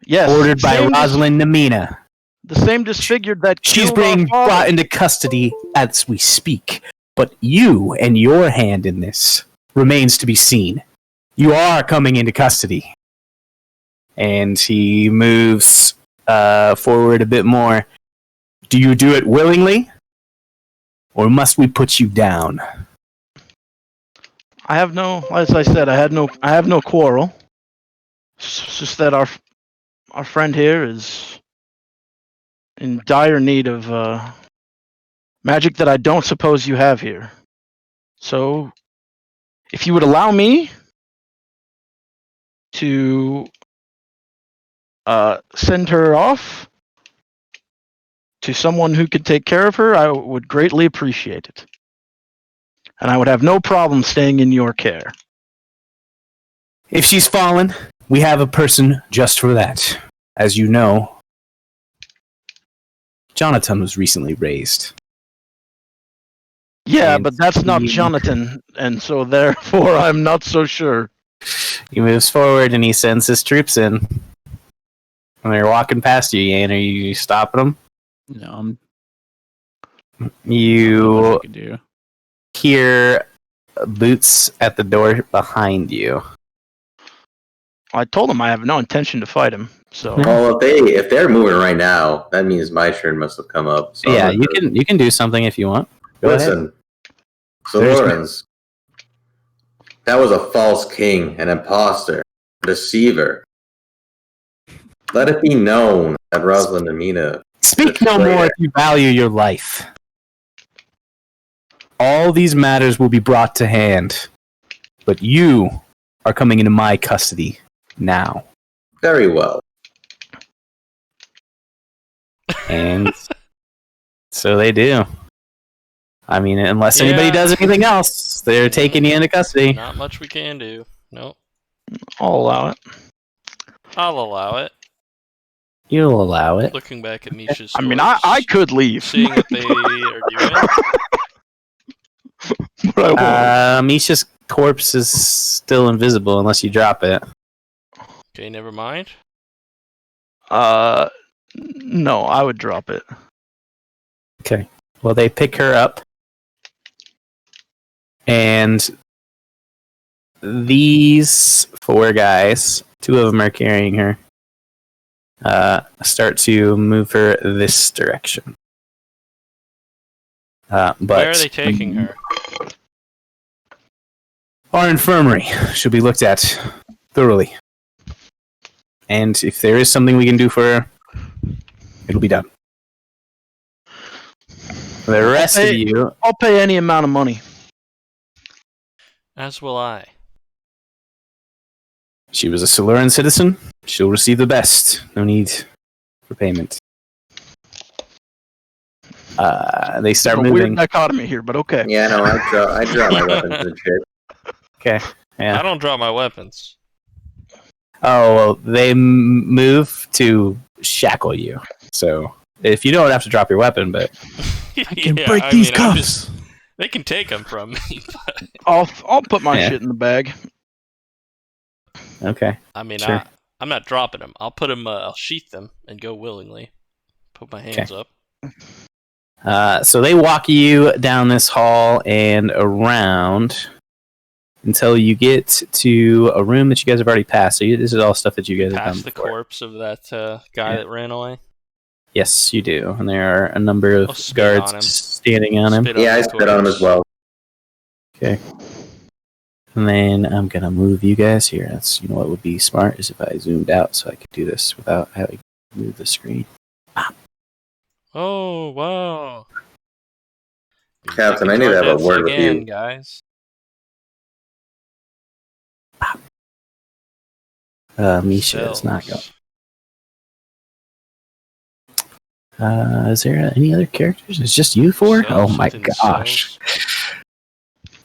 Yes. Ordered by Rosalind Namina. The same disfigured that She's killed being our father. brought into custody as we speak. But you and your hand in this remains to be seen. You are coming into custody. And he moves forward a bit more. Do you do it willingly? Or must we put you down? I have no, as I said, I have no quarrel. It's just that our friend here is in dire need of magic that I don't suppose you have here. So, if you would allow me to send her off to someone who could take care of her, I would greatly appreciate it. And I would have no problem staying in your care. If she's fallen, we have a person just for that. As you know, Jonathan was recently raised. Yeah, And but that's not he- Jonathan, and so therefore I'm not so sure. He moves forward and he sends his troops in. And they're walking past you, Yan. Are you stopping them? No, I'm. You I could do. hear boots at the door behind you. I told him I have no intention to fight him. So Well, if they're moving right now, that means my turn must have come up. So Yeah, I'm gonna- you can do something if you want. Go ahead. Listen, so There's- Lorenz, that was a false king, an imposter, a deceiver. Let it be known that Rosalind Amina. Speak no more if you value your life. All these matters will be brought to hand, but you are coming into my custody now. Very well. And so they do. I mean, unless anybody Yeah. does anything else, they're taking you into custody. Not much we can do. Nope. I'll allow it. I'll allow it. You'll allow it. Looking back at Misha's I mean, corpse, I could leave, seeing what they are doing. but I won't. Misha's corpse is still invisible unless you drop it. Okay, never mind. No, I would drop it. Okay. Well, they pick her up And these 4 guys, 2 of them are carrying her, start to move her this direction. But Where are they taking her? Our infirmary should be looked at thoroughly. And if there is something we can do for her, it'll be done. For the rest of you... I'll pay any amount of money. As will I. She was a Siluran citizen. She'll receive the best. No need for payment. They start There's a moving. weird dichotomy here, but okay. Yeah, no, I draw my weapons and shit. Okay. Yeah. I don't drop my weapons. Oh, well, they move to shackle you. So, if you don't have to drop your weapon, but... I can break these cuffs. They can take them from me. But... I'll put my shit in the bag. Okay. I mean, sure. I'm not dropping them. I'll put them. I'll sheath them and go willingly. Put my hands up. So they walk you down this hall and around until you get to a room that you guys have already passed. So this is all stuff that you guys have done Past the before. corpse of that guy that ran away. Yes, you do. And there are a number of spit guards on him. standing on him. Yeah, I spit on him as well. Okay. And then I'm going to move you guys here. That's, what would be smart is if I zoomed out so I could do this without having to move the screen. Oh, wow. Captain, I need to have a word with you. Guys. Misha is not going. Is there any other characters? It's just you 4? Oh my gosh.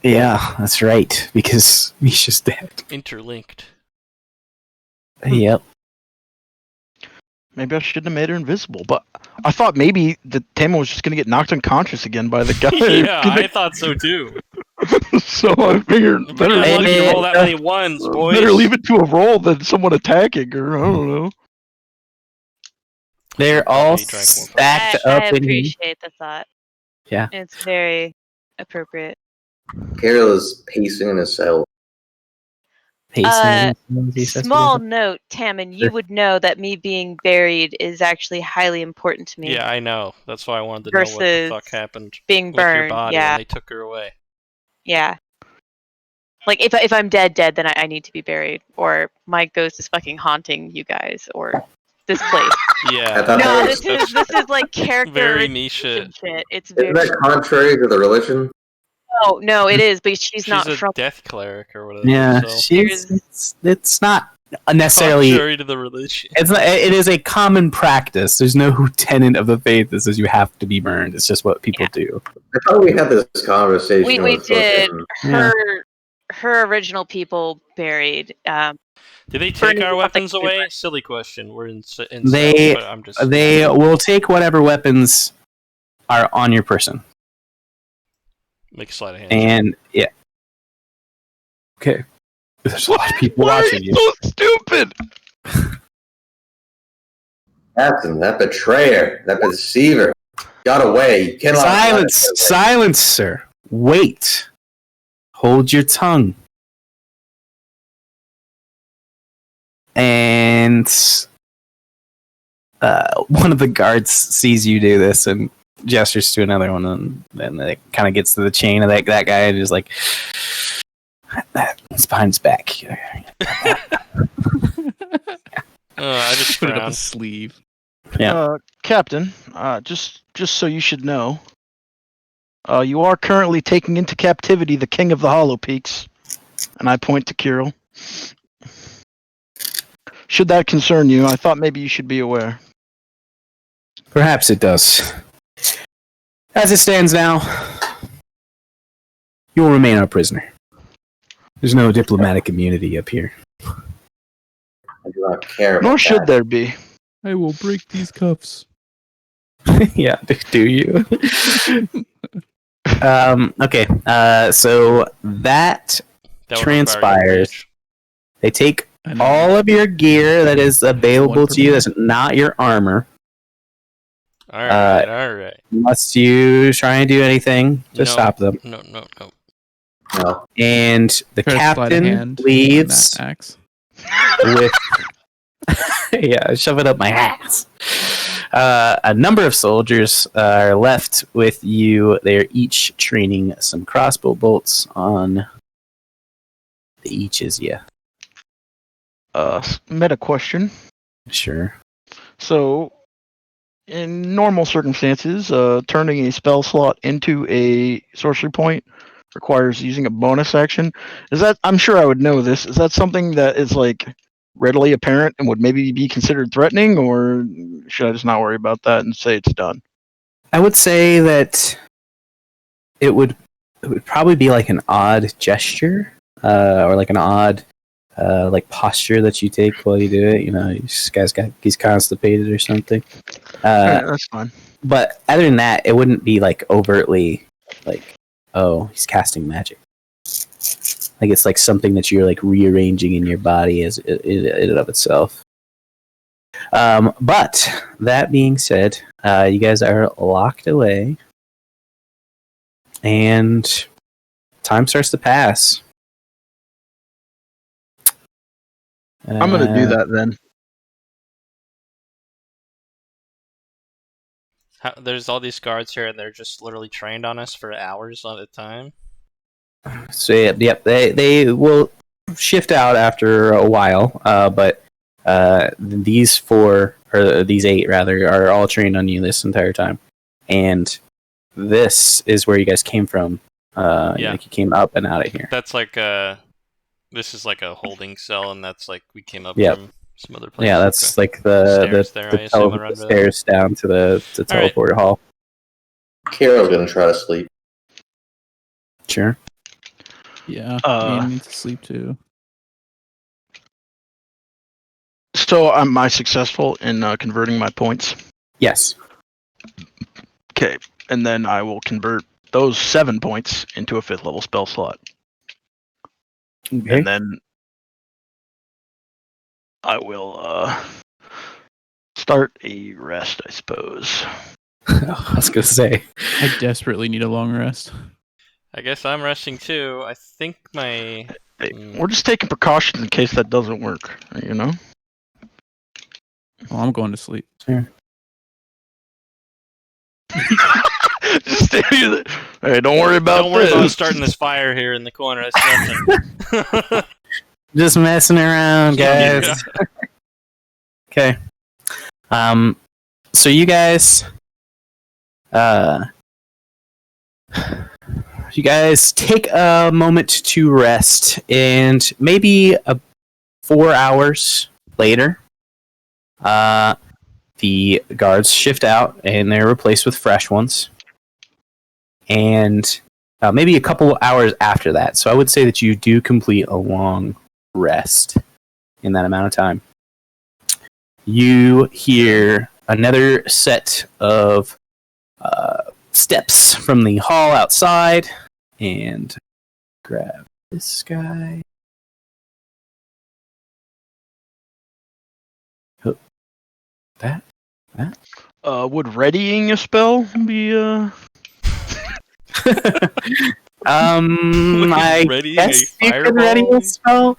Yeah, that's right. Because Misha's dead. Interlinked. Yep. Maybe I shouldn't have made her invisible, but I thought maybe the Tama was just gonna get knocked unconscious again by the guy. Yeah, I thought so too. So I figured Better lucky to roll that many ones, boys. Better leave it to a roll than someone attacking her. I don't know. They're all stacked up I in here. appreciate the thought. Yeah. It's very appropriate. Carol is pacing in his cell. Small note, Tammin, you would know that me being buried is actually highly important to me. Yeah, I know. That's why I wanted to know what the fuck happened being with your burned. body Yeah. when they took her away. Yeah. Like if I'm dead, then I need to be buried, or my ghost is fucking haunting you guys, or this place. Yeah. No, this is like character very niche shit. It's very. Isn't that contrary to the religion? No, it is, but she's not a from death cleric or whatever. Yeah, so. it's not necessarily contrary to the religion. It's not, it is a common practice. There's no tenet of the faith that says you have to be burned. It's just what people do. I thought we had this conversation. We did. Her original people buried. Did they take our weapons away? Silly question. We're in they but I'm just... they will take whatever weapons are on your person. Make a sleight of hand. And yeah. Okay. There's a lot of people watching you. So stupid. Captain, that betrayer, that deceiver, got away. You cannot Silence, sir. Wait. Hold your tongue. And one of the guards sees you do this and gestures to another one, and then it kind of gets to the chain of that guy and is like, it's behind his back. I just put it up his sleeve. Yeah. Captain, just so you should know, you are currently taking into captivity the King of the Hollow Peaks, and I point to Kirill. Should that concern you, I thought maybe you should be aware. Perhaps it does. As it stands now, you will remain our prisoner. There's no diplomatic immunity up here. I do not care. Nor should there be. I will break these cuffs. Yeah, do you? Okay, so that transpires. They take all of your gear that is available to you that's not your armor. Alright. Unless you try and do anything to stop them. No. No. And the Try to slide a captain hand leaves in that axe. with yeah, shove it up my ass. A number of soldiers are left with you. They are each training some crossbow bolts on the eaches. Yeah, Meta question. sure. So, in normal circumstances, turning a spell slot into a sorcery point requires using a bonus action. Is that? I'm sure I would know this. Is that something that is like readily apparent and would maybe be considered threatening, or should I just not worry about that and say it's done? I would say that it would probably be like an odd gesture, or like an odd like posture that you take while you do it. You know, this guy's he's constipated or something. Alright, that's fine. But other than that, it wouldn't be like overtly like, oh, he's casting magic. Like it's like something that you're like rearranging in your body as in and of itself. But that being said, you guys are locked away, and time starts to pass. I'm gonna do that then. There's all these guards here, and they're just literally trained on us for hours at a time. So yep, they will shift out after a while, but these four or these eight rather are all trained on you this entire time, and this is where you guys came from. Yeah. Like you came up and out of here. That's like this is like a holding cell, and that's like we came up Yep. from some other place. Yeah, that's Okay. like the Stairs there, I assume, around the stairs down to the Alright. teleporter hall. Kira's gonna try to sleep. Sure. Yeah, Uh, Ian needs to sleep too. So, am I successful in converting my points? Yes. Okay, and then I will convert those 7 points into a 5th level spell slot. Okay. And then I will start a rest, I suppose. I was gonna say. I desperately need a long rest. I guess I'm resting too. I think my Hey, we're just taking precautions in case that doesn't work, you know? Well, I'm going to sleep. Sure. Just stay there. Hey, don't worry about don't worry this. about starting this fire here in the corner. That's nothing. Just messing around, guys. Okay. So you guys, take a moment to rest, and maybe 4 hours later, the guards shift out and they're replaced with fresh ones. And maybe a couple hours after that. So I would say that you do complete a long rest in that amount of time. You hear another set of steps from the hall outside, and grab this guy. Oh, that. Would readying a spell be I Readying guess a you could ready fireball? a spell.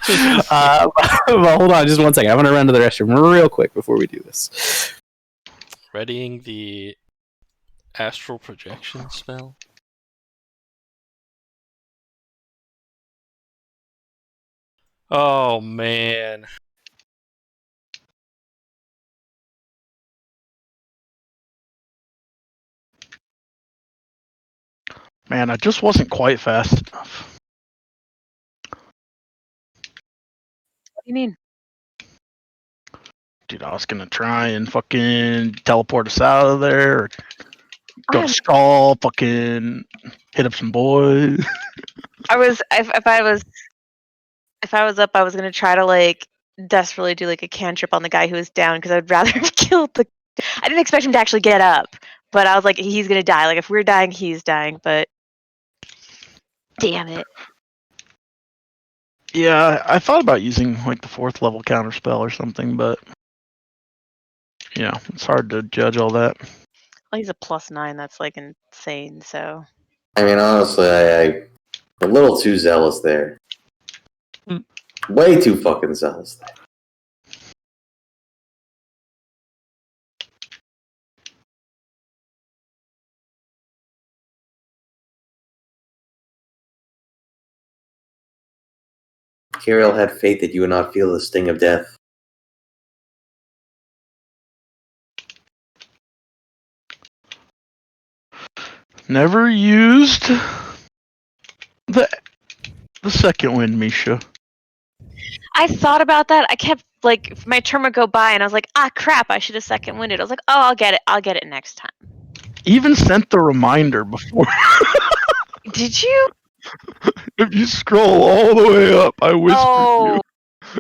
Well, hold on just one second. I'm gonna run to the restroom real quick before we do this. Readying the astral projection spell. Oh man. Man, I just wasn't quite fast enough. What do you mean? Dude, I was gonna try and fucking teleport us out of there, or go to I'm- Skull, fucking hit up some boys. If I was up, I was gonna try to like desperately do like a cantrip on the guy who was down because I'd rather have killed the. I didn't expect him to actually get up, but I was like, he's gonna die. Like if we're dying, he's dying. But damn it. Yeah, I thought about using like the 4th level counter spell or something, but yeah, it's hard to judge all that. Well, he's a +9. That's like insane. So I mean, honestly, A little too zealous there. Way too fucking zealous there. Kirill had faith that you would not feel the sting of death. Never used the second wind, Misha. I thought about that. I kept like my turn would go by, and I was like, ah, crap! I should have second winded. I was like, oh, I'll get it. I'll get it next time. Even sent the reminder before. Did you? If you scroll all the way up, I whispered Oh, you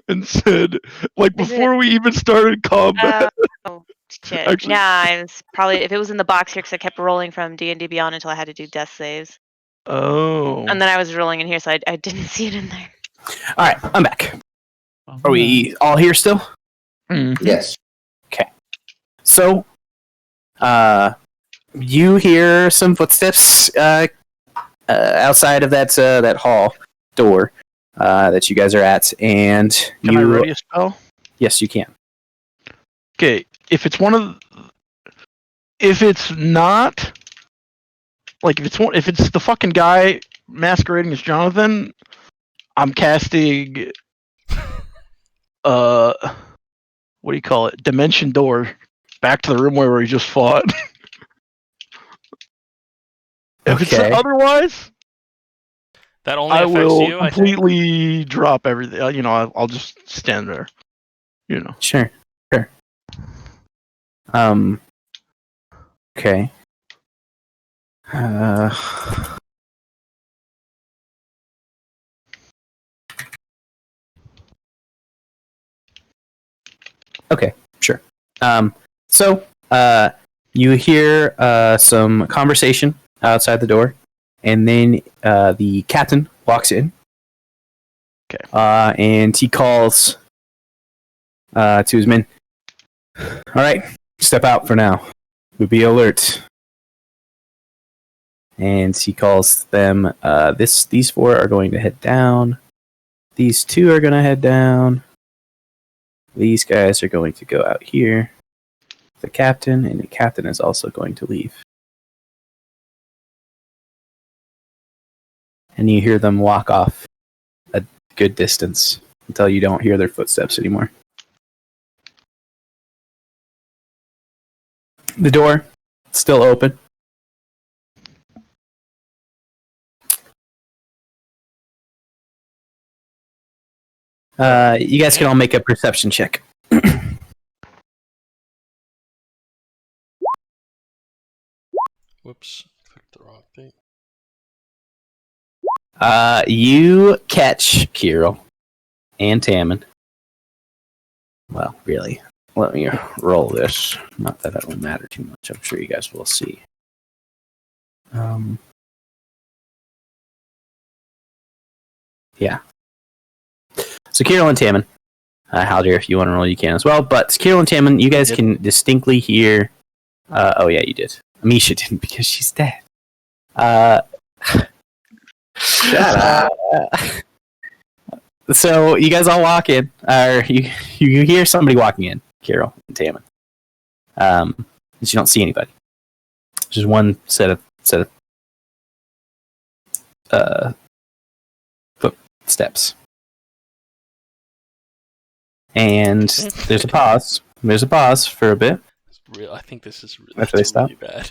and said, like, Is it- before we even started combat. oh, shit. Actually- Nah, it's probably if it was in the box here because I kept rolling from D&D Beyond until I had to do death saves, Oh. and then I was rolling in here, so I didn't see it in there. All right, I'm back. Are we all here still? Mhm. Yes. So, you hear some footsteps outside of that hall door that you guys are at, and Can I ready a spell? Yes, you can. Okay, if it's not, like, if it's the fucking guy masquerading as Jonathan, I'm casting, what do you call it? Dimension door back to the room where he just fought. If it's Okay. otherwise, That only I affects will you, I think. completely drop everything. I'll just stand there. Sure. Okay. Okay, sure. So, you hear some conversation outside the door, and then the captain walks in. Okay. And he calls to his men. All right, step out for now. We'll be alert. And he calls them. These four are going to head down. These two are going to head down. These guys are going to go out here. The captain, and the captain is also going to leave. And you hear them walk off a good distance until you don't hear their footsteps anymore. The door still open. You guys can all make a perception check. Whoops, clicked the wrong thing. You catch Kirill and Tammin. Well, really, let me roll this. Not that it will matter too much. I'm sure you guys will see. Yeah. So Kirill and Tammin. Haldir, if you want to roll, you can as well. But Kirill and Tammin, you guys can distinctly hear. Oh yeah, you did. Amisha didn't because she's dead. Shut up. So you guys all walk in, or you hear somebody walking in, Kirill and Tammin. But you don't see anybody. Just one set of footsteps. And there's a pause. There's a pause for a bit. I think this is After they stop? really bad.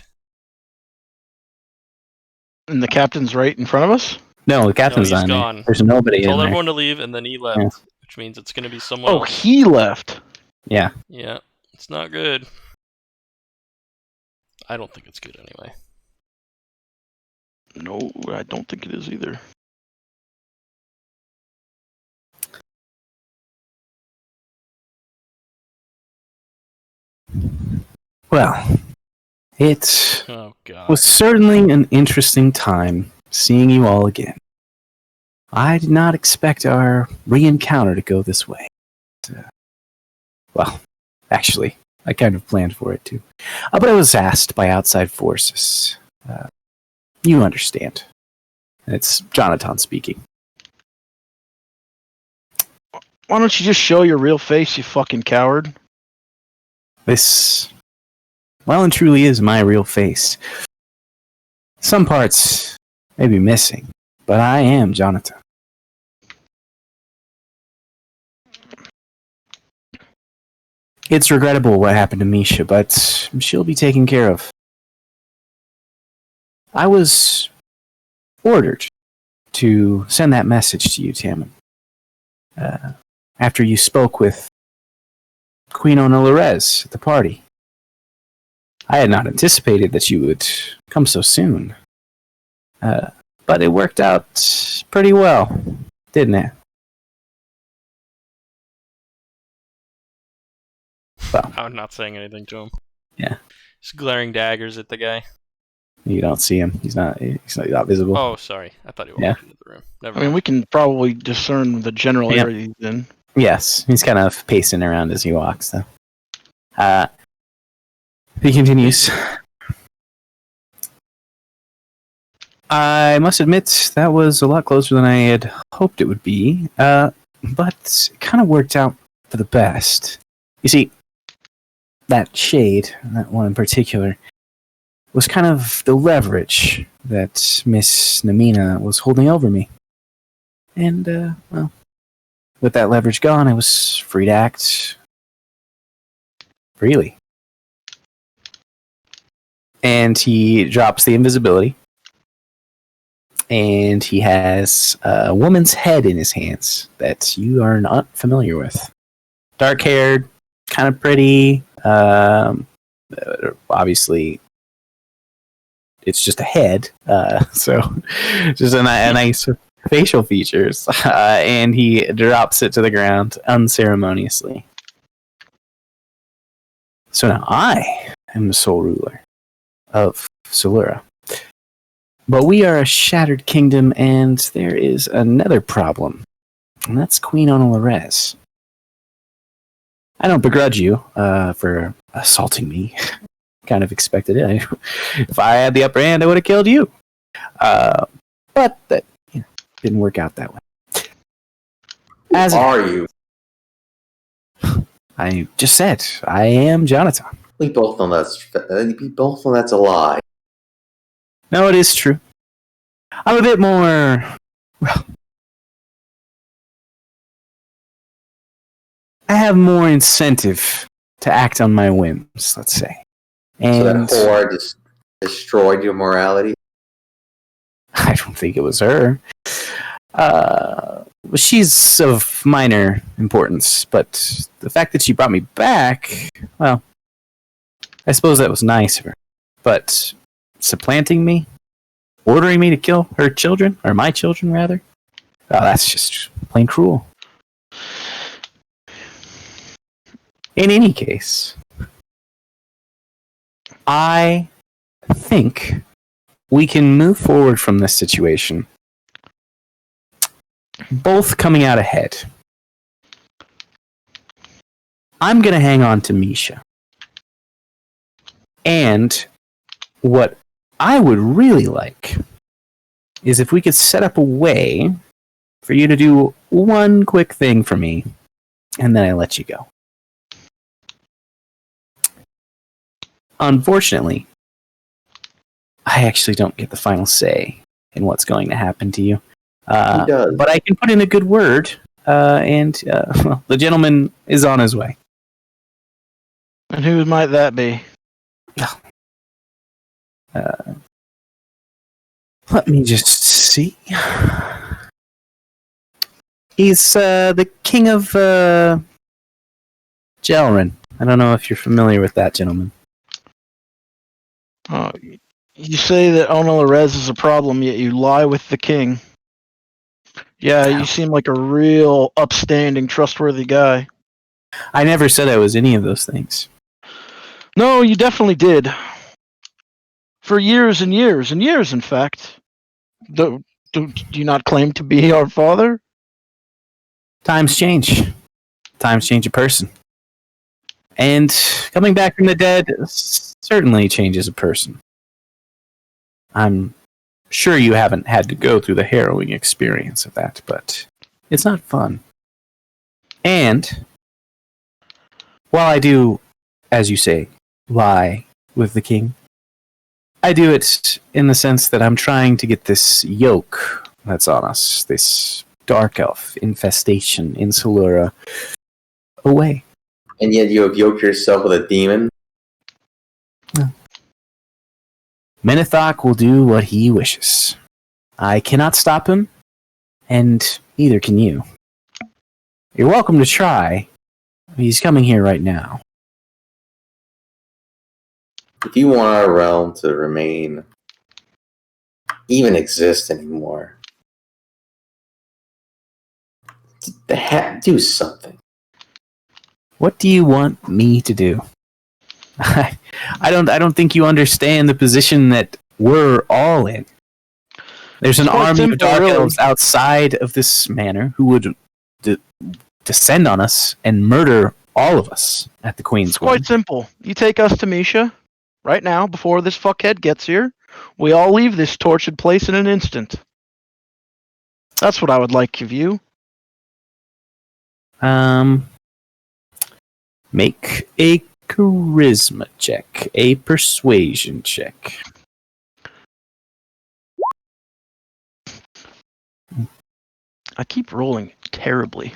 And the captain's right in front of us? No, the captain's he's not in there. gone. There's nobody in Told there. everyone to leave, and then he left, Yeah. which means it's going to be someone Oh, else. he left. Yeah. Yeah, it's not good. I don't think it's good anyway. No, I don't think it is either. Well, it Oh god. was certainly an interesting time seeing you all again. I did not expect our re-encounter to go this way. Well, actually, I kind of planned for it too. But I was asked by outside forces. You understand. It's Jonathan speaking. Why don't you just show your real face, you fucking coward? This, well and truly is my real face. Some parts may be missing, but I am Jonathan. It's regrettable what happened to Misha, but she'll be taken care of. I was ordered to send that message to you, Tammin. After you spoke with Queen Ona Lorez at the party. I had not anticipated that you would come so soon. But it worked out pretty well, didn't it? Well, I'm not saying anything to him. Yeah. Just glaring daggers at the guy. you don't see him. He's not visible. Oh, sorry. I thought he walked Yeah. into the room. Never I mean, mind. we can probably discern the general Yeah. area he's in. Yes, he's kind of pacing around as he walks, though. He continues. I must admit, that was a lot closer than I had hoped it would be, but it kind of worked out for the best. You see, that shade, that one in particular, was kind of the leverage that Miss Namina was holding over me. And, well, with that leverage gone, I was free to act freely. And he drops the invisibility. And he has a woman's head in his hands that you are not familiar with. Dark-haired, kind of pretty. Obviously, it's just a head. So, just a nice facial features. And he drops it to the ground unceremoniously. So now I am the sole ruler of Solura. But we are a shattered kingdom, and there is another problem. And that's Queen Ona Lorez. I don't begrudge you for assaulting me. Kind of expected it. If I had the upper hand, I would have killed you. But that didn't work out that way. Who are you? I just said, I am Jonathan. We both know that's a lie. No, it is true. I'm a bit more, well, I have more incentive to act on my whims, let's say. So that And whore just destroyed your morality? I don't think it was her. She's of minor importance, but the fact that she brought me back, well, I suppose that was nice of her. But supplanting me? Ordering me to kill her children? Or my children, rather? Oh, that's just plain cruel. In any case, I think we can move forward from this situation, both coming out ahead. I'm going to hang on to Misha. And what I would really like is if we could set up a way for you to do one quick thing for me, and then I let you go. Unfortunately, I actually don't get the final say in what's going to happen to you. He does. But I can put in a good word, and well, the gentleman is on his way. And who might that be? Let me just see. He's the king of Gelrin. I don't know if you're familiar with that gentleman. You say that Ona Lorez is a problem, yet you lie with the king. Yeah, you seem like a real upstanding, trustworthy guy. I never said I was any of those things. No, you definitely did. For years and years and years, in fact. Do you not claim to be our father? Times change. Times change a person. And coming back from the dead certainly changes a person. I'm Sure, you haven't had to go through the harrowing experience of that, but it's not fun. And while I do, as you say, lie with the king, I do it in the sense that I'm trying to get this yoke that's on us, this dark elf infestation in Solura, away. And yet you have yoked yourself with a demon? Menethok will do what he wishes. I cannot stop him, and neither can you. You're welcome to try. He's coming here right now. If you want our realm to remain, even exist anymore, do something. What do you want me to do? I don't think you understand the position that we're all in. There's an It's quite army simple, of dark really. elves outside of this manor who would descend on us and murder all of us at the Queen's It's quite whim. simple. You take us to Misha right now before this fuckhead gets here. We all leave this tortured place in an instant. That's what I would like of you. Make a charisma check, a persuasion check. I keep rolling terribly.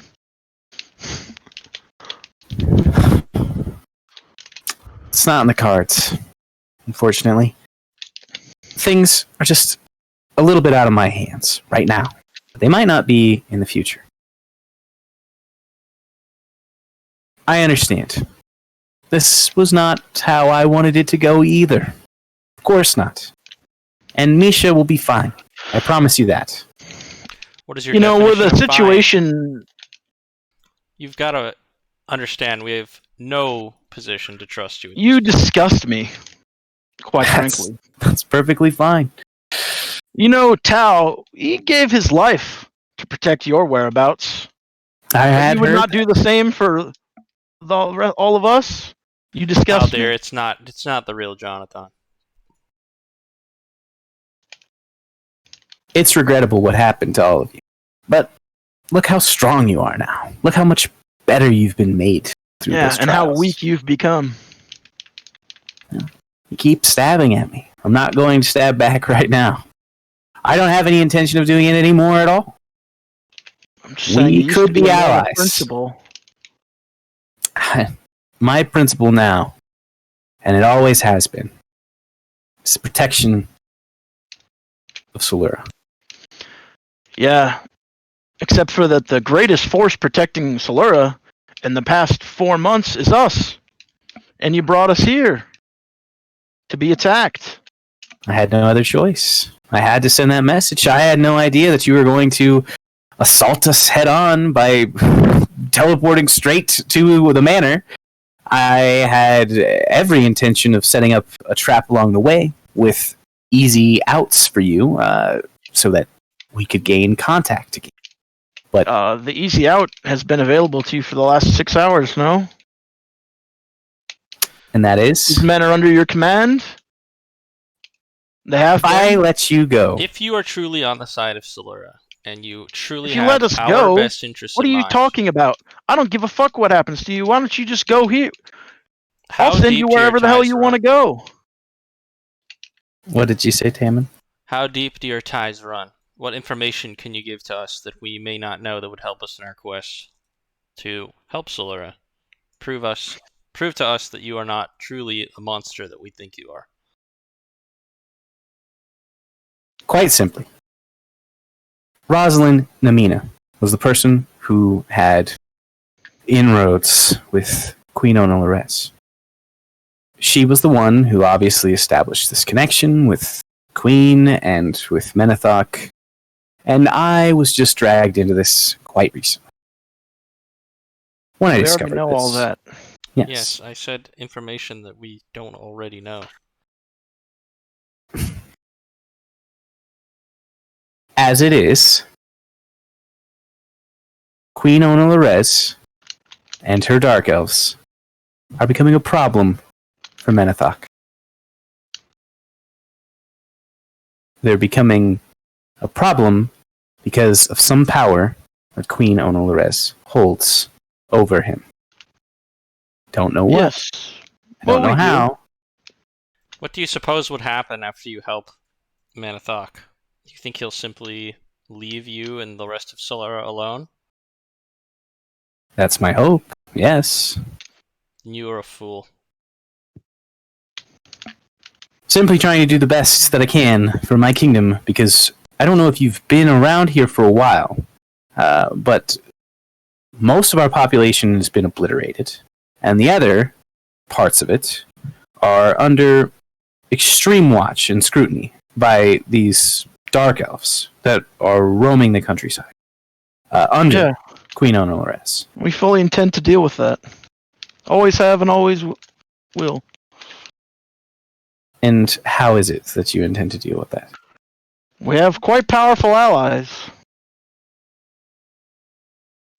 It's not in the cards, unfortunately. Things are just a little bit out of my hands right now. They might not be in the future. I understand. This was not how I wanted it to go either. Of course not. And Misha will be fine. I promise you that. What is your You know, with definition the of fine? situation, You've got to understand we have no position to trust you. at you this point. disgust me, quite That's- frankly. That's perfectly fine. You know, Tao, he gave his life to protect your whereabouts. I had You would heard not do the same for all of us? You Oh disgust dear, me. it's not the real Jonathan. it's regrettable what happened to all of you. But look how strong you are now. Look how much better you've been made through Yeah, those and how trials. weak you've become. You keep stabbing at me. I'm not going to stab back right now. I don't have any intention of doing it anymore at all. I'm just saying, We you used could to be be a man of allies. principle. My principle now, and it always has been, is the protection of Solura. Yeah, except for that the greatest force protecting Solura in the past 4 months is us. And you brought us here to be attacked. I had no other choice. I had to send that message. I had no idea that you were going to assault us head on by teleporting straight to the manor. I had every intention of setting up a trap along the way with easy outs for you so that we could gain contact again. The easy out has been available to you for the last 6 hours, no? And that These is, men are under your command? They have if I been? let you go, If you are truly on the side of Solura, and you truly If you have let us our go, best interests What are in you mind, talking about? I don't give a fuck what happens to you. Why don't you just go here? how I'll send deep you do your wherever the hell ties you run? want to go. what did you say, Tammin? How deep do your ties run? What information can you give to us that we may not know that would help us in our quest to help Solura? Prove to us that you are not truly the monster that we think you are. Quite simply, Rosalind Namina was the person who had inroads with Queen Ona Lores. She was the one who obviously established this connection with Queen and with Menethok, and I was just dragged into this quite recently. When I We already discovered know this, all that. Yes, I said information that we don't already know. As it is, Queen Ona Lores and her Dark Elves are becoming a problem for Menethok. they're becoming a problem because of some power that Queen Onolores holds over him. Don't know what. Yes. Don't know we do. how. What do you suppose would happen after you help Manathok? Do you think he'll simply leave you and the rest of Solera alone? That's my hope. Yes. You are a fool. Simply trying to do the best that I can for my kingdom, because I don't know if you've been around here for a while, but most of our population has been obliterated, and the other parts of it are under extreme watch and scrutiny by these dark elves that are roaming the countryside under Queen Onolores. We fully intend to deal with that. Always have and always will. And how is it that you intend to deal with that? We have quite powerful allies.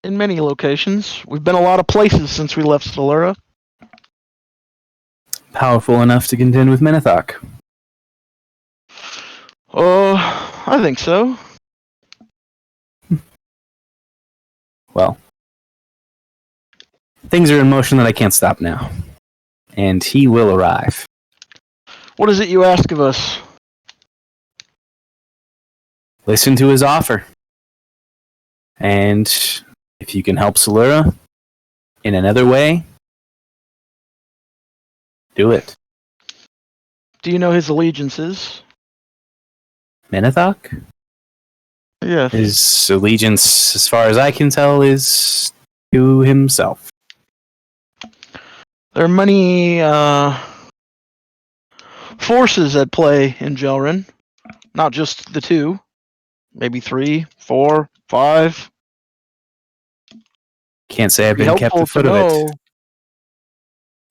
In many locations. We've been a lot of places since we left Solera. Powerful enough to contend with Manathok. I think so. Well, things are in motion that I can't stop now. And he will arrive. What is it you ask of us? Listen to his offer. And if you can help Solera in another way, do it. Do you know his allegiances? Manathok? Yes. His allegiance, as far as I can tell, is to himself. There are many forces at play in Jelrin. Not just the two. Maybe 3, 4, 5. Can't say I've It'd be been kept helpful afoot to of know it.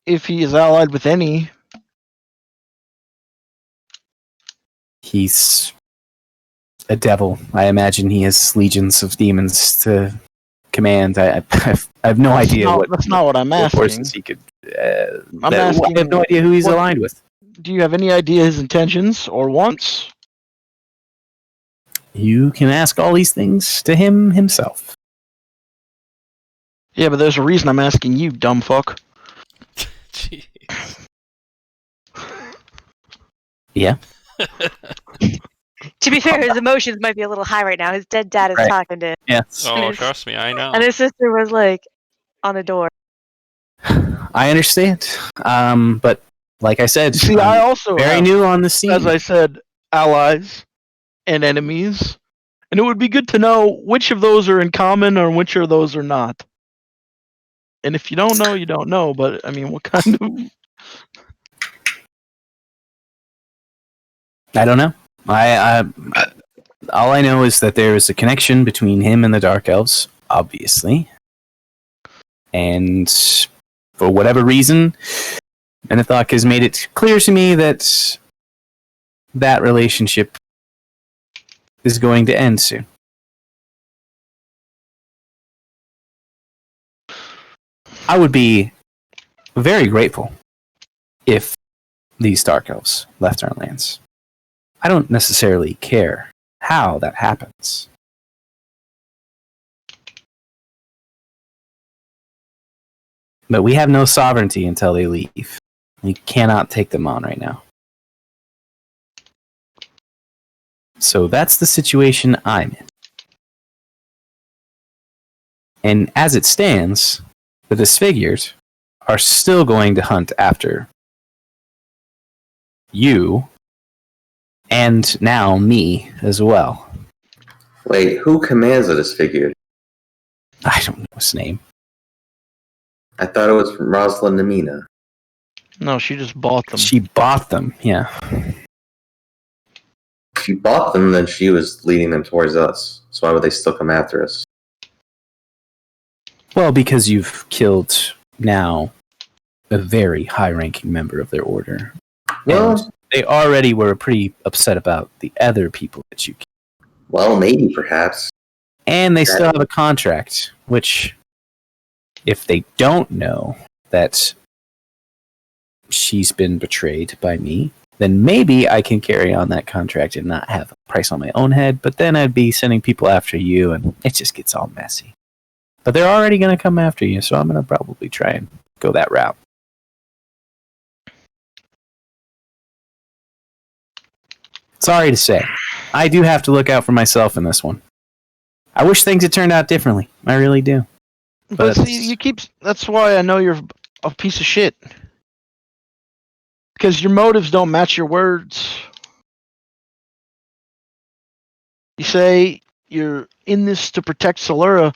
if he is allied with any. He's a devil. I imagine he has legions of demons to command. I have no idea That's not what I'm what asking. forces he could. I'm asking. I have no idea who he's what- aligned with. Do you have any idea his intentions or wants? You can ask all these things to him himself. Yeah, but there's a reason I'm asking you, dumb fuck. Jeez. Yeah. To be fair, his emotions might be a little high right now. His dead dad is Right. talking to him, Yes. Oh, his- trust me, I know. and his sister was like on the door. I understand. But like I said, See, I I'm also very have, new on the scene. as I said, allies and enemies, and it would be good to know which of those are in common or which of those are not. And if you don't know, you don't know. But I mean, what kind of? I don't know. I all I know is that there is a connection between him and the Dark Elves, obviously. And for whatever reason, Manathok has made it clear to me that that relationship is going to end soon. I would be very grateful if these Dark Elves left our lands. I don't necessarily care how that happens. But we have no sovereignty until they leave. We cannot take them on right now. So that's the situation I'm in. And as it stands, the Disfigured are still going to hunt after you, and now me as well. Wait, who commands the Disfigured? I don't know his name. I thought it was from Rosalind Namina. No, she just bought them. She bought them, yeah. If she bought them, then she was leading them towards us. So why would they still come after us? Well, because you've killed now a very high-ranking member of their order. Well, And they already were pretty upset about the other people that you killed. well, maybe, perhaps. And they still have a contract, which, if they don't know that she's been betrayed by me, then maybe I can carry on that contract and not have a price on my own head. But then I'd be sending people after you, and it just gets all messy. But they're already going to come after you, so I'm going to probably try and go that route. Sorry to say, I do have to look out for myself in this one. I wish things had turned out differently. I really do. But see, that's why I know you're a piece of shit. Because your motives don't match your words. You say you're in this to protect Solura,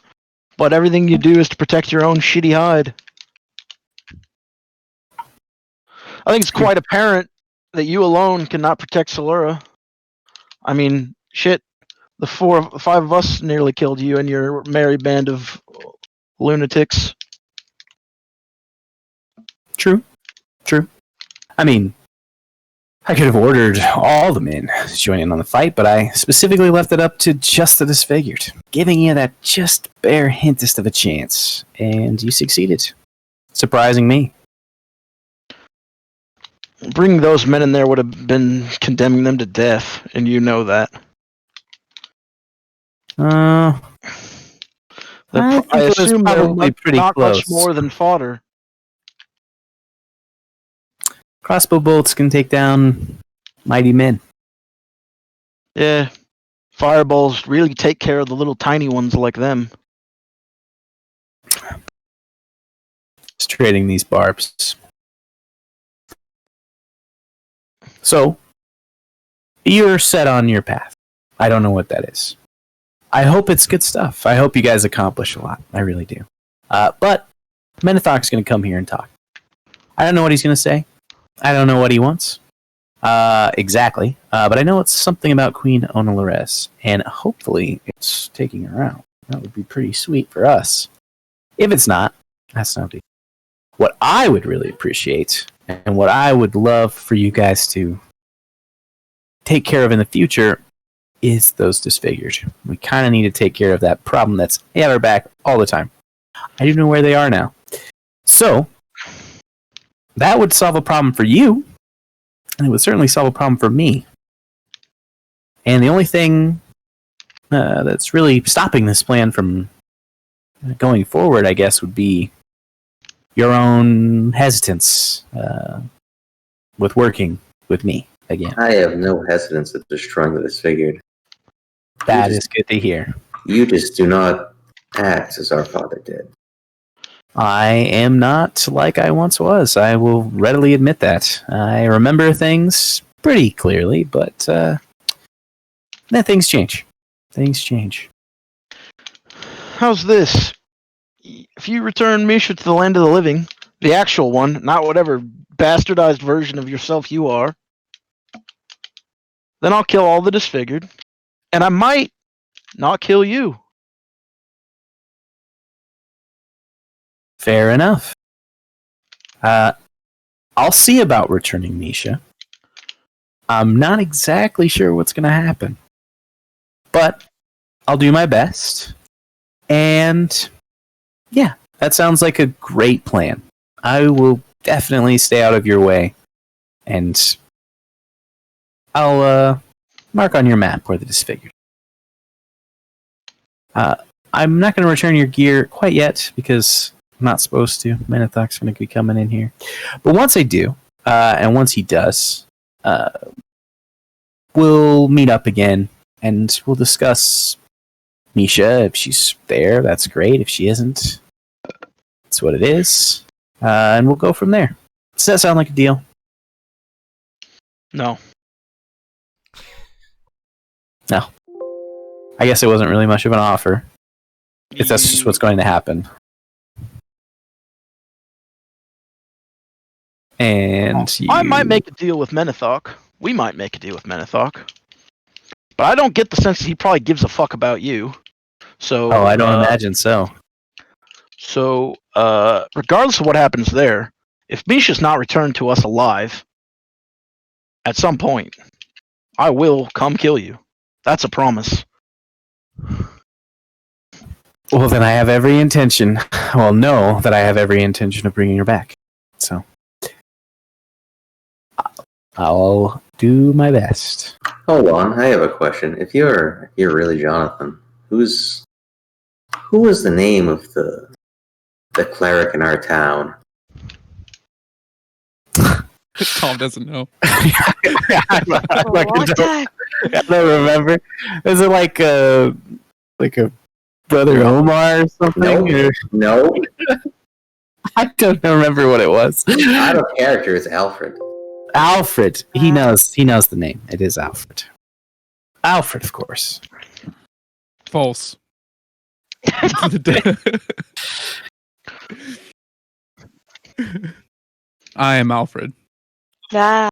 but everything you do is to protect your own shitty hide. I think it's quite apparent that you alone cannot protect Solura. I mean, shit, the 5 of us nearly killed you and your merry band of lunatics. True. I mean, I could have ordered all the men to join in on the fight, but I specifically left it up to just the disfigured, giving you that just bare hintest of a chance, and you succeeded. Surprising me. Bringing those men in there would have been condemning them to death, and you know that. I think I it was assume they're probably pretty not close. much more than fodder. Crossbow bolts can take down mighty men. Yeah, fireballs really take care of the little tiny ones like them. Just trading these barbs. So, you're set on your path. I don't know what that is. I hope it's good stuff. I hope you guys accomplish a lot. I really do. But Menethok's going to come here and talk. I don't know what he's going to say. I don't know what he wants. Exactly. But I know it's something about Queen Onalares, and hopefully it's taking her out. That would be pretty sweet for us. If it's not, that's no big. What I would really appreciate, and what I would love for you guys to take care of in the future, is those disfigured. We kind of need to take care of that problem that's at our back all the time. I don't know where they are now. So, that would solve a problem for you, and it would certainly solve a problem for me. And the only thing that's really stopping this plan from going forward, I guess, would be your own hesitance with working with me again. I have no hesitance at destroying the disfigured. That is good to hear. You just do not act as our father did. I am not like I once was. I will readily admit that. I remember things pretty clearly, but then things change. Things change. How's this? If you return Misha to the land of the living, the actual one, not whatever bastardized version of yourself you are, then I'll kill all the disfigured, and I might not kill you. Fair enough. I'll see about returning Misha. I'm not exactly sure what's going to happen, but I'll do my best. And yeah, that sounds like a great plan. I will definitely stay out of your way, and I'll mark on your map where the disfigured. I'm not going to return your gear quite yet because I'm not supposed to. Menethok's going to be coming in here. But once I do, and once he does, we'll meet up again and we'll discuss Misha. If she's there, that's great. If she isn't, that's what it is. And we'll go from there. Does that sound like a deal? No. No. I guess it wasn't really much of an offer. If that's just what's going to happen. And I might make a deal with Menethok. We might make a deal with Menethok. But I don't get the sense that he probably gives a fuck about you. So I don't imagine so. So, regardless of what happens there, if Misha's not returned to us alive, at some point, I will come kill you. That's a promise. Well, then I have every intention. Well, know that I have every intention of bringing her back. So, I'll do my best. Hold on, I have a question. If you're really Jonathan, who was the name of the cleric in our town? Tom doesn't know. I Long time. don't remember. Is it like a Brother Omar or something? Nope. Or- No, I don't remember what it was. out of character. It's Alfred. Alfred. He knows the name. It is Alfred. Alfred, of course. False. I am Alfred. Ah,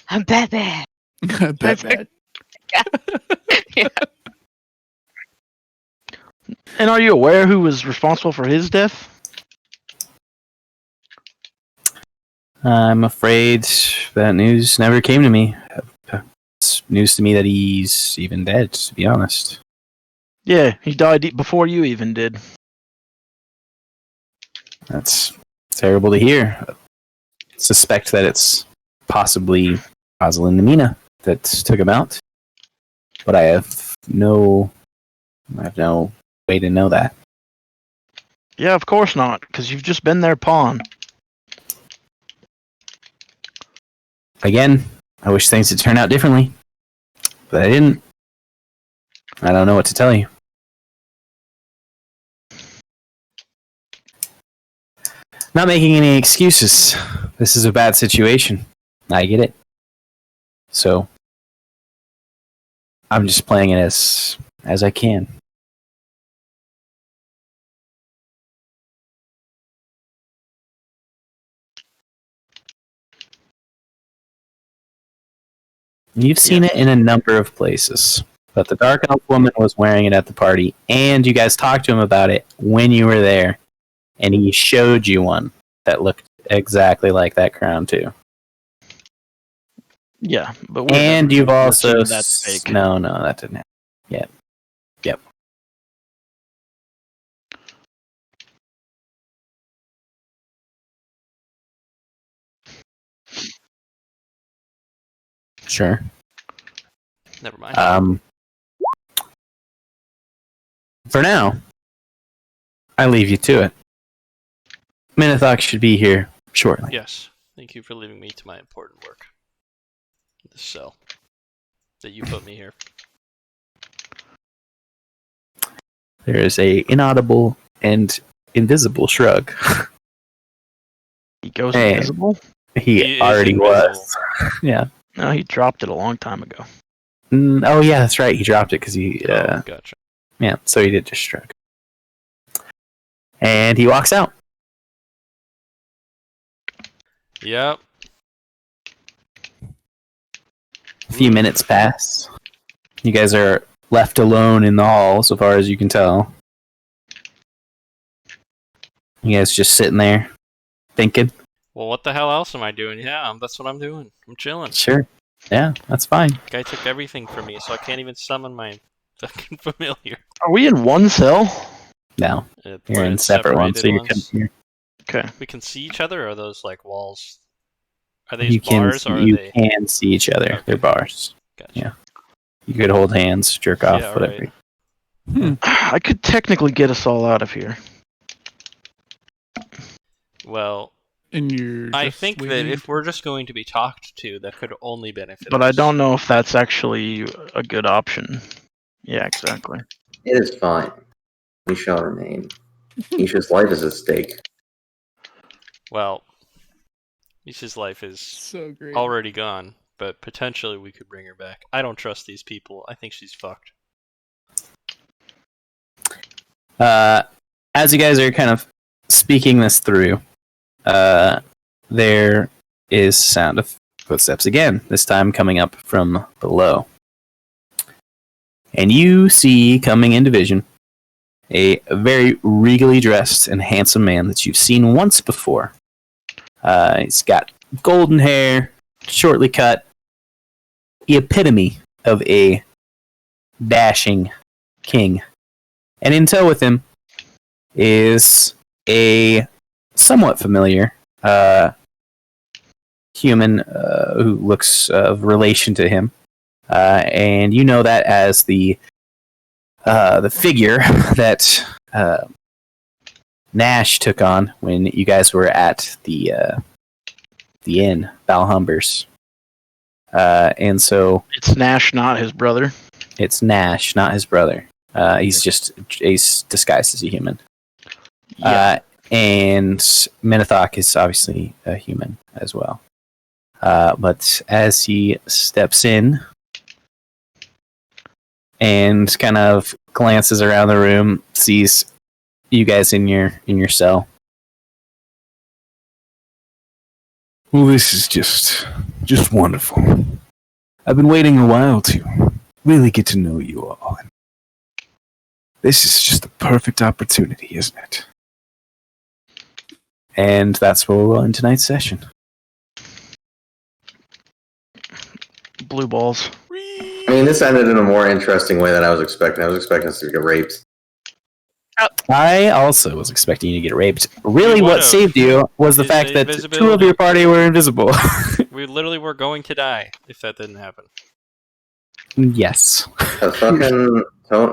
I'm Batman. Batman. Yeah. And are you aware who was responsible for his death? I'm afraid that news never came to me. It's news to me that he's even dead, to be honest. Yeah, he died before you even did. That's terrible to hear. Suspect that it's possibly Rosalind and Mina that took him out. But I have no way to know that. Yeah, of course not, because you've just been their pawn. Again, I wish things had turned out differently. But I didn't. I don't know what to tell you. Not making any excuses. This is a bad situation. I get it. So, I'm just playing it as I can. You've seen it in a number of places. But the Dark Elf woman was wearing it at the party, and you guys talked to him about it when you were there, and he showed you one that looked exactly like that crown too. Yeah, but And you've also that's fake. No, that didn't happen. Yep. Sure. Never mind. For now, I leave you to it. Minithok should be here shortly. Yes. Thank you for leaving me to my important work. This cell that you put me here. There is a inaudible and invisible shrug. He goes Hey. invisible? He is already invisible. was. Yeah. No, he dropped it a long time ago. Oh yeah, that's right. He dropped it because he. Oh, gotcha. Yeah, so he did just shrug. And he walks out. Yep. A few minutes pass. You guys are left alone in the hall, so far as you can tell. You guys just sitting there, thinking. Well, what the hell else am I doing? Yeah, that's what I'm doing. I'm chilling. Sure. Yeah, that's fine. Guy took everything from me, so I can't even summon my fucking familiar. Are we in one cell? No, We're you're in separate ones, so separated you can. Okay. We can see each other, or are those like walls? Are these You can. bars, or are You they? can see each other. Okay. They're bars. Gotcha. Yeah. You could hold hands, jerk off, Yeah, whatever. right. I could technically get us all out of here. Well, And you're. I just think that waiting- if we're just going to be talked to, that could only benefit But us. I don't know if that's actually a good option. Yeah, exactly. It is fine. We shall remain. Isha's life is at stake. Well, Isha's life is So great. already gone, but potentially we could bring her back. I don't trust these people. I think she's fucked. As you guys are kind of speaking this through, there is sound of footsteps again, this time coming up from below. And you see coming into vision a very regally dressed and handsome man that you've seen once before. He's got golden hair, shortly cut, the epitome of a dashing king. And in tow with him is a somewhat familiar human who looks of relation to him, and you know that as the figure that Nash took on when you guys were at the inn, Valhumbers. And so It's Nash, not his brother. it's Nash, not his brother. He's disguised as a human. Yeah. And Menethok is obviously a human as well. But as he steps in and kind of glances around the room, sees you guys in your cell. Well, this is just wonderful. I've been waiting a while to really get to know you all. This is just the perfect opportunity, isn't it? And that's where we'll end tonight's session. Blue balls. I mean, this ended in a more interesting way than I was expecting. I was expecting us to get raped. I also was expecting you to get raped. Really, what would've. saved you was the Is fact the that two invisibility. of your party were invisible. We literally were going to die if that didn't happen. Yes. The fucking